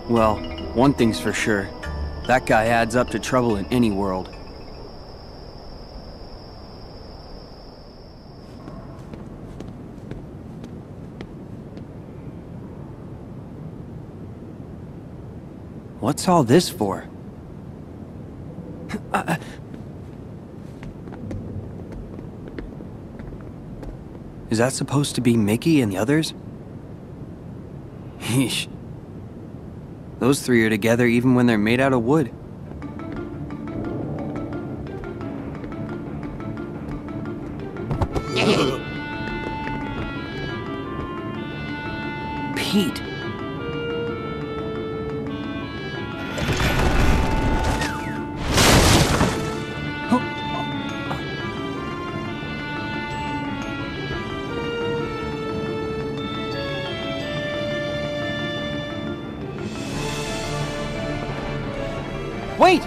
Well, one thing's for sure. That guy adds up to trouble in any world. What's all this for? Is that supposed to be Mickey and the others? Yeesh. Those three are together even when they're made out of wood. Pete. Wait!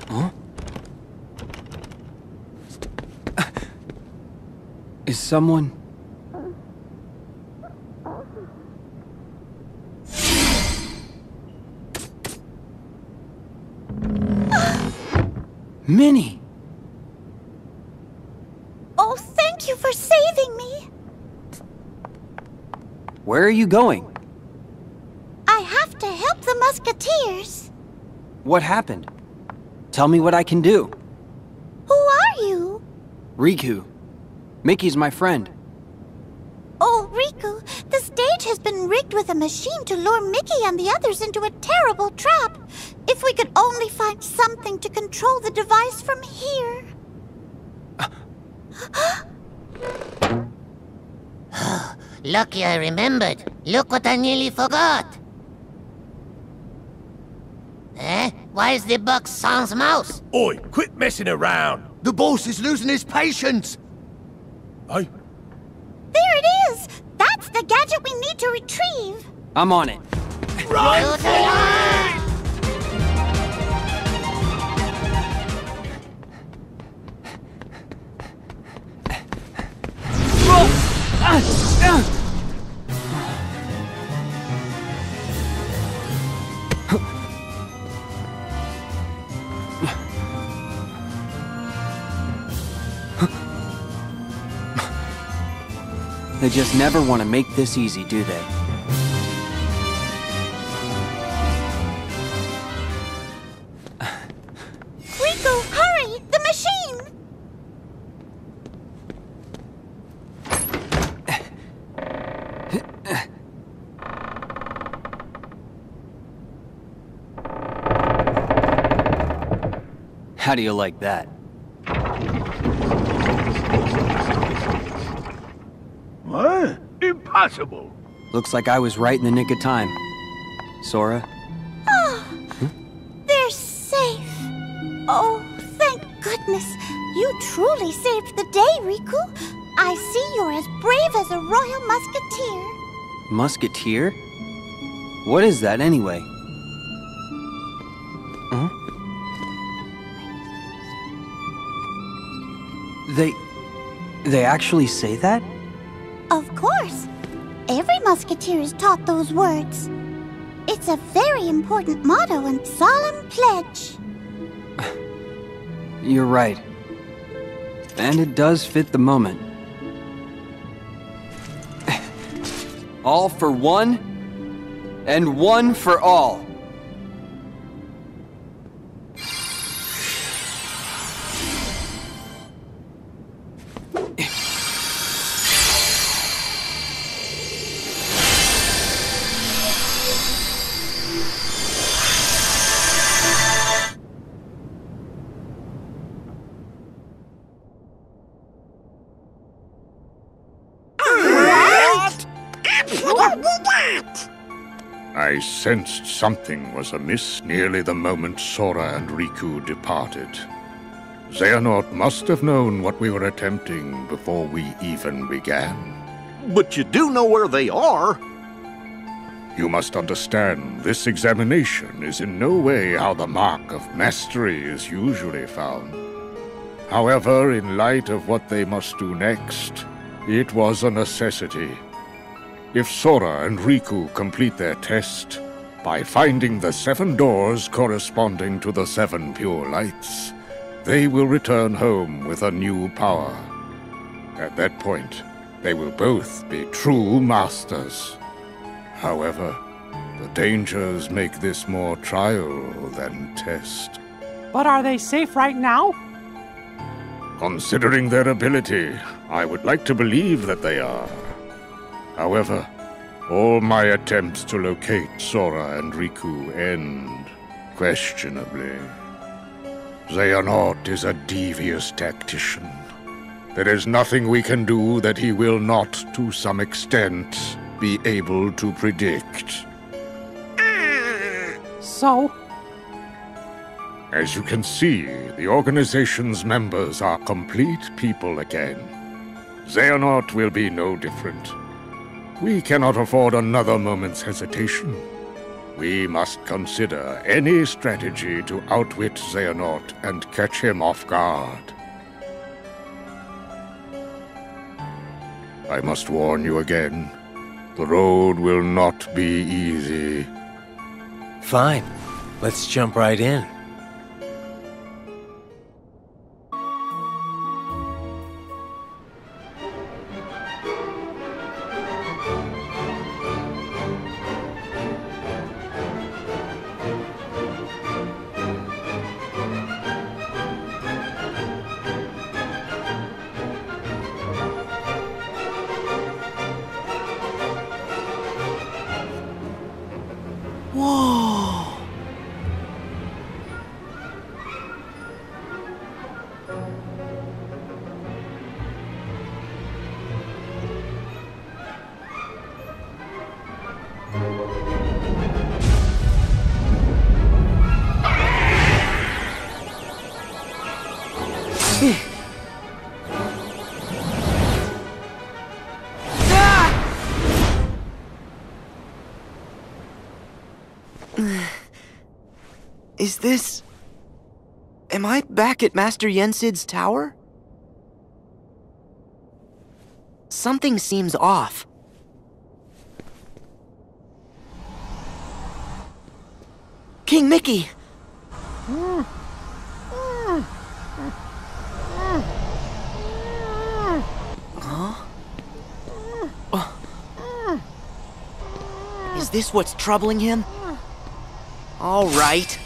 Huh? Is someone... Minnie! Oh, thank you for saving me. Where are you going? I have to help the Musketeers. What happened? Tell me what I can do. Who are you? Riku. Mickey's my friend. Oh, Riku, the stage has been rigged with a machine to lure Mickey and the others into a terrible trap. If we could only find something to control the device from here. Lucky I remembered. Look what I nearly forgot. Eh? Why is the box sans mouse? Oi, quit messing around. The boss is losing his patience. Aye. There it is! That's the gadget we need to retrieve. I'm on it. Run for it! They just never want to make this easy, do they? Riku, hurry! The machine! How do you like that? What? Impossible. Looks like I was right in the nick of time. Sora? Oh, they're safe. Oh, thank goodness. You truly saved the day, Riku. I see you're as brave as a royal musketeer. Musketeer? What is that, anyway? Huh? They actually say that? Of course. Every musketeer is taught those words. It's a very important motto and solemn pledge. You're right. And it does fit the moment. All for one, and one for all. I sensed something was amiss nearly the moment Sora and Riku departed. Xehanort must have known what we were attempting before we even began. But you do know where they are. You must understand, this examination is in no way how the mark of mastery is usually found. However, in light of what they must do next, it was a necessity. If Sora and Riku complete their test, by finding the 7 doors corresponding to the 7 pure lights, they will return home with a new power. At that point, they will both be true masters. However, the dangers make this more trial than test. But are they safe right now? Considering their ability, I would like to believe that they are. However, all my attempts to locate Sora and Riku end questionably. Xehanort is a devious tactician. There is nothing we can do that he will not, to some extent, be able to predict. So? As you can see, the organization's members are complete people again. Xehanort will be no different. We cannot afford another moment's hesitation. We must consider any strategy to outwit Xehanort and catch him off guard. I must warn you again. The road will not be easy. Fine. Let's jump right in. Whoa! Is this... Am I back at Master Yensid's tower? Something seems off. King Mickey! Huh? Is this what's troubling him? All right.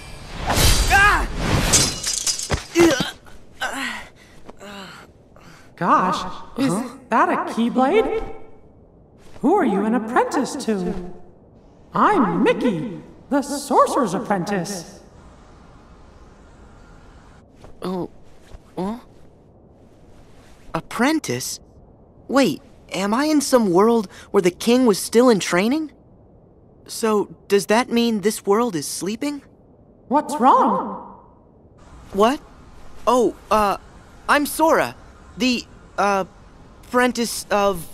Gosh, is that a Keyblade? Who are you an apprentice to? I'm Mickey, the Sorcerer's Apprentice. Oh, what? Apprentice? Wait, am I in some world where the king was still in training? So, does that mean this world is sleeping? What's wrong? What? Oh, I'm Sora, the, apprentice of,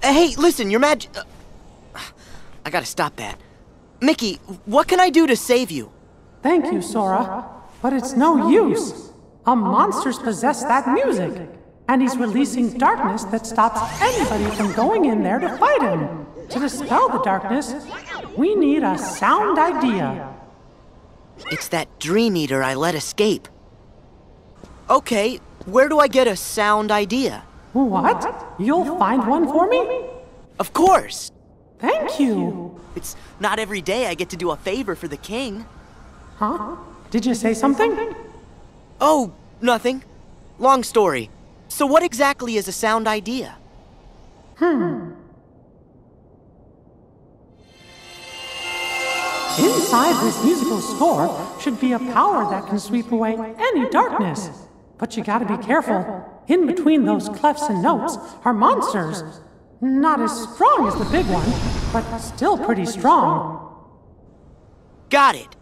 Hey, listen, your I gotta stop that. Mickey, what can I do to save you? Thank you, Sora. But it's no use. A monster's possessed that music. And he's releasing darkness that stops anybody from going in there to fight him. To dispel the darkness, we need a sound idea. It's that Dream Eater I let escape. Okay, where do I get a sound idea? What? You'll find one for me? Of course! Thank you! It's not every day I get to do a favor for the king. Huh? Did you say something? Oh, nothing. Long story. So what exactly is a sound idea? Inside this musical score should be a power that can sweep away any darkness. But you gotta be careful. In between those clefs and notes are monsters. Not as strong as the big one, but still pretty strong. Got it.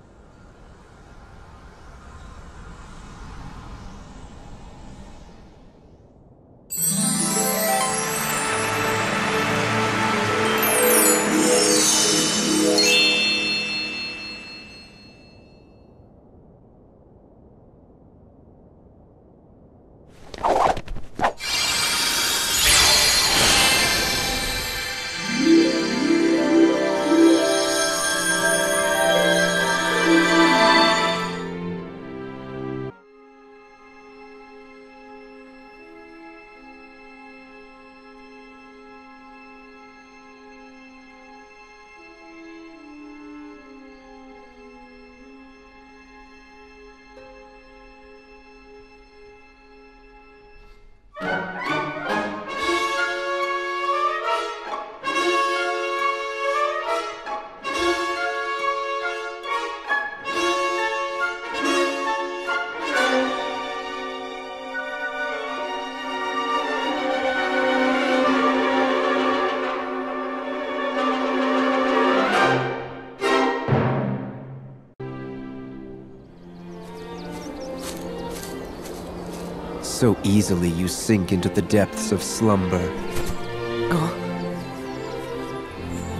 So easily you sink into the depths of slumber.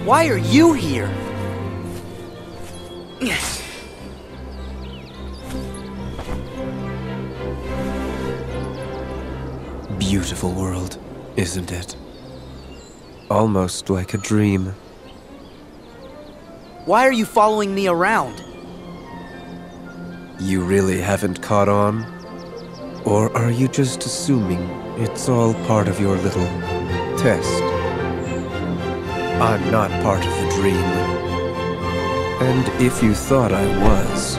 Why are you here? Beautiful world, isn't it? Almost like a dream. Why are you following me around? You really haven't caught on? Or are you just assuming it's all part of your little test? I'm not part of the dream. And if you thought I was,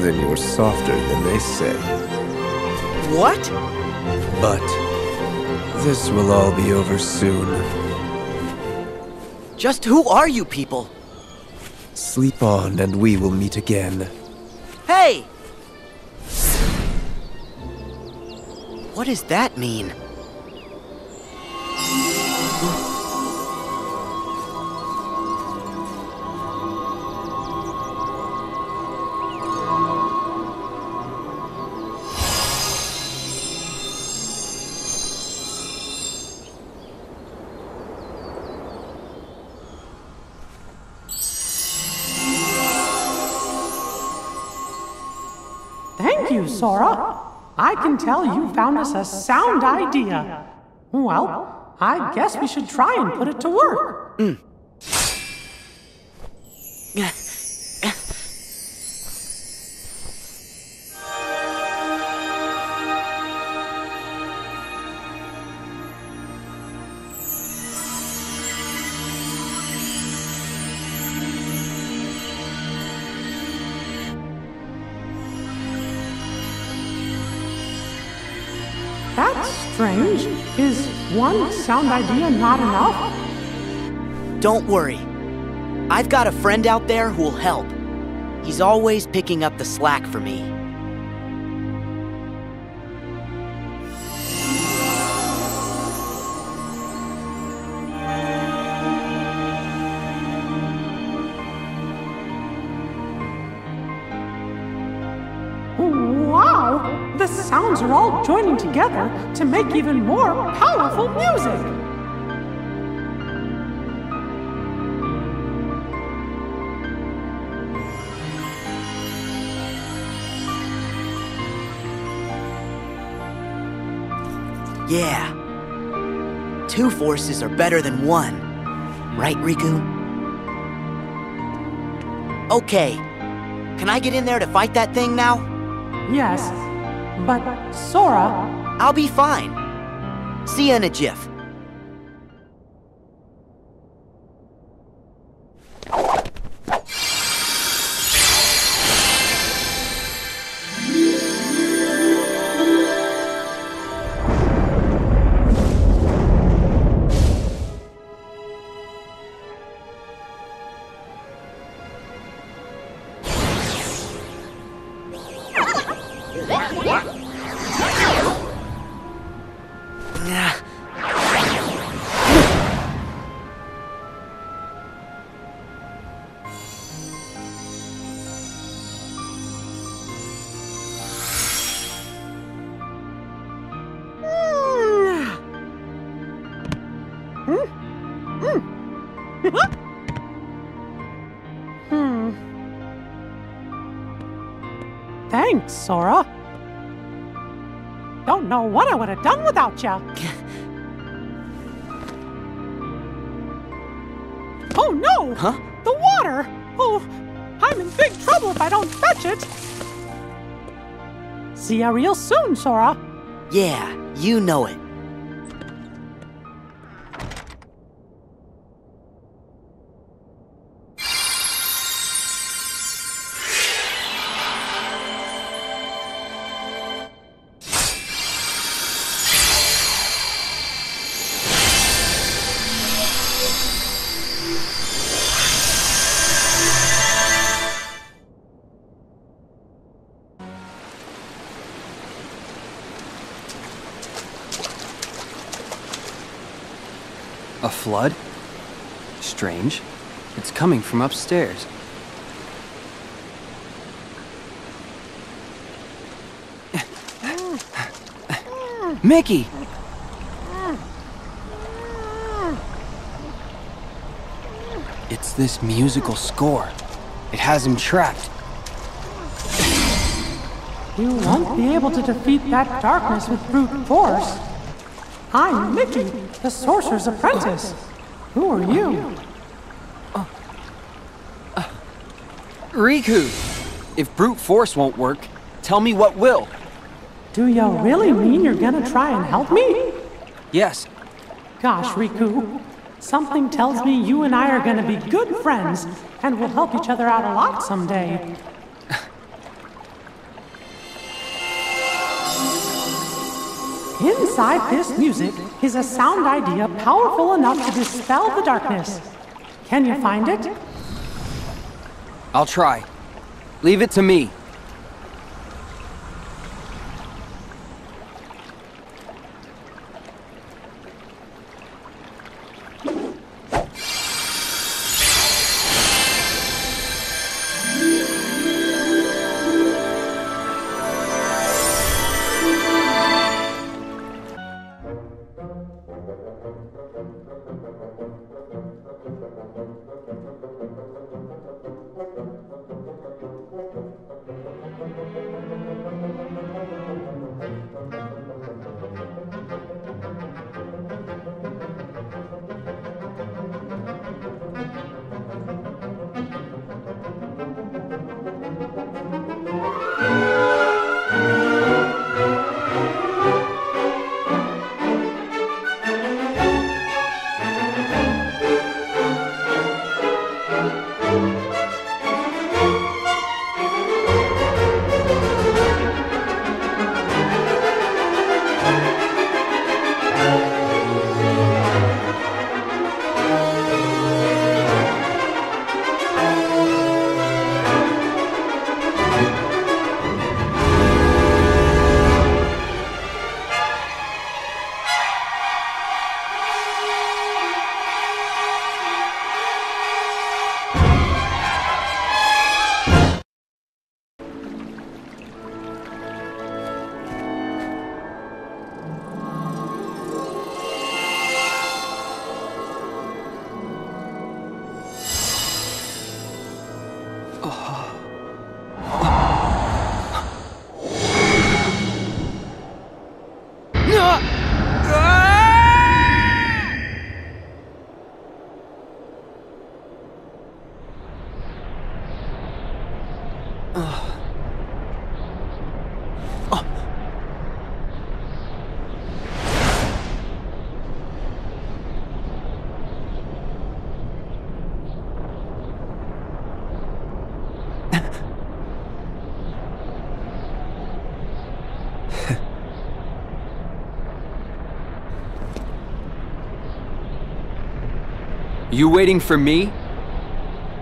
then you're softer than they say. What? But this will all be over soon. Just who are you people? Sleep on and we will meet again. Hey! What does that mean? Thank you, Sora. I can tell you found us a sound idea. Well, I guess we should try and put it to work. That's strange. Is one sound idea not enough? Don't worry. I've got a friend out there who'll help. He's always picking up the slack for me. Wow! The sounds are all joining together to make even more powerful music! Yeah. 2 forces are better than 1. Right, Riku? Okay. Can I get in there to fight that thing now? Yes, but Sora... I'll be fine. See ya in a jiff. Thanks, Sora. Don't know what I would have done without ya. Oh no! Huh? The water! Oh, I'm in big trouble if I don't fetch it. See ya real soon, Sora. Yeah, you know it. A flood? Strange. It's coming from upstairs. Mickey! It's this musical score. It has him trapped. You won't be able to defeat that darkness with brute force. I'm Mickey, the Sorcerer's Apprentice. Who are you? Riku! If brute force won't work, tell me what will. Do you really mean you're gonna try and help me? Yes. Gosh, Riku. Something tells me you and I are gonna be good friends and will help each other out a lot someday. Inside this music is a sound idea powerful enough to dispel the darkness. Can you find it? I'll try. Leave it to me. You waiting for me?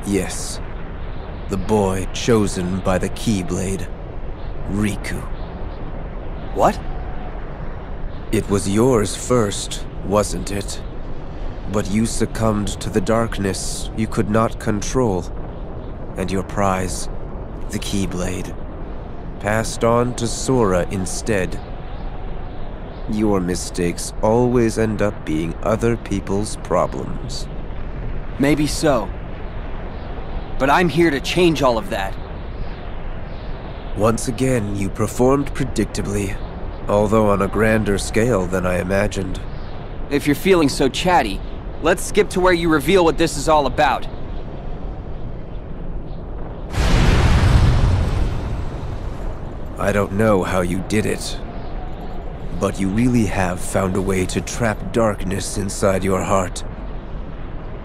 Yes. The boy chosen by the Keyblade, Riku. What? It was yours first, wasn't it? But you succumbed to the darkness you could not control, and your prize, the Keyblade, passed on to Sora instead. Your mistakes always end up being other people's problems. Maybe so. But I'm here to change all of that. Once again, you performed predictably, although on a grander scale than I imagined. If you're feeling so chatty, let's skip to where you reveal what this is all about. I don't know how you did it, but you really have found a way to trap darkness inside your heart.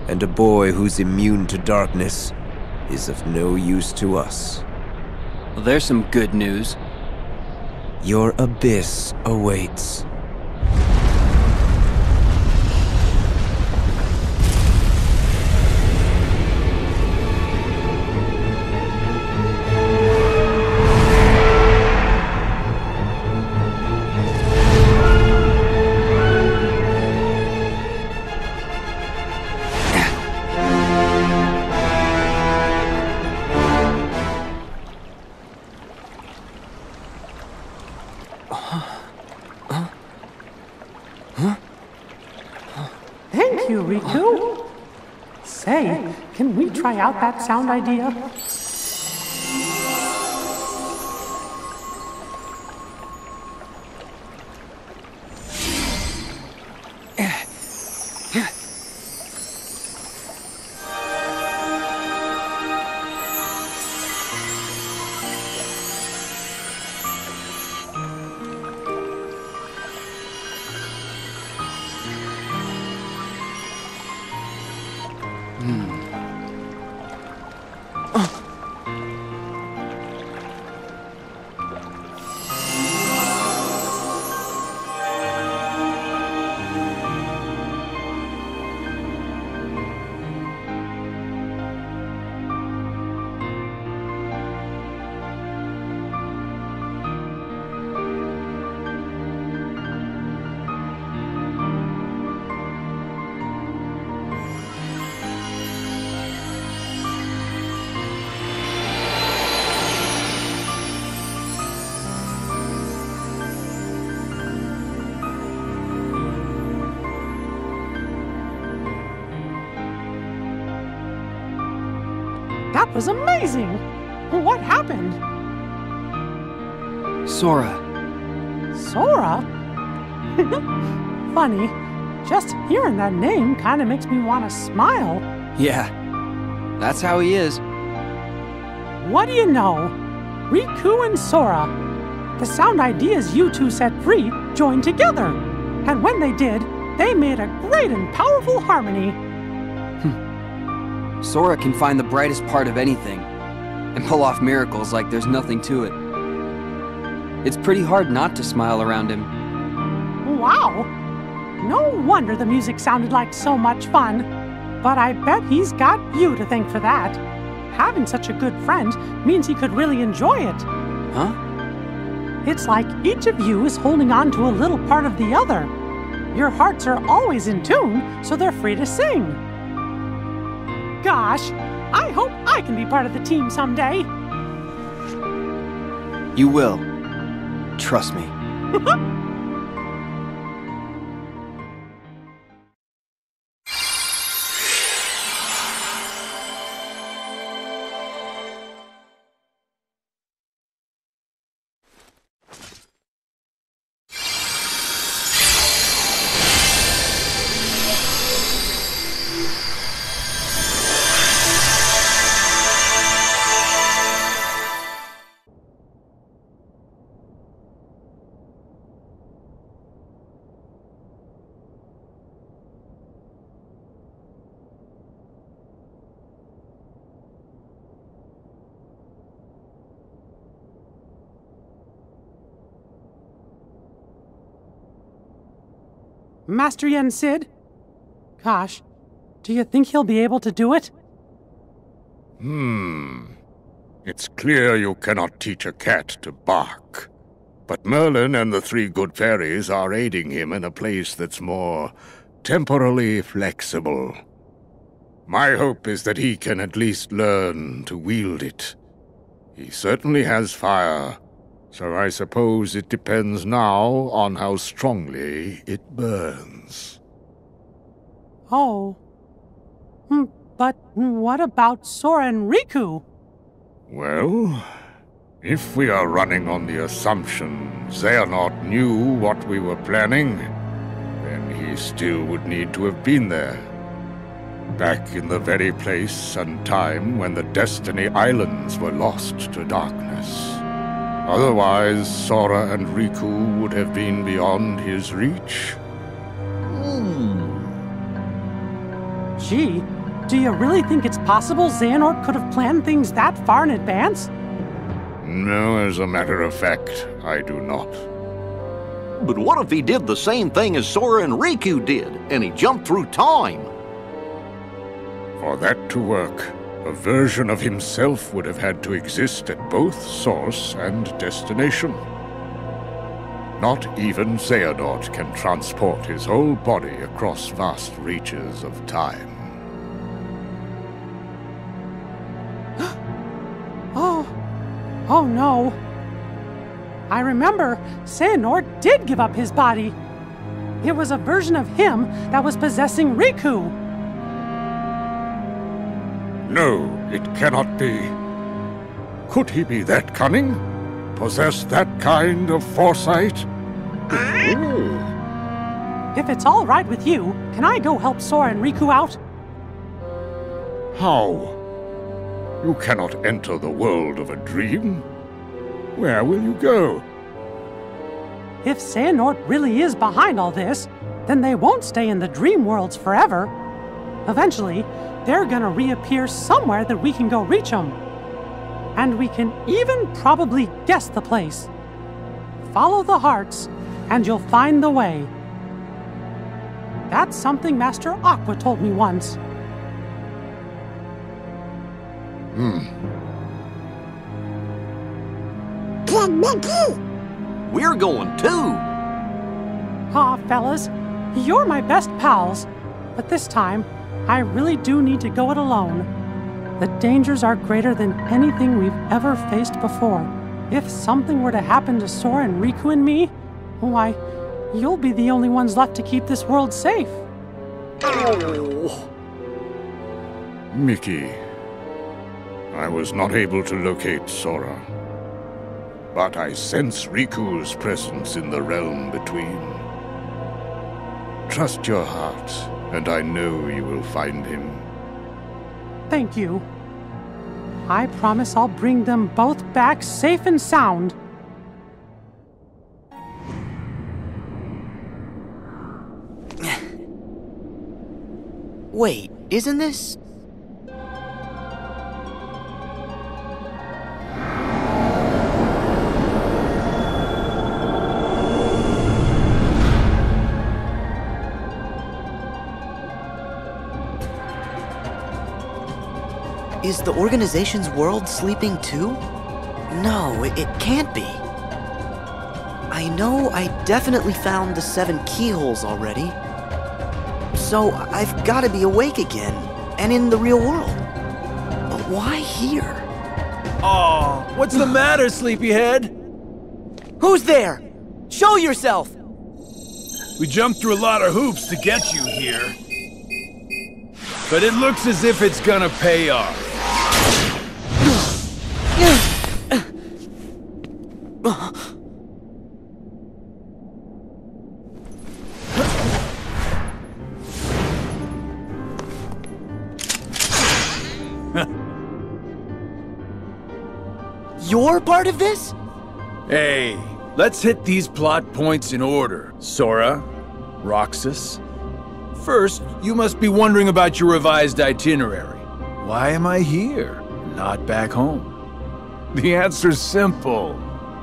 And a boy who's immune to darkness is of no use to us. Well, there's some good news. Your abyss awaits. Thank you, Riku. Say, can we try out that sound idea? That was amazing! What happened? Sora. Sora? Funny. Just hearing that name kind of makes me want to smile. Yeah, that's how he is. What do you know? Riku and Sora. The sound ideas you two set free joined together. And when they did, they made a great and powerful harmony. Sora can find the brightest part of anything, and pull off miracles like there's nothing to it. It's pretty hard not to smile around him. Wow! No wonder the music sounded like so much fun. But I bet he's got you to thank for that. Having such a good friend means he could really enjoy it. Huh? It's like each of you is holding on to a little part of the other. Your hearts are always in tune, so they're free to sing. Gosh, I hope I can be part of the team someday. You will. Trust me. Master Yen Sid? Gosh, Do you think he'll be able to do it? It's clear you cannot teach a cat to bark. But Merlin and the three good fairies are aiding him in a place that's more temporally flexible. My hope is that he can at least learn to wield it. He certainly has fire, so I suppose it depends now on how strongly it burns. Oh. But what about Sora and Riku? Well, if we are running on the assumption Xehanort knew what we were planning, then he still would need to have been there. Back in the very place and time when the Destiny Islands were lost to darkness. Otherwise, Sora and Riku would have been beyond his reach. Gee, do you really think it's possible Xehanort could have planned things that far in advance? No, as a matter of fact, I do not. But what if he did the same thing as Sora and Riku did, and he jumped through time? For that to work, a version of himself would have had to exist at both source and destination. Not even Xehanort can transport his whole body across vast reaches of time. Oh no. I remember Xehanort did give up his body. It was a version of him that was possessing Riku. No, it cannot be. Could he be that cunning? Possess that kind of foresight? If it's all right with you, can I go help Sora and Riku out? How? You cannot enter the world of a dream. Where will you go? If Xehanort really is behind all this, then they won't stay in the dream worlds forever. Eventually, they're gonna reappear somewhere that we can go reach them. And we can even probably guess the place. Follow the hearts, and you'll find the way. That's something Master Aqua told me once. Kid Mickey! We're going too! Aw, fellas, you're my best pals. But this time, I really do need to go it alone. The dangers are greater than anything we've ever faced before. If something were to happen to Sora and Riku and me, why, you'll be the only ones left to keep this world safe. Mickey, I was not able to locate Sora, but I sense Riku's presence in the realm between. Trust your heart, and I know you will find him. Thank you. I promise I'll bring them both back safe and sound. Wait, isn't this... Is the organization's world sleeping too? No, it can't be. I know I definitely found the 7 keyholes already. So I've got to be awake again, and in the real world. But why here? Aw, what's the matter, sleepyhead? Who's there? Show yourself! We jumped through a lot of hoops to get you here. But it looks as if it's gonna pay off. You're part of this? Hey, let's hit these plot points in order. Sora, Roxas. First, you must be wondering about your revised itinerary. Why am I here, not back home? The answer's simple.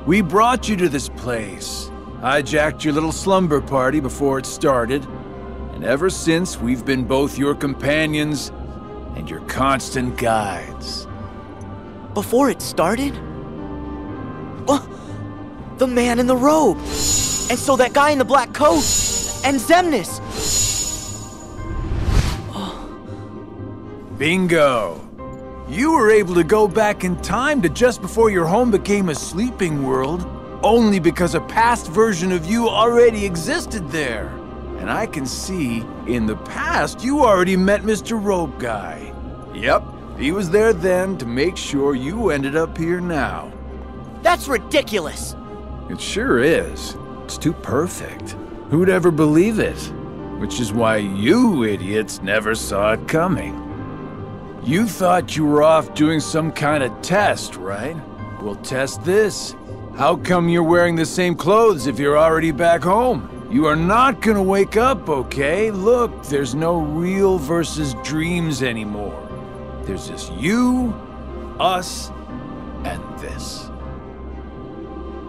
We brought you to this place, hijacked your little slumber party before it started, And ever since, we've been both your companions and your constant guides. Before it started? The man in the robe! And so that guy in the black coat! And Xemnas! Bingo! You were able to go back in time to just before your home became a sleeping world, only because a past version of you already existed there. And I can see, in the past, you already met Mr. Robe Guy. Yep, he was there then to make sure you ended up here now. That's ridiculous! It sure is. It's too perfect. Who'd ever believe it? Which is why you idiots never saw it coming. You thought you were off doing some kind of test, right? Well, test this. How come you're wearing the same clothes if you're already back home? You are not gonna wake up, okay? Look, there's no real versus dreams anymore. There's just you, us, and this.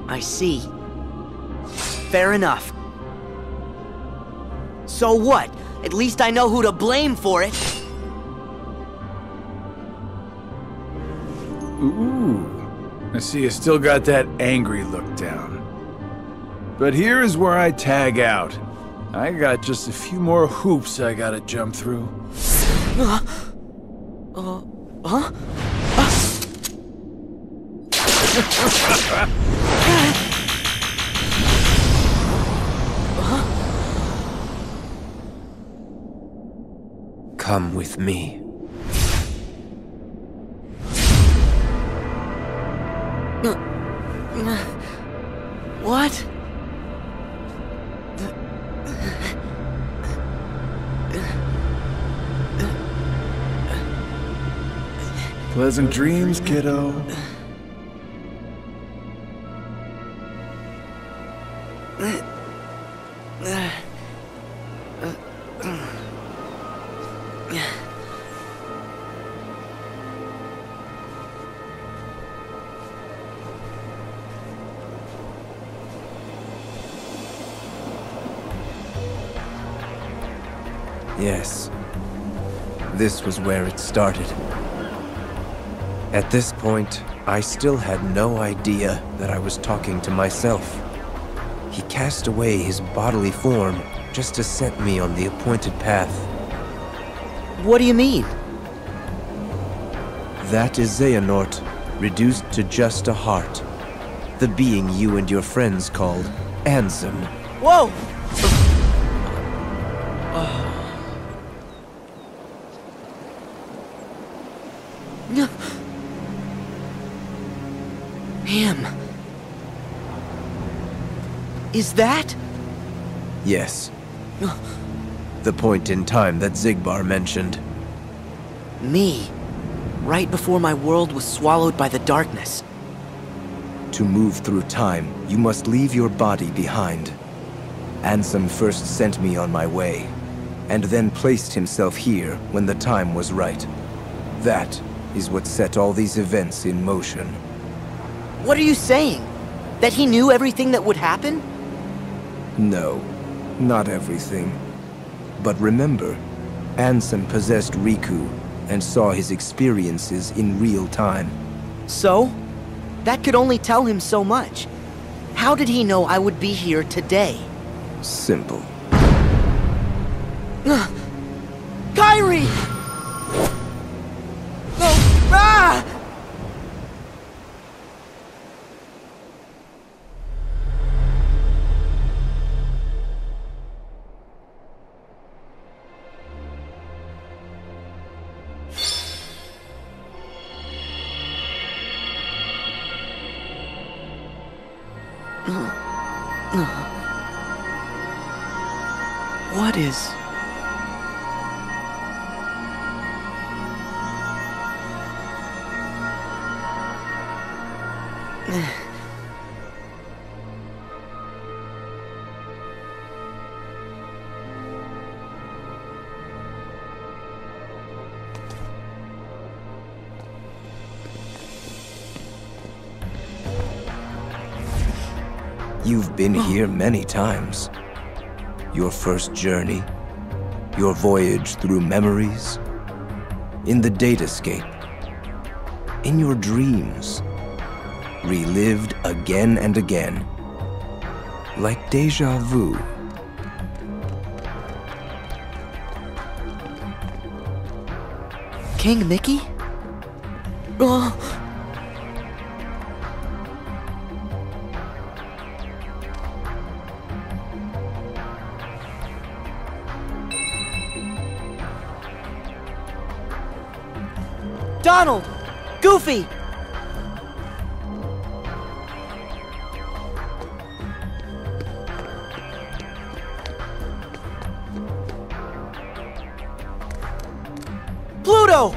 I see. Fair enough. So what? At least I know who to blame for it. Ooh, I see you still got that angry look down. But here's where I tag out. I got just a few more hoops I gotta jump through. Huh? Come with me. What? Pleasant dreams, kiddo. Yes. This was where it started. At this point, I still had no idea that I was talking to myself. He cast away his bodily form just to set me on the appointed path. What do you mean? That is Xehanort, reduced to just a heart. The being you and your friends called Ansem. Whoa! Him. Is that? Yes. The point in time that Xigbar mentioned. Me. Right before my world was swallowed by the darkness. To move through time, you must leave your body behind. Ansem first sent me on my way, and then placed himself here when the time was right. That is what set all these events in motion. What are you saying? That he knew everything that would happen? No, not everything. But remember, Ansem possessed Riku and saw his experiences in real time. So? That could only tell him so much. How did he know I would be here today? Simple. Kairi! Oh, ah! What is... You've been here many times. Your first journey, Your voyage through memories, in the datascape, in your dreams, relived again and again, like deja vu. King Mickey? Oh. Donald! Goofy! Pluto!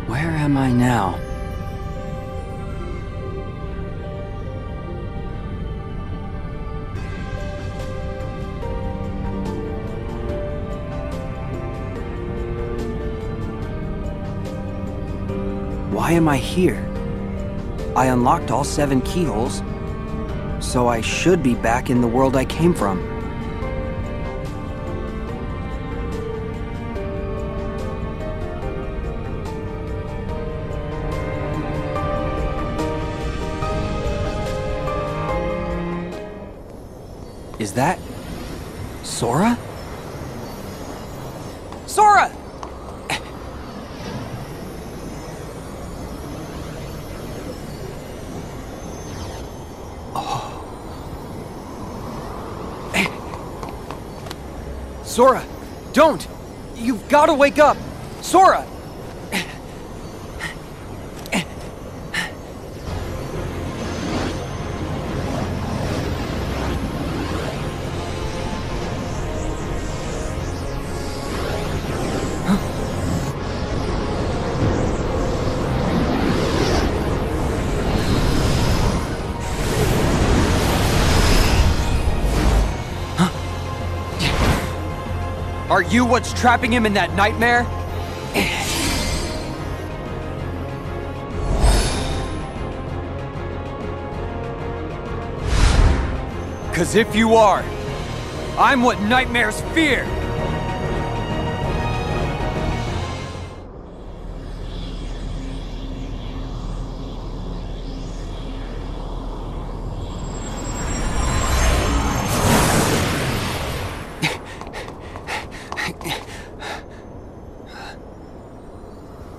Where am I now? Why am I here? I unlocked all 7 keyholes, so I should be back in the world I came from. Is that Sora? Sora! Sora, don't! You've got to wake up! Sora! Are you what's trapping him in that nightmare? Cause if you are, I'm what nightmares fear!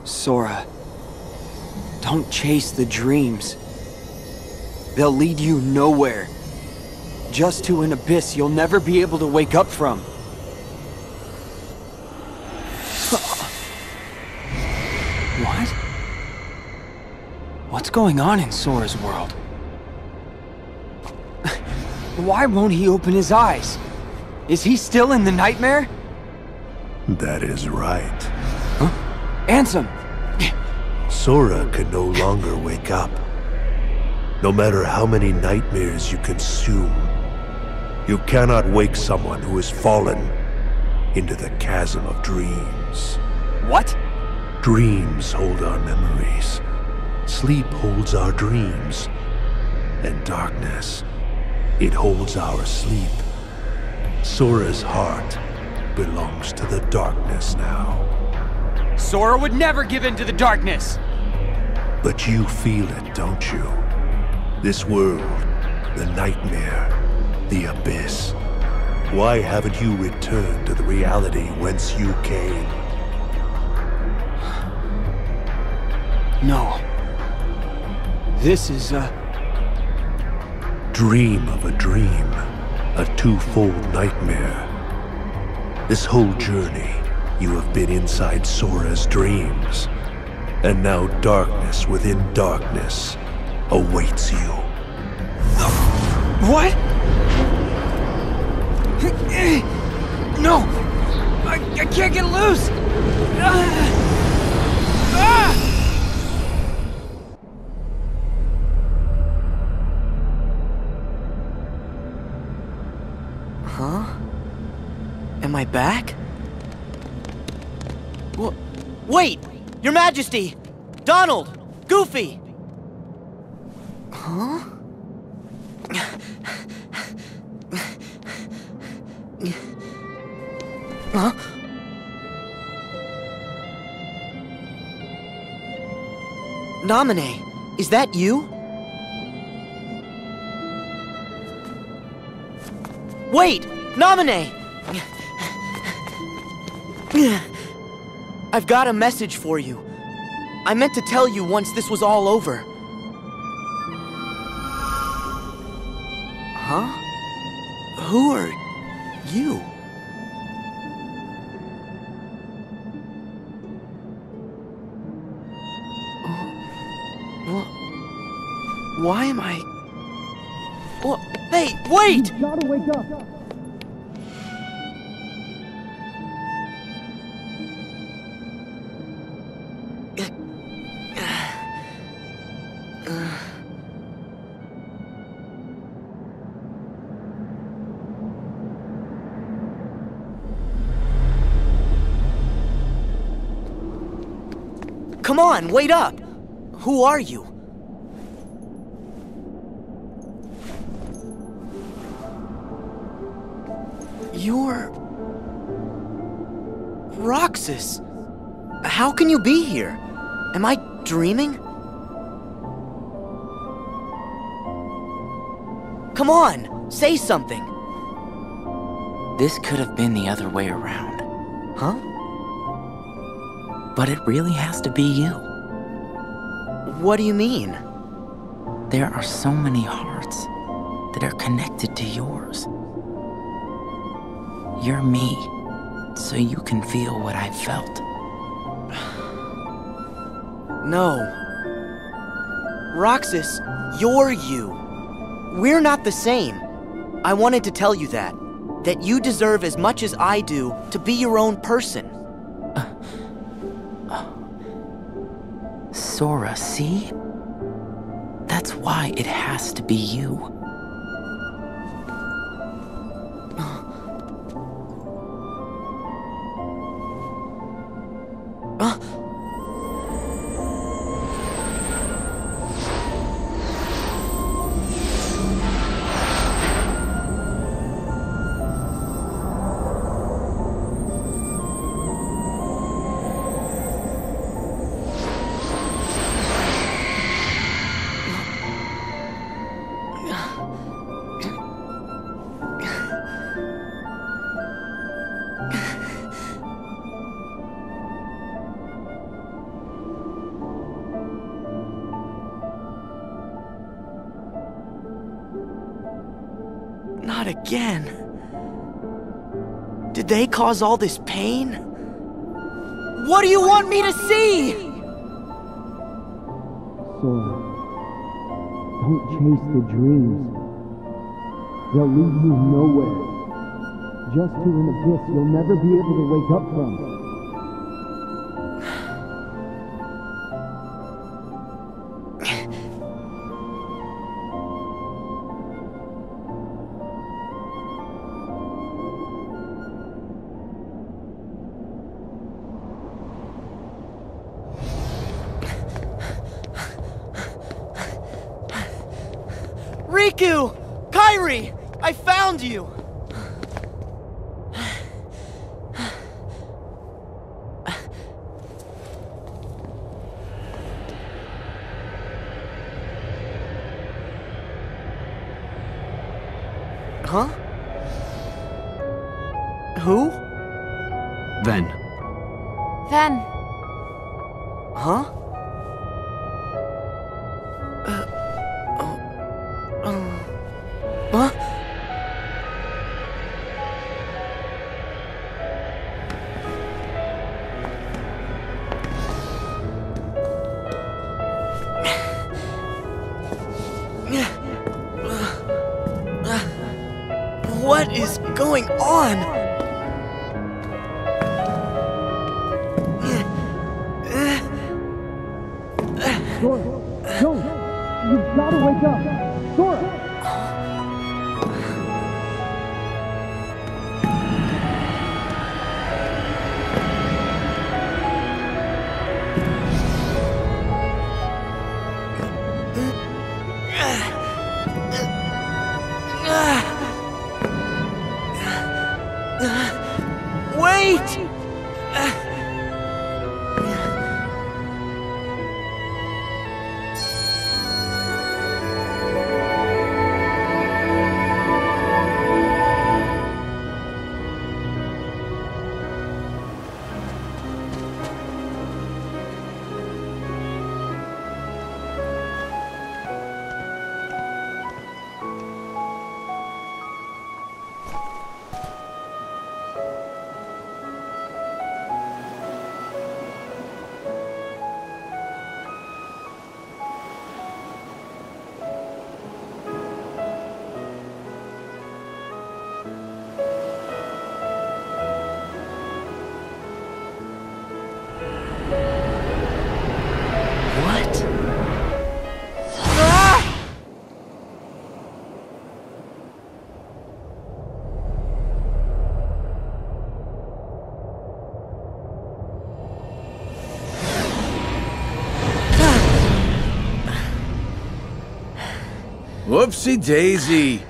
Sora, don't chase the dreams. They'll lead you nowhere. Just to an abyss you'll never be able to wake up from. What? What's going on in Sora's world? Why won't he open his eyes? Is he still in the nightmare? That is right. Huh? Ansem! Sora can no longer wake up. No matter how many nightmares you consume, you cannot wake someone who has fallen into the chasm of dreams. What? Dreams hold our memories. Sleep holds our dreams. And darkness, it holds our sleep. Sora's heart belongs to the darkness now. Sora would never give in to the darkness! But you feel it, don't you? This world, the nightmare, the abyss. Why haven't you returned to the reality whence you came? No. This is a... Dream of a dream. A twofold nightmare. This whole journey, you have been inside Sora's dreams. And now darkness within darkness awaits you. What? No! I can't get loose! Huh? Am I back? Wait! Your Majesty! Donald! Goofy! Huh? Huh? Naminé, is that you? Wait! Naminé! I've got a message for you. I meant to tell you once this was all over. Huh? Who are you? Why am I... Hey, wait! You gotta wake up! Come on, wait up! Who are you? You're... Roxas! How can you be here? Am I dreaming? Come on, say something! This could have been the other way around. Huh? But it really has to be you. What do you mean? There are so many hearts that are connected to yours. You're me, so you can feel what I felt. No. Roxas, you're you. We're not the same. I wanted to tell you that you deserve as much as I do to be your own person. Sora, see? That's why it has to be you. Not again. Did they cause all this pain? What do you want me to see? Sora, don't chase the dreams. They'll lead you nowhere. Just to an abyss you'll never be able to wake up from. Riku! Kairi! I found you! Huh? Who? Ven. Ven. Huh? Huh? What is going on? Sora, don't! You've gotta wake up! Sora! Whoopsie daisy.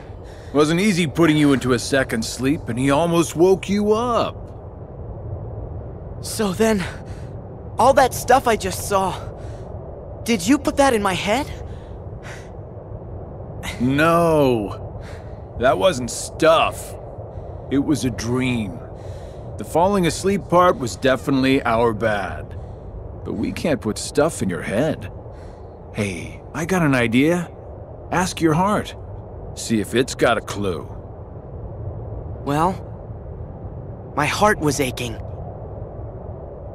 Wasn't easy putting you into a second sleep, and he almost woke you up. So then, all that stuff I just saw, did you put that in my head? No, that wasn't stuff. It was a dream. The falling asleep part was definitely our bad. But we can't put stuff in your head. Hey, I got an idea. Ask your heart. See if it's got a clue. Well, my heart was aching.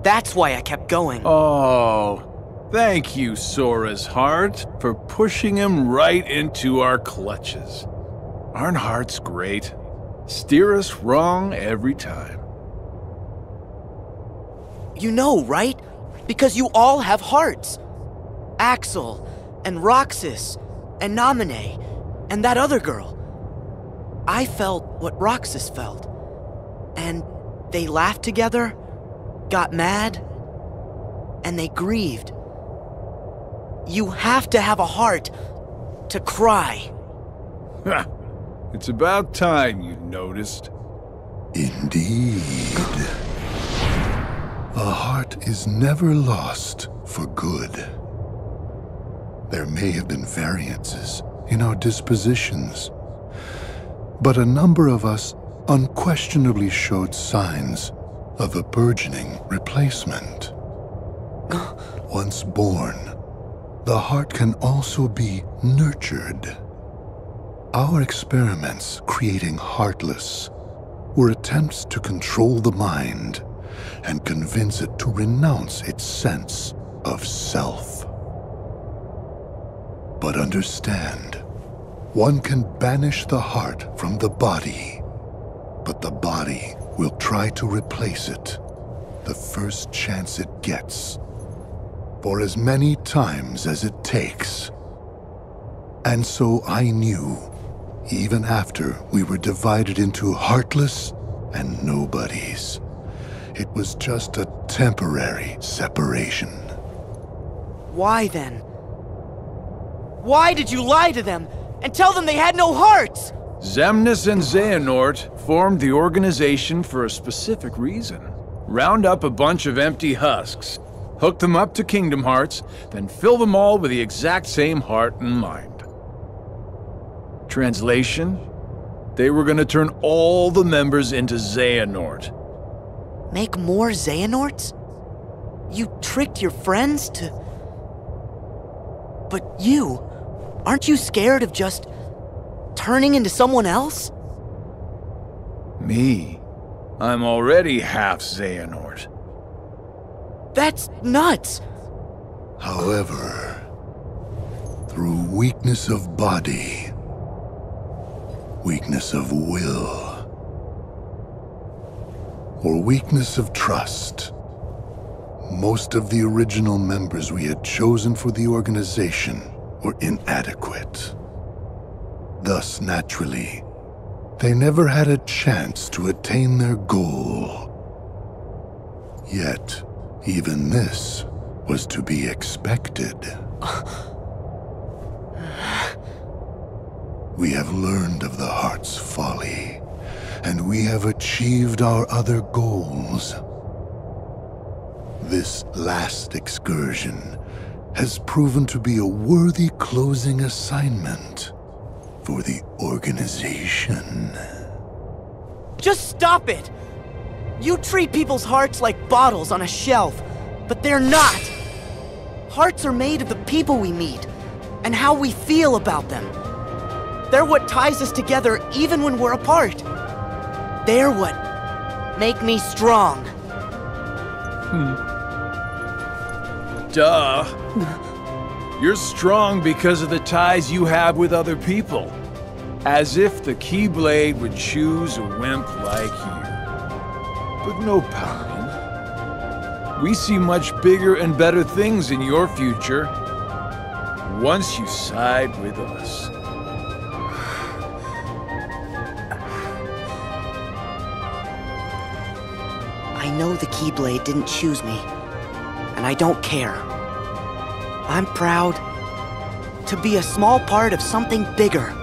That's why I kept going. Oh, thank you, Sora's heart, for pushing him right into our clutches. Aren't hearts great? Steer us wrong every time. You know, right? Because you all have hearts. Axel, and Roxas, and Naminé, and that other girl. I felt what Roxas felt. And they laughed together, got mad, and they grieved. You have to have a heart to cry. It's about time you noticed. Indeed. A heart is never lost for good. There may have been variances in our dispositions, but a number of us unquestionably showed signs of a burgeoning replacement. Once born, the heart can also be nurtured. Our experiments creating Heartless were attempts to control the mind and convince it to renounce its sense of self. But understand, one can banish the heart from the body, but the body will try to replace it the first chance it gets, for as many times as it takes. And so I knew, even after we were divided into Heartless and Nobodies, it was just a temporary separation. Why then? Why did you lie to them and tell them they had no hearts? Xemnas and Xehanort formed the organization for a specific reason. Round up a bunch of empty husks, hook them up to Kingdom Hearts, then fill them all with the exact same heart and mind. Translation? They were gonna turn all the members into Xehanort. Make more Xehanorts? You tricked your friends to... But you, aren't you scared of just turning into someone else? Me? I'm already half Xehanort. That's nuts! However, through weakness of body, weakness of will, or weakness of trust, most of the original members we had chosen for the organization were inadequate. Thus, naturally, they never had a chance to attain their goal. Yet, even this was to be expected. We have learned of the heart's folly, and we have achieved our other goals. This last excursion has proven to be a worthy closing assignment for the organization. Just stop it! You treat people's hearts like bottles on a shelf, but they're not! Hearts are made of the people we meet, and how we feel about them. They're what ties us together even when we're apart. They're what make me strong. Duh. You're strong because of the ties you have with other people. As if the Keyblade would choose a wimp like you. But no pouting. We see much bigger and better things in your future once you side with us. I know the Keyblade didn't choose me, and I don't care. I'm proud to be a small part of something bigger.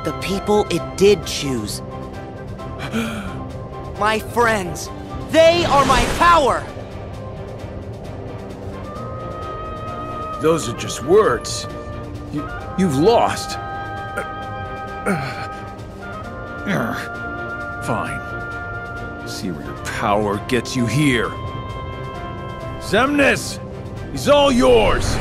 The people it did choose. My friends, they are my power! Those are just words. You've lost. Fine. See where your power gets you here. Xemnas! He's all yours!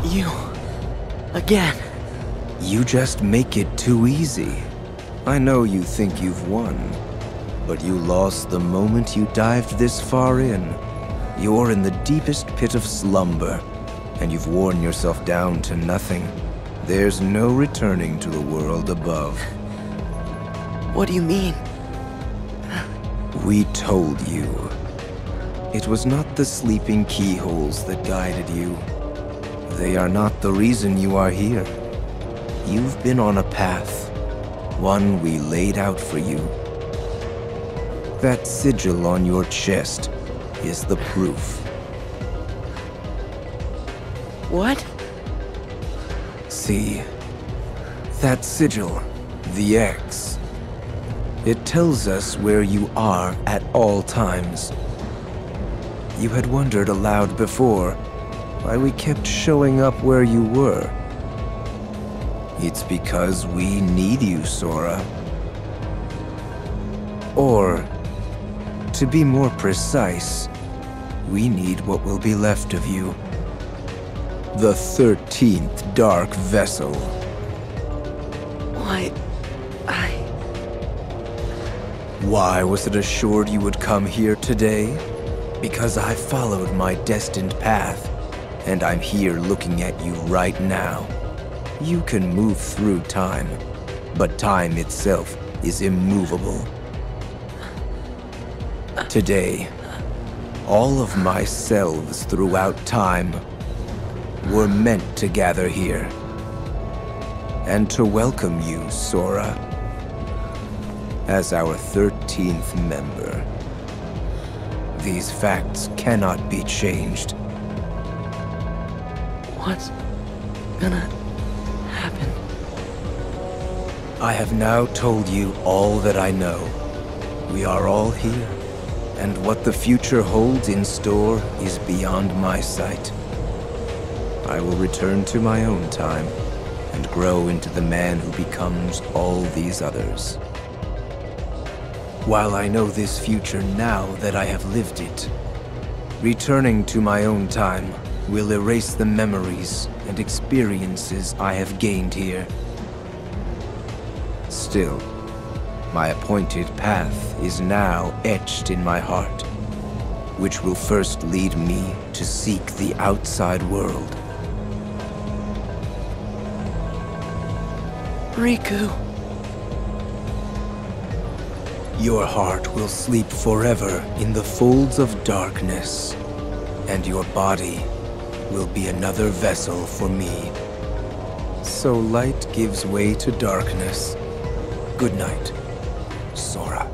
You... again. You just make it too easy. I know you think you've won, but you lost the moment you dived this far in. You're in the deepest pit of slumber, and you've worn yourself down to nothing. There's no returning to the world above. What do you mean? We told you. It was not the sleeping keyholes that guided you. They are not the reason you are here. You've been on a path, one we laid out for you. That sigil on your chest is the proof. What? See, that sigil, the X. It tells us where you are at all times. You had wondered aloud before why we kept showing up where you were. It's because we need you, Sora. Or, to be more precise, we need what will be left of you. The 13th Dark Vessel. Why was it assured you would come here today? Because I followed my destined path, and I'm here looking at you right now. You can move through time, but time itself is immovable. Today, all of my selves throughout time were meant to gather here, and to welcome you, Sora, as our 13th member. These facts cannot be changed. What's gonna happen? I have now told you all that I know. We are all here, and what the future holds in store is beyond my sight. I will return to my own time and grow into the man who becomes all these others. While I know this future now that I have lived it, returning to my own time will erase the memories and experiences I have gained here. Still, my appointed path is now etched in my heart, which will first lead me to seek the outside world. Riku. Your heart will sleep forever in the folds of darkness, and your body will be another vessel for me. So light gives way to darkness. Good night, Sora.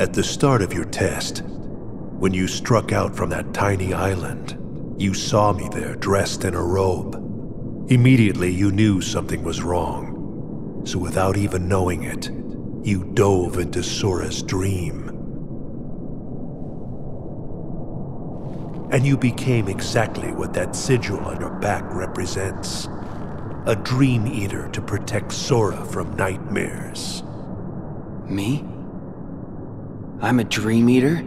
At the start of your test, when you struck out from that tiny island, you saw me there dressed in a robe. Immediately you knew something was wrong, so without even knowing it, you dove into Sora's dream. And you became exactly what that sigil on your back represents. A dream eater to protect Sora from nightmares. Me? I'm a dream eater?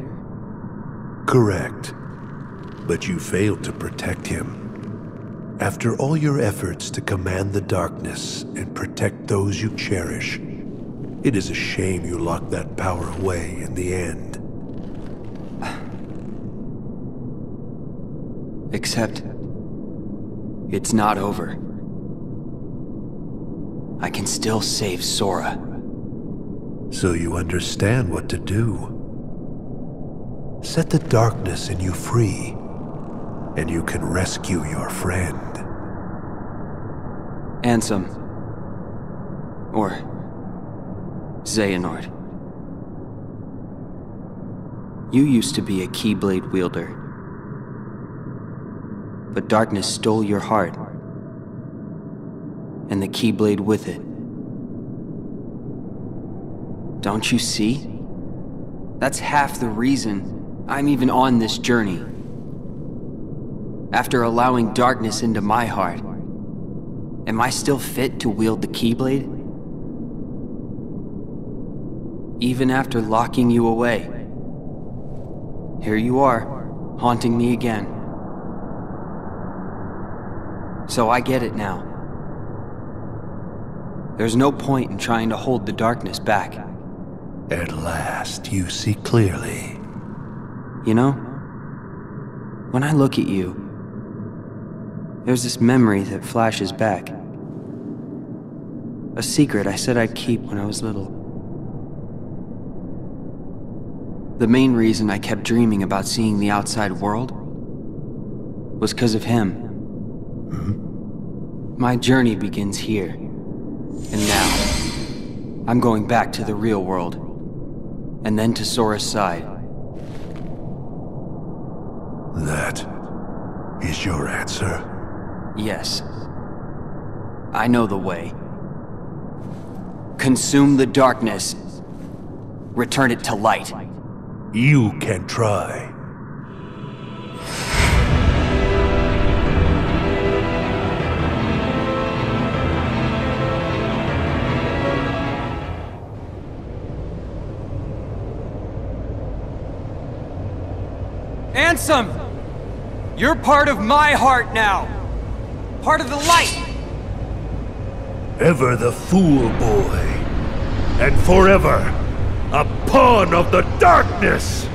Correct. But you failed to protect him. After all your efforts to command the darkness and protect those you cherish, it is a shame you locked that power away in the end. Except, it's not over. I can still save Sora. So you understand what to do. Set the darkness in you free, and you can rescue your friend. Ansem. Or Xehanort. You used to be a Keyblade wielder. But darkness stole your heart, and the Keyblade with it. Don't you see? That's half the reason I'm even on this journey. After allowing darkness into my heart, am I still fit to wield the Keyblade? Even after locking you away, here you are, haunting me again. So I get it now. There's no point in trying to hold the darkness back. At last, you see clearly. You know, when I look at you, there's this memory that flashes back. A secret I said I'd keep when I was little. The main reason I kept dreaming about seeing the outside world was because of him. My journey begins here, and now, I'm going back to the real world, and then to Sora's side. That is your answer? Yes. I know the way. Consume the darkness. Return it to light. You can try. Ansem! You're part of my heart now! Part of the light! Ever the fool boy, and forever a pawn of the darkness!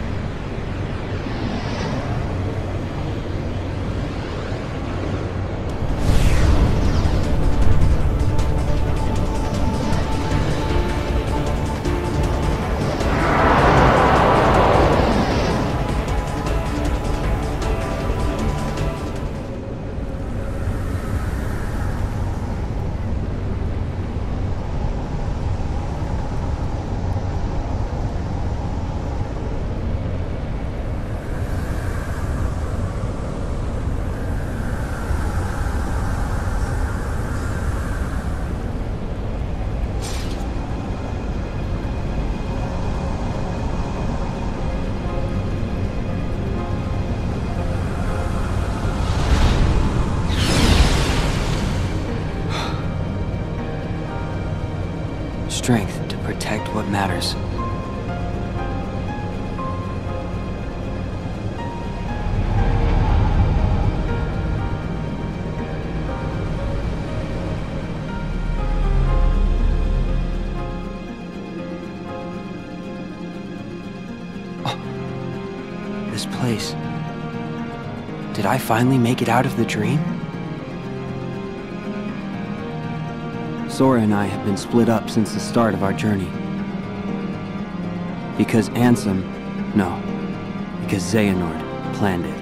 Strength to protect what matters. Oh, this place. Did I finally make it out of the dream? Sora and I have been split up since the start of our journey. Because Ansem... no. Because Xehanort planned it.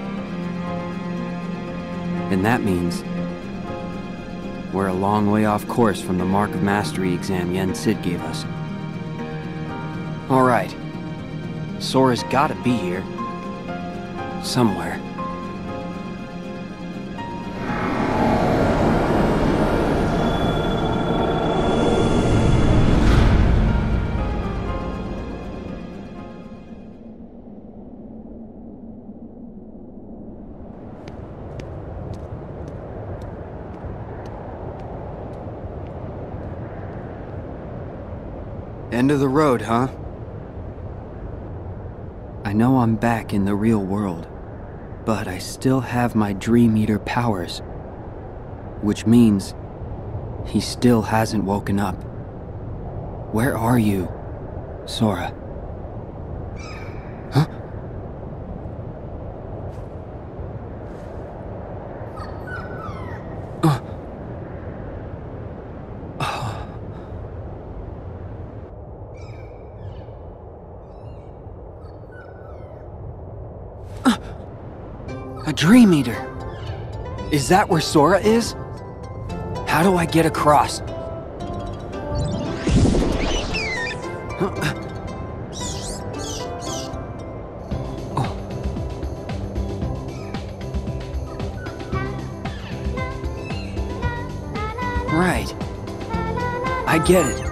And that means... we're a long way off course from the Mark of Mastery exam Yen Sid gave us. Alright. Sora's gotta be here. Somewhere. End of the road, huh? I know I'm back in the real world, but I still have my Dream Eater powers. Which means he still hasn't woken up. Where are you, Sora? Huh? A Dream Eater! Is that where Sora is? How do I get across? Right. I get it.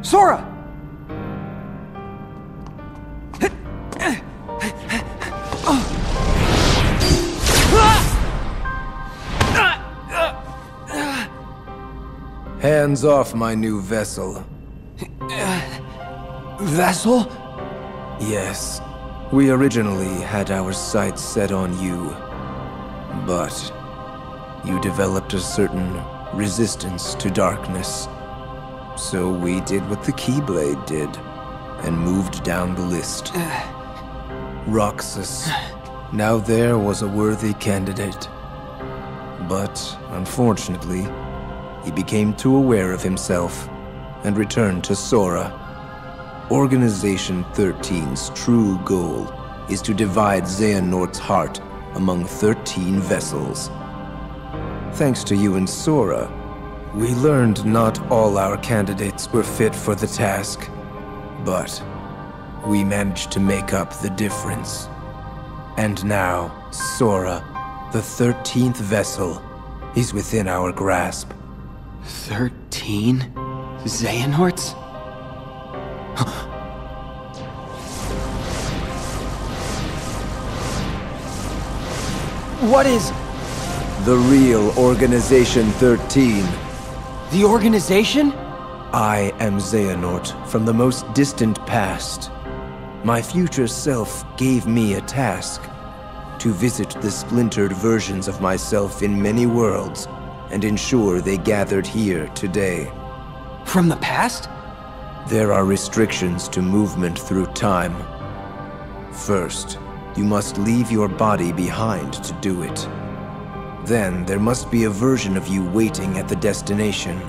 Sora! Hands off my new vessel. Vessel? Yes. We originally had our sights set on you. But you developed a certain resistance to darkness. So we did what the Keyblade did, and moved down the list. Roxas. Now there was a worthy candidate. But, unfortunately, he became too aware of himself, and returned to Sora. Organization 13's true goal is to divide Xehanort's heart among 13 vessels. Thanks to you and Sora, we learned not all our candidates were fit for the task, but we managed to make up the difference. And now, Sora, the 13th vessel, is within our grasp. 13? Xehanorts? What is... The real Organization 13. The organization? I am Xehanort from the most distant past. My future self gave me a task: to visit the splintered versions of myself in many worlds and ensure they gathered here today. From the past? There are restrictions to movement through time. First, you must leave your body behind to do it. Then there must be a version of you waiting at the destination.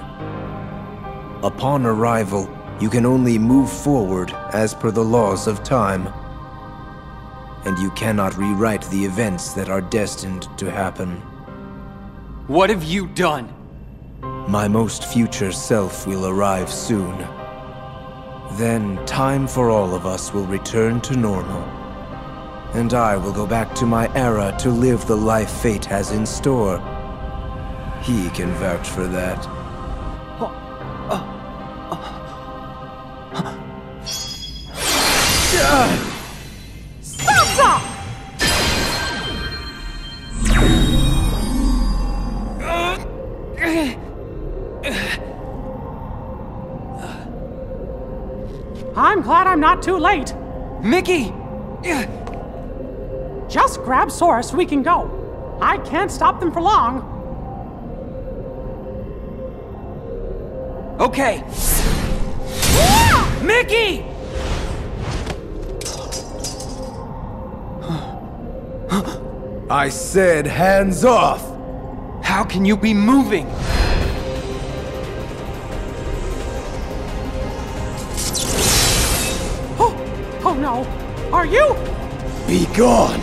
Upon arrival, you can only move forward as per the laws of time. And you cannot rewrite the events that are destined to happen. What have you done? My most future self will arrive soon. Then time for all of us will return to normal. And I will go back to my era to live the life fate has in store. He can vouch for that. Stop! I'm glad I'm not too late. Mickey! Just grab Sora so we can go. I can't stop them for long. Okay. Mickey! I said hands off! How can you be moving? Oh no. Are you? Be gone!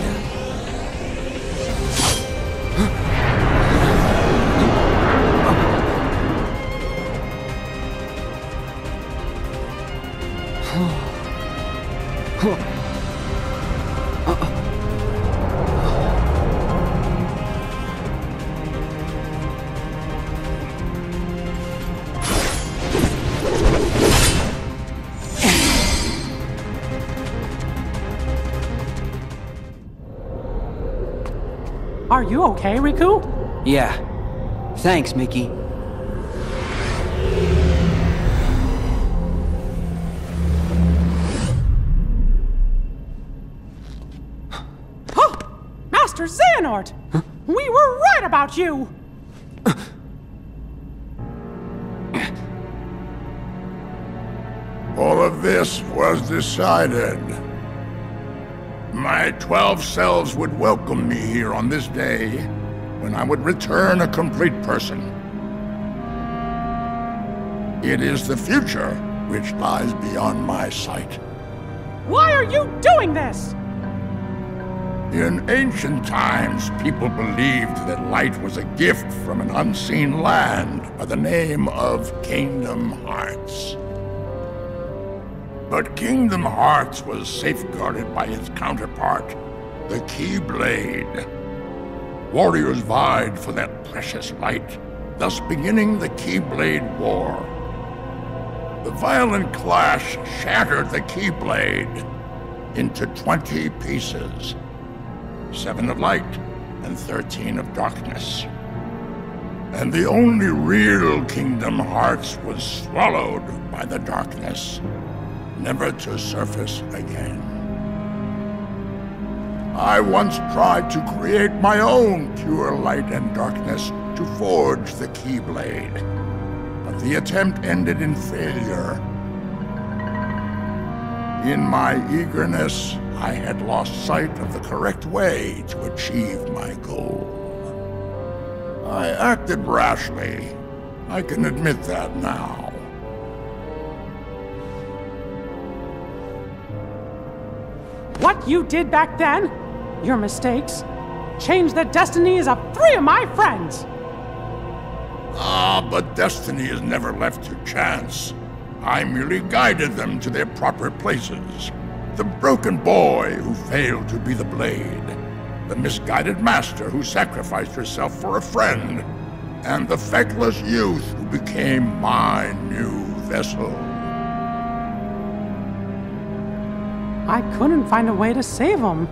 Are you okay, Riku? Yeah. Thanks, Mickey. Master Xehanort! We were right about you! All of this was decided. My 12 selves would welcome me here on this day, when I would return a complete person. It is the future which lies beyond my sight. Why are you doing this? In ancient times, people believed that light was a gift from an unseen land by the name of Kingdom Hearts. But Kingdom Hearts was safeguarded by its counterpart, the Keyblade. Warriors vied for that precious light, thus beginning the Keyblade War. The violent clash shattered the Keyblade into 20 pieces. 7 of light and 13 of darkness. And the only real Kingdom Hearts was swallowed by the darkness, never to surface again. I once tried to create my own pure light and darkness to forge the Keyblade, but the attempt ended in failure. In my eagerness, I had lost sight of the correct way to achieve my goal. I acted rashly. I can admit that now. What you did back then, your mistakes, changed the destinies of 3 of my friends! Ah, but destiny is never left to chance. I merely guided them to their proper places. The broken boy who failed to be the blade, the misguided master who sacrificed herself for a friend, and the feckless youth who became my new vessel. I couldn't find a way to save them.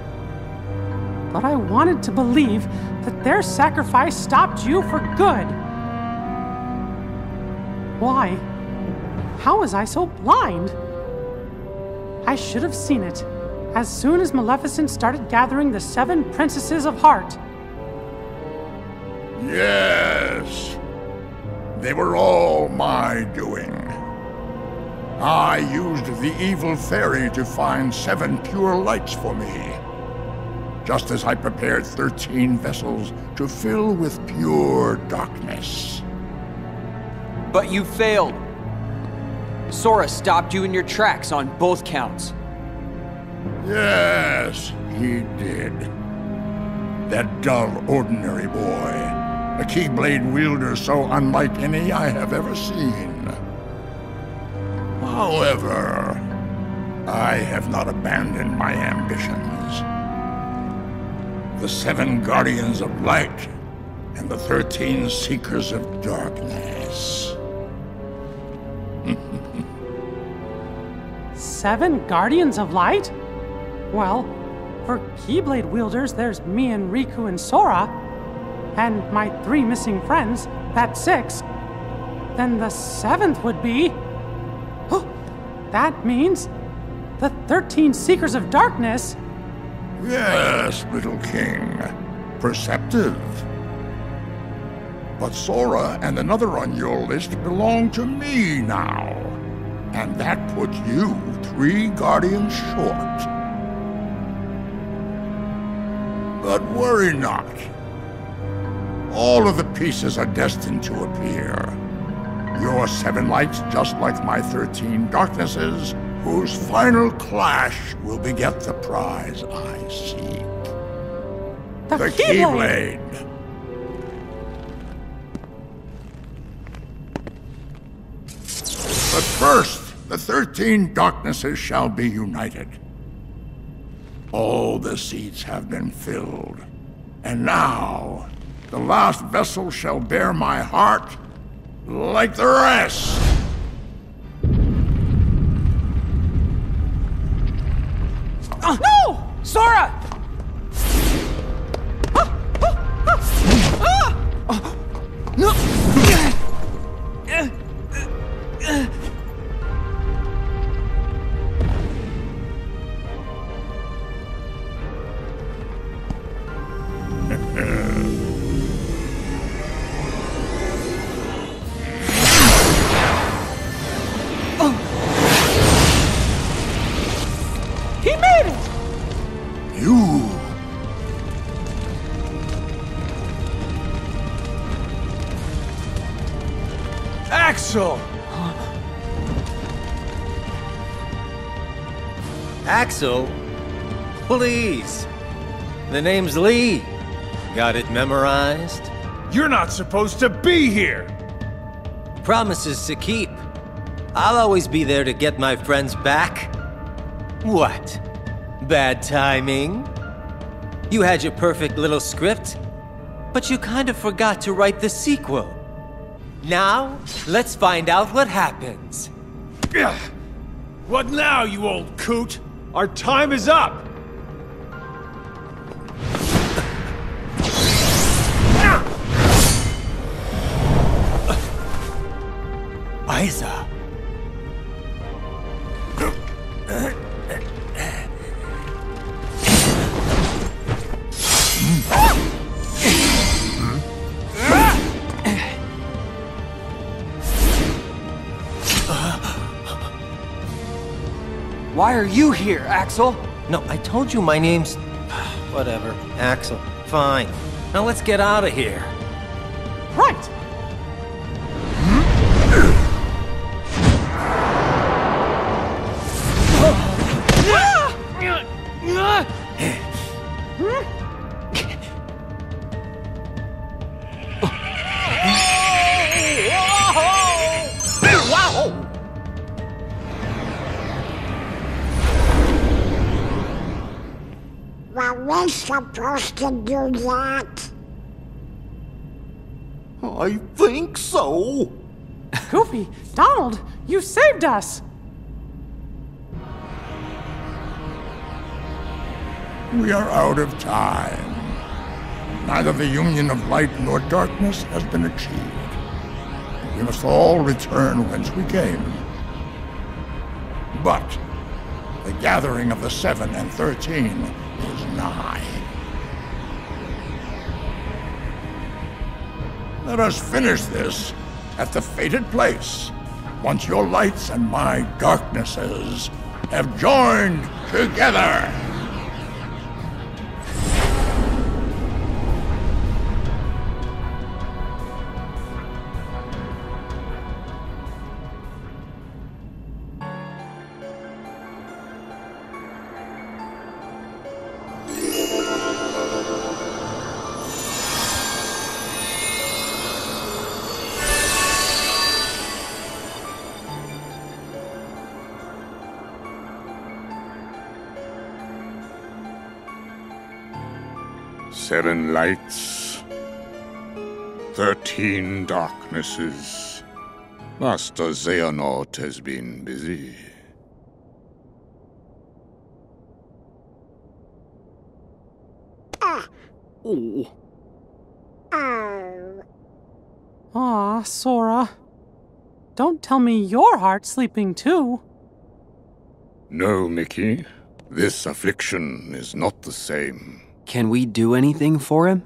But I wanted to believe that their sacrifice stopped you for good. Why? How was I so blind? I should have seen it as soon as Maleficent started gathering the 7 princesses of heart. Yes. They were all my doing. I used the evil fairy to find 7 pure lights for me, just as I prepared 13 vessels to fill with pure darkness. But you failed. Sora stopped you in your tracks on both counts. Yes, he did. That dull, ordinary boy. A Keyblade wielder so unlike any I have ever seen. However, I have not abandoned my ambitions. The 7 Guardians of Light and the 13 Seekers of Darkness. 7 Guardians of Light? Well, for Keyblade wielders, there's me and Riku and Sora. And my 3 missing friends, that's 6. Then the 7th would be... That means the 13 Seekers of Darkness. Yes, little king. Perceptive. But Sora and another on your list belong to me now. And that puts you 3 guardians short. But worry not. All of the pieces are destined to appear. Your 7 lights, just like my 13 darknesses, whose final clash will beget the prize I seek. The Keyblade! But first, the 13 darknesses shall be united. All the seats have been filled, and now the last vessel shall bear my heart like the rest. No! Sora! No! He made it! You... Axel! Axel? Please. The name's Lee. Got it memorized? You're not supposed to be here! Promises to keep. I'll always be there to get my friends back. What? Bad timing? You had your perfect little script, but you kind of forgot to write the sequel. Now, let's find out what happens. What now, you old coot? Our time is up! Aiza. Why are you here, Axel? No, I told you my name's... Whatever, Axel. Fine. Now let's get out of here. Right! Were we supposed to do that? I think so. Goofy, Donald, you saved us! We are out of time. Neither the union of light nor darkness has been achieved. We must all return whence we came. But the gathering of the 7 and 13 is nigh. Let us finish this at the fated place, once your lights and my darknesses have joined together. Seven lights, 13 darknesses. Master Xehanort has been busy. Oh. Aw, Sora. Don't tell me your heart's sleeping too. No, Mickey. This affliction is not the same. Can we do anything for him?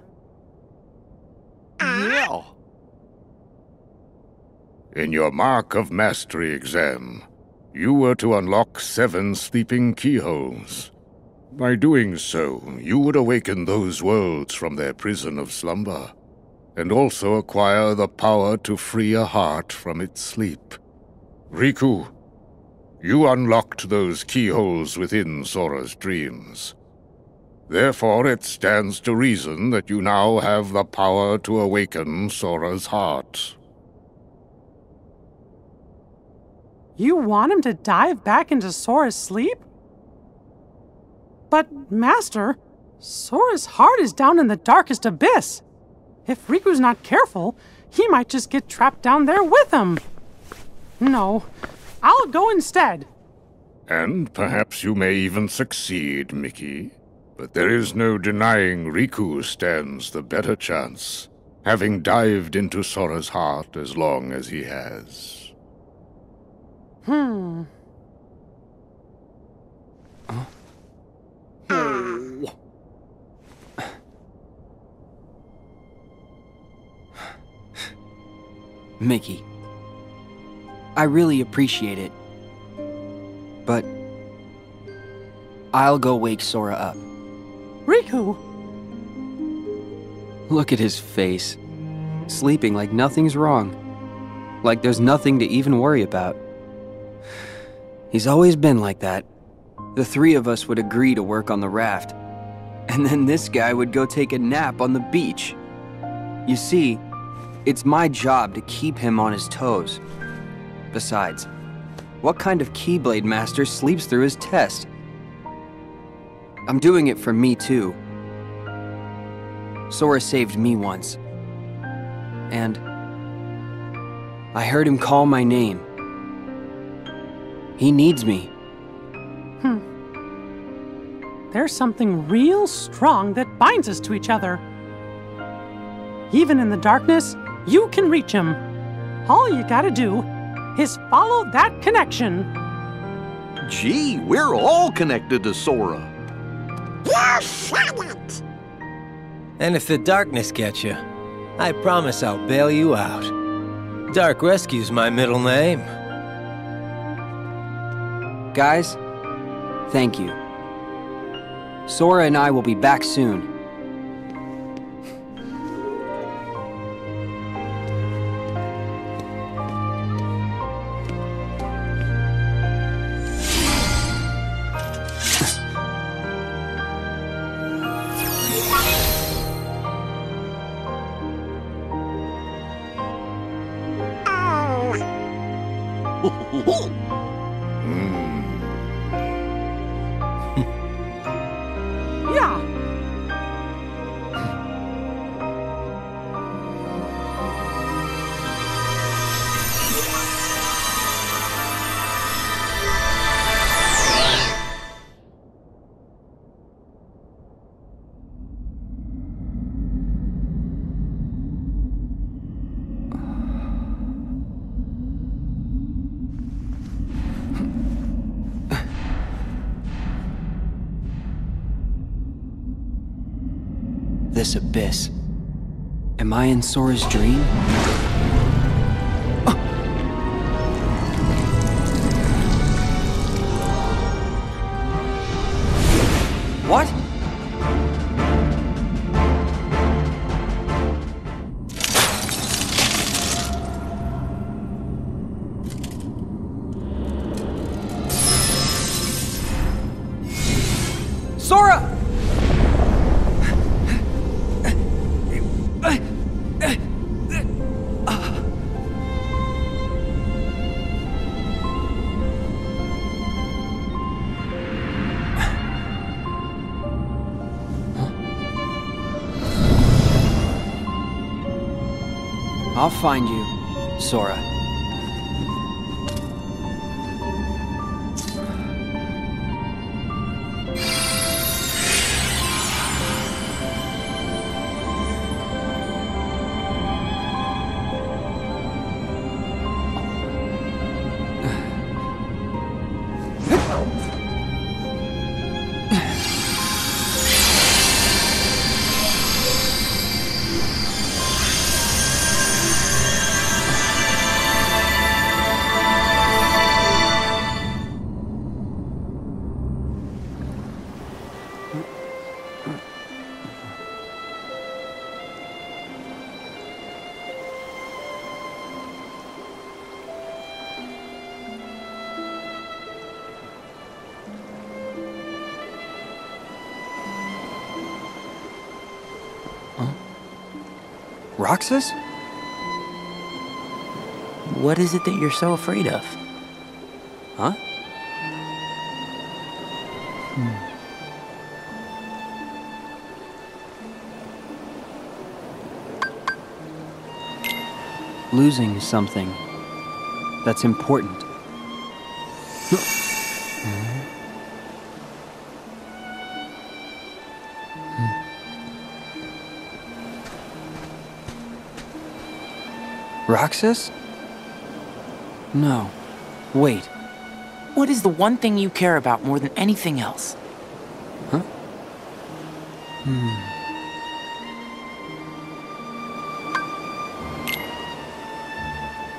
Yeah. In your Mark of Mastery exam, you were to unlock 7 sleeping keyholes. By doing so, you would awaken those worlds from their prison of slumber, and also acquire the power to free a heart from its sleep. Riku, You unlocked those keyholes within Sora's dreams. Therefore, it stands to reason that you now have the power to awaken Sora's heart. You want him to dive back into Sora's sleep? But, Master, Sora's heart is down in the darkest abyss. If Riku's not careful, he might just get trapped down there with him. No, I'll go instead. And perhaps you may even succeed, Mickey. But there is no denying Riku stands the better chance, having dived into Sora's heart as long as he has. Mickey, I really appreciate it, but I'll go wake Sora up. Riku! Look at his face, sleeping like nothing's wrong, like there's nothing to even worry about. He's always been like that. The three of us would agree to work on the raft, and then this guy would go take a nap on the beach. You see, it's my job to keep him on his toes. Besides, what kind of Keyblade master sleeps through his test? I'm doing it for me too. Sora saved me once. And I heard him call my name. He needs me. There's something real strong that binds us to each other. Even in the darkness, you can reach him. All you gotta do is follow that connection. Gee, we're all connected to Sora. You said it! And if the darkness gets you, I promise I'll bail you out. Dark Rescue's my middle name. Guys, thank you. Sora and I will be back soon. Yeah. This abyss. Am I in Sora's dream? What? Sora! I'll find you, Sora. Roxas? What is it that you're so afraid of? Huh? Losing something that's important. Roxas? No. Wait. What is the one thing you care about more than anything else? Huh?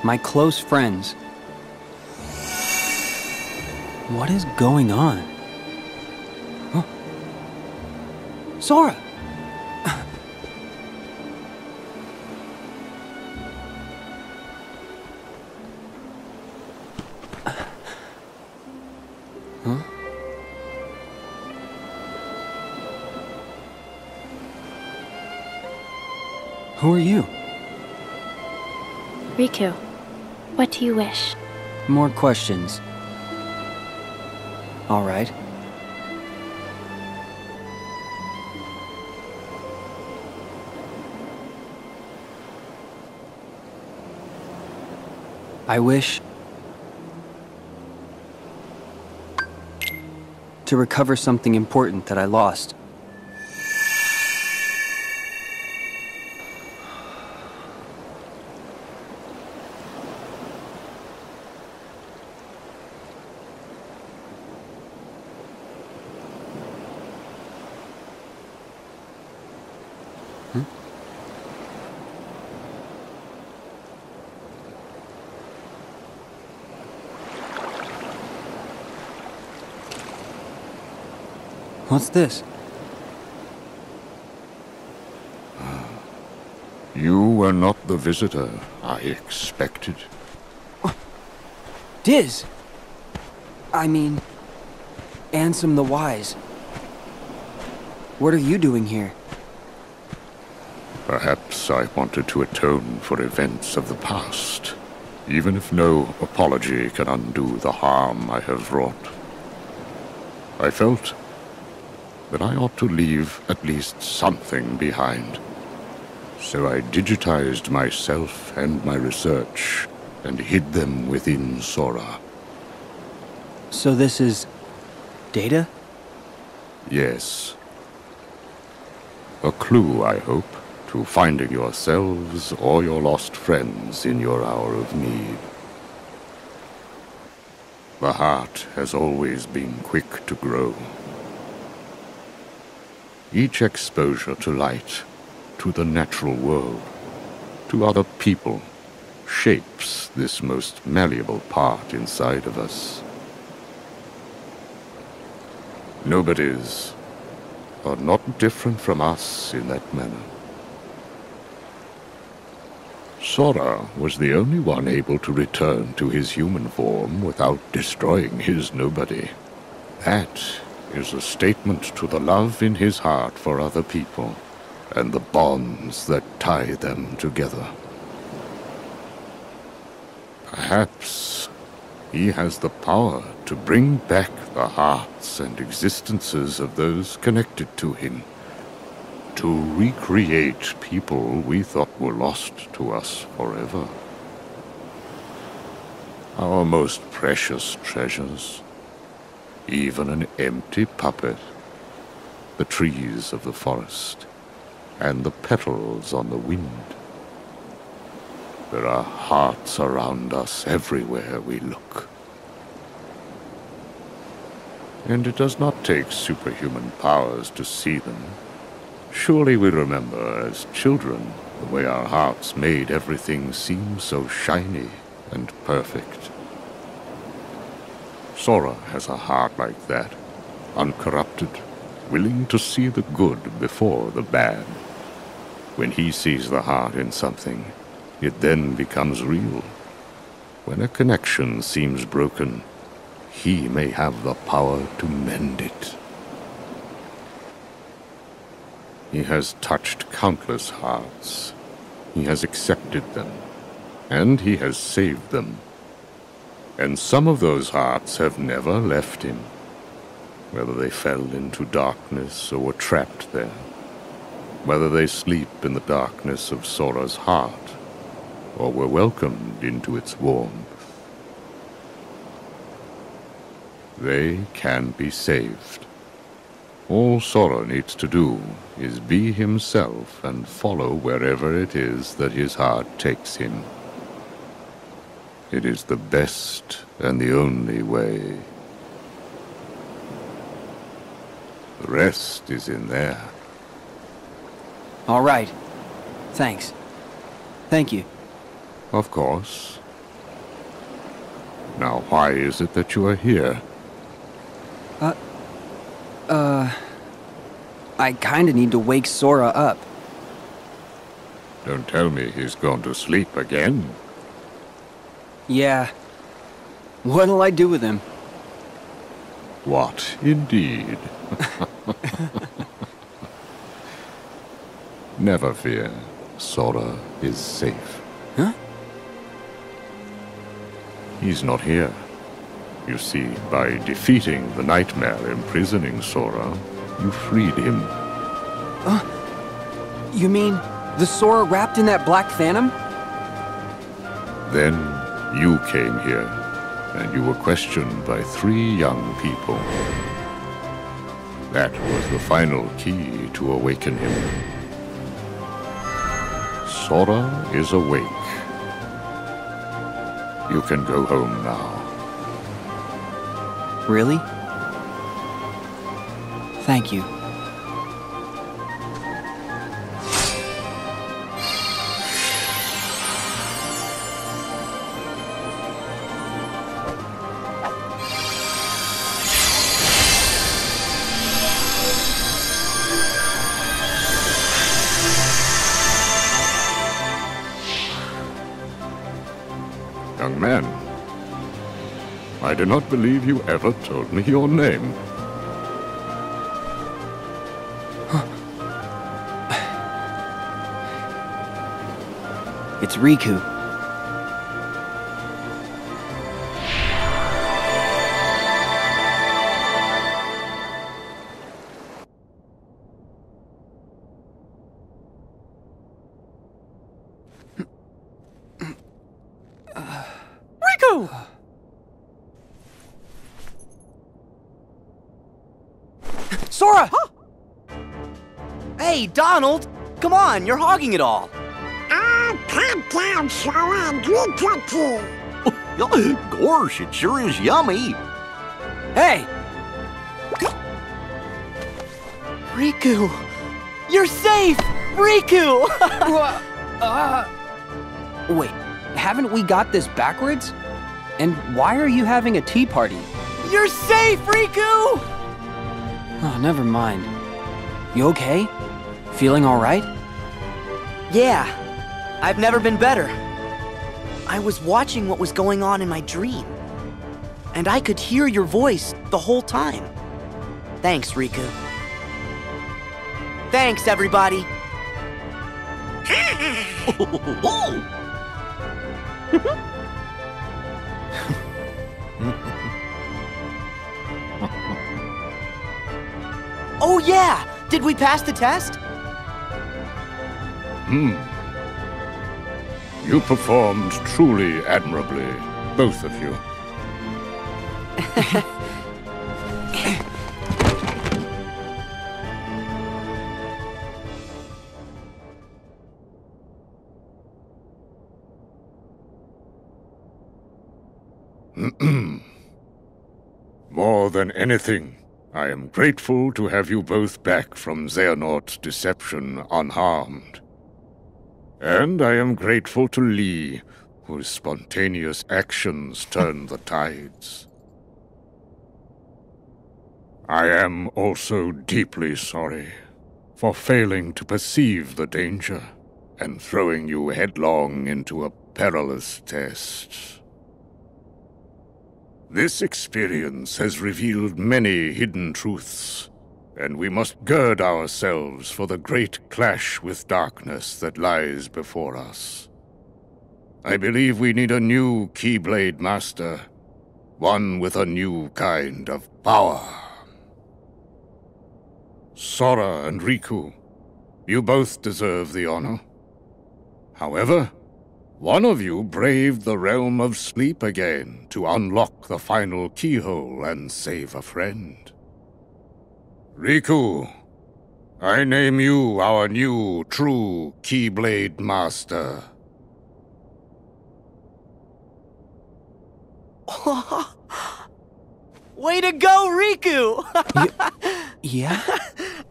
My close friends. What is going on? Huh? Sora! Huh? Who are you? Riku, what do you wish? More questions. All right. I wish to recover something important that I lost. What's this? You were not the visitor I expected. Diz! I mean, Ansem the Wise. What are you doing here? Perhaps I wanted to atone for events of the past, even if no apology can undo the harm I have wrought. I felt that I ought to leave at least something behind. So I digitized myself and my research and hid them within Sora. So this is data? Yes. A clue, I hope, to finding yourselves or your lost friends in your hour of need. The heart has always been quick to grow. Each exposure to light, to the natural world, to other people, shapes this most malleable part inside of us. Nobody's are not different from us in that manner. Sora was the only one able to return to his human form without destroying his nobody. That is a statement to the love in his heart for other people, and the bonds that tie them together. Perhaps he has the power to bring back the hearts and existences of those connected to him, to recreate people we thought were lost to us forever. Our most precious treasures. Even an empty puppet, the trees of the forest, and the petals on the wind. There are hearts around us everywhere we look. And it does not take superhuman powers to see them. Surely we remember as children the way our hearts made everything seem so shiny and perfect. Sora has a heart like that, uncorrupted, willing to see the good before the bad. When he sees the heart in something, it then becomes real. When a connection seems broken, he may have the power to mend it. He has touched countless hearts. He has accepted them, and he has saved them. And some of those hearts have never left him, whether they fell into darkness or were trapped there, whether they sleep in the darkness of Sora's heart, or were welcomed into its warmth. They can be saved. All Sora needs to do is be himself and follow wherever it is that his heart takes him. It is the best and the only way. The rest is in there. All right. Thanks. Thank you. Of course. Now, why is it that you are here? I kinda need to wake Sora up. Don't tell me he's gone to sleep again. Yeah. What'll I do with him? What, indeed? Never fear. Sora is safe. Huh? He's not here. You see, by defeating the nightmare imprisoning Sora, you freed him. You mean the Sora wrapped in that black phantom? Then you came here, and you were questioned by 3 young people. That was the final key to awaken him. Sora is awake. You can go home now. Really? Thank you. Young man, I do not believe you ever told me your name. It's Riku. Riku! Sora! Huh? Hey, Donald! Come on, you're hogging it all. Calm down, Sora, and drink your tea. Gosh, it sure is yummy. Hey! Riku! You're safe! Riku! Wait, haven't we got this backwards? And why are you having a tea party? You're safe, Riku! Oh, never mind. You okay? Feeling all right? Yeah, I've never been better. I was watching what was going on in my dream, and I could hear your voice the whole time. Thanks, Riku. Thanks, everybody. Oh yeah! Did we pass the test? You performed truly admirably, both of you. More than anything, I am grateful to have you both back from Xehanort's deception unharmed. And I am grateful to Lea, whose spontaneous actions turned the tides. I am also deeply sorry for failing to perceive the danger and throwing you headlong into a perilous test. This experience has revealed many hidden truths, and we must gird ourselves for the great clash with darkness that lies before us. I believe we need a new Keyblade Master, one with a new kind of power. Sora and Riku, you both deserve the honor. However, one of you braved the realm of sleep again to unlock the final keyhole and save a friend. Riku, I name you our new true Keyblade Master. Way to go, Riku! Yeah?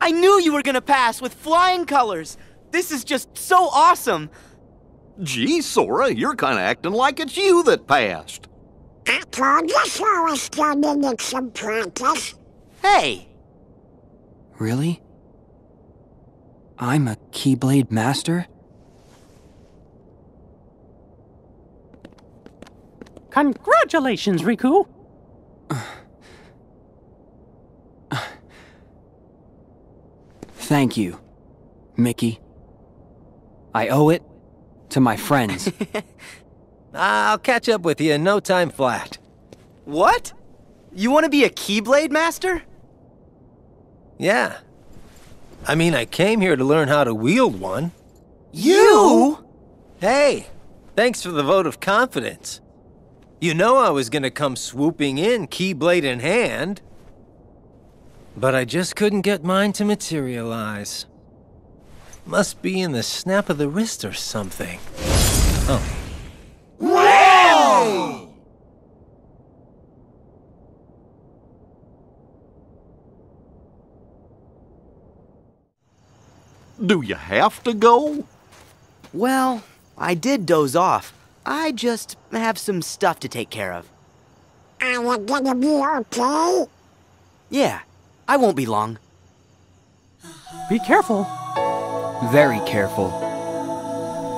I knew you were gonna pass with flying colors. This is just so awesome. Gee, Sora, you're kinda acting like it's you that passed. I told you Sora still needed some practice. Hey! Really? I'm a Keyblade Master? Congratulations, Riku! Thank you, Mickey. I owe it to my friends. I'll catch up with you in no time flat. What? You want to be a Keyblade Master? Yeah. I mean, I came here to learn how to wield one. You? Hey, thanks for the vote of confidence. You know I was gonna come swooping in, Keyblade in hand. But I just couldn't get mine to materialize. Must be in the snap of the wrist or something. Oh. Wow! Do you have to go? Well, I did doze off. I just have some stuff to take care of. Are you gonna be okay? Yeah, I won't be long. Be careful. Very careful.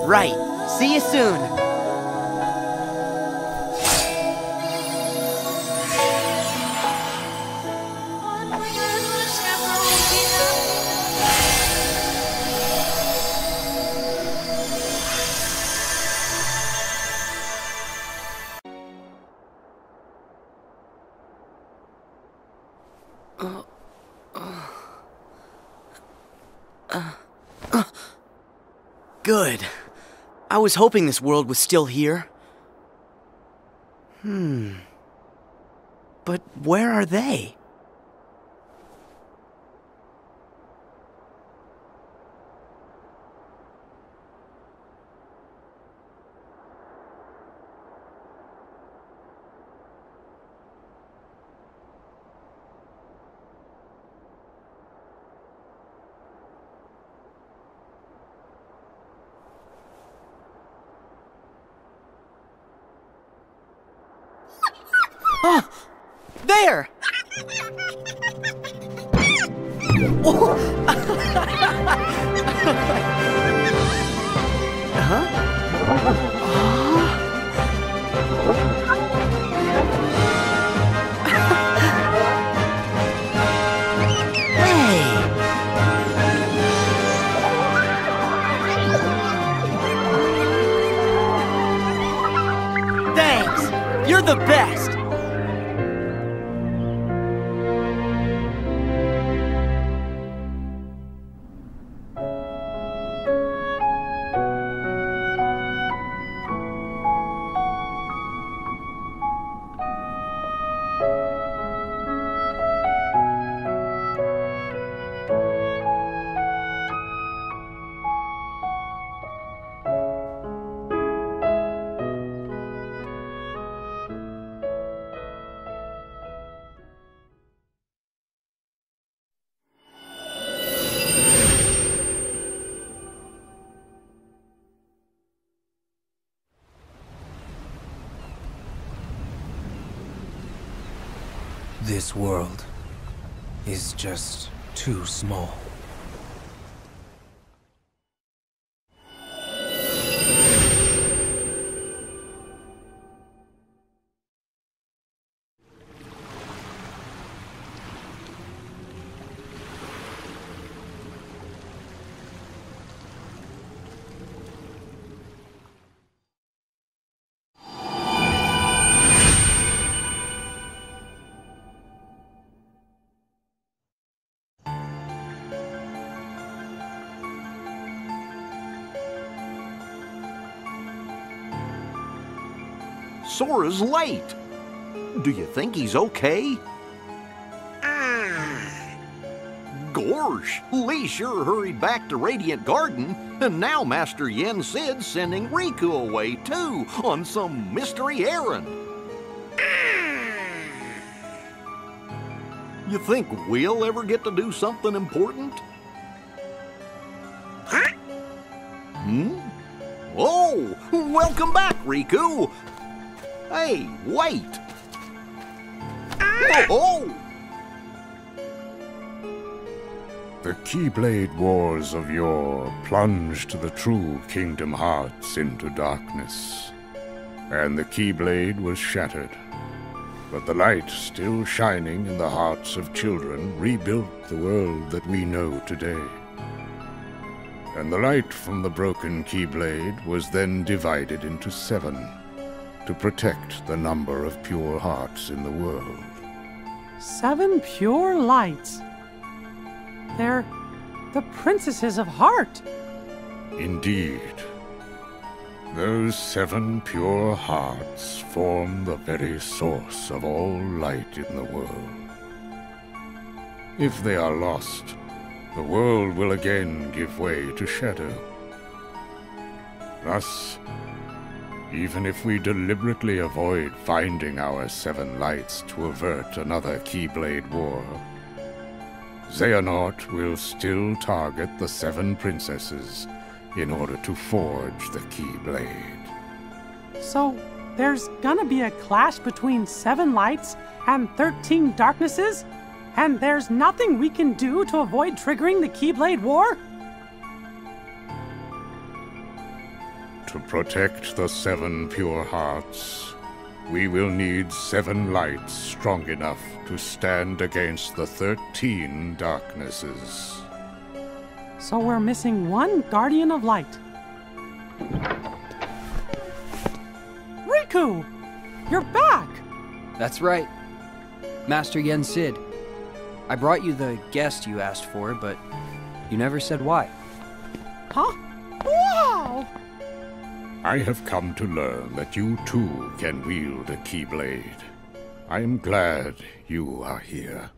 Right. See you soon. Good. I was hoping this world was still here. But where are they? Oh! There! Thanks! You're the best! This world is just too small. Sora's late. Do you think he's okay? Gorsh, Lee sure hurried back to Radiant Garden, and now Master Yen Sid's sending Riku away too on some mystery errand. You think we'll ever get to do something important? Oh, welcome back, Riku. Hey, wait. Oh! The Keyblade Wars of yore plunged the true Kingdom Hearts into darkness, and the Keyblade was shattered. But the light still shining in the hearts of children rebuilt the world that we know today. And the light from the broken Keyblade was then divided into 7 to protect the number of pure hearts in the world. 7 pure lights. They're the princesses of heart. Indeed. Those 7 pure hearts form the very source of all light in the world. If they are lost, the world will again give way to shadow. Thus, even if we deliberately avoid finding our 7 lights to avert another Keyblade War, Xehanort will still target the 7 princesses in order to forge the Keyblade. So, there's gonna be a clash between 7 lights and 13 darknesses? And there's nothing we can do to avoid triggering the Keyblade War? To protect the 7 pure hearts, we will need 7 lights strong enough to stand against the 13 darknesses. So we're missing 1 Guardian of Light. Riku! You're back! That's right. Master Yen Sid. I brought you the guest you asked for, but you never said why. Huh? Wow! I have come to learn that you too can wield a Keyblade. I am glad you are here.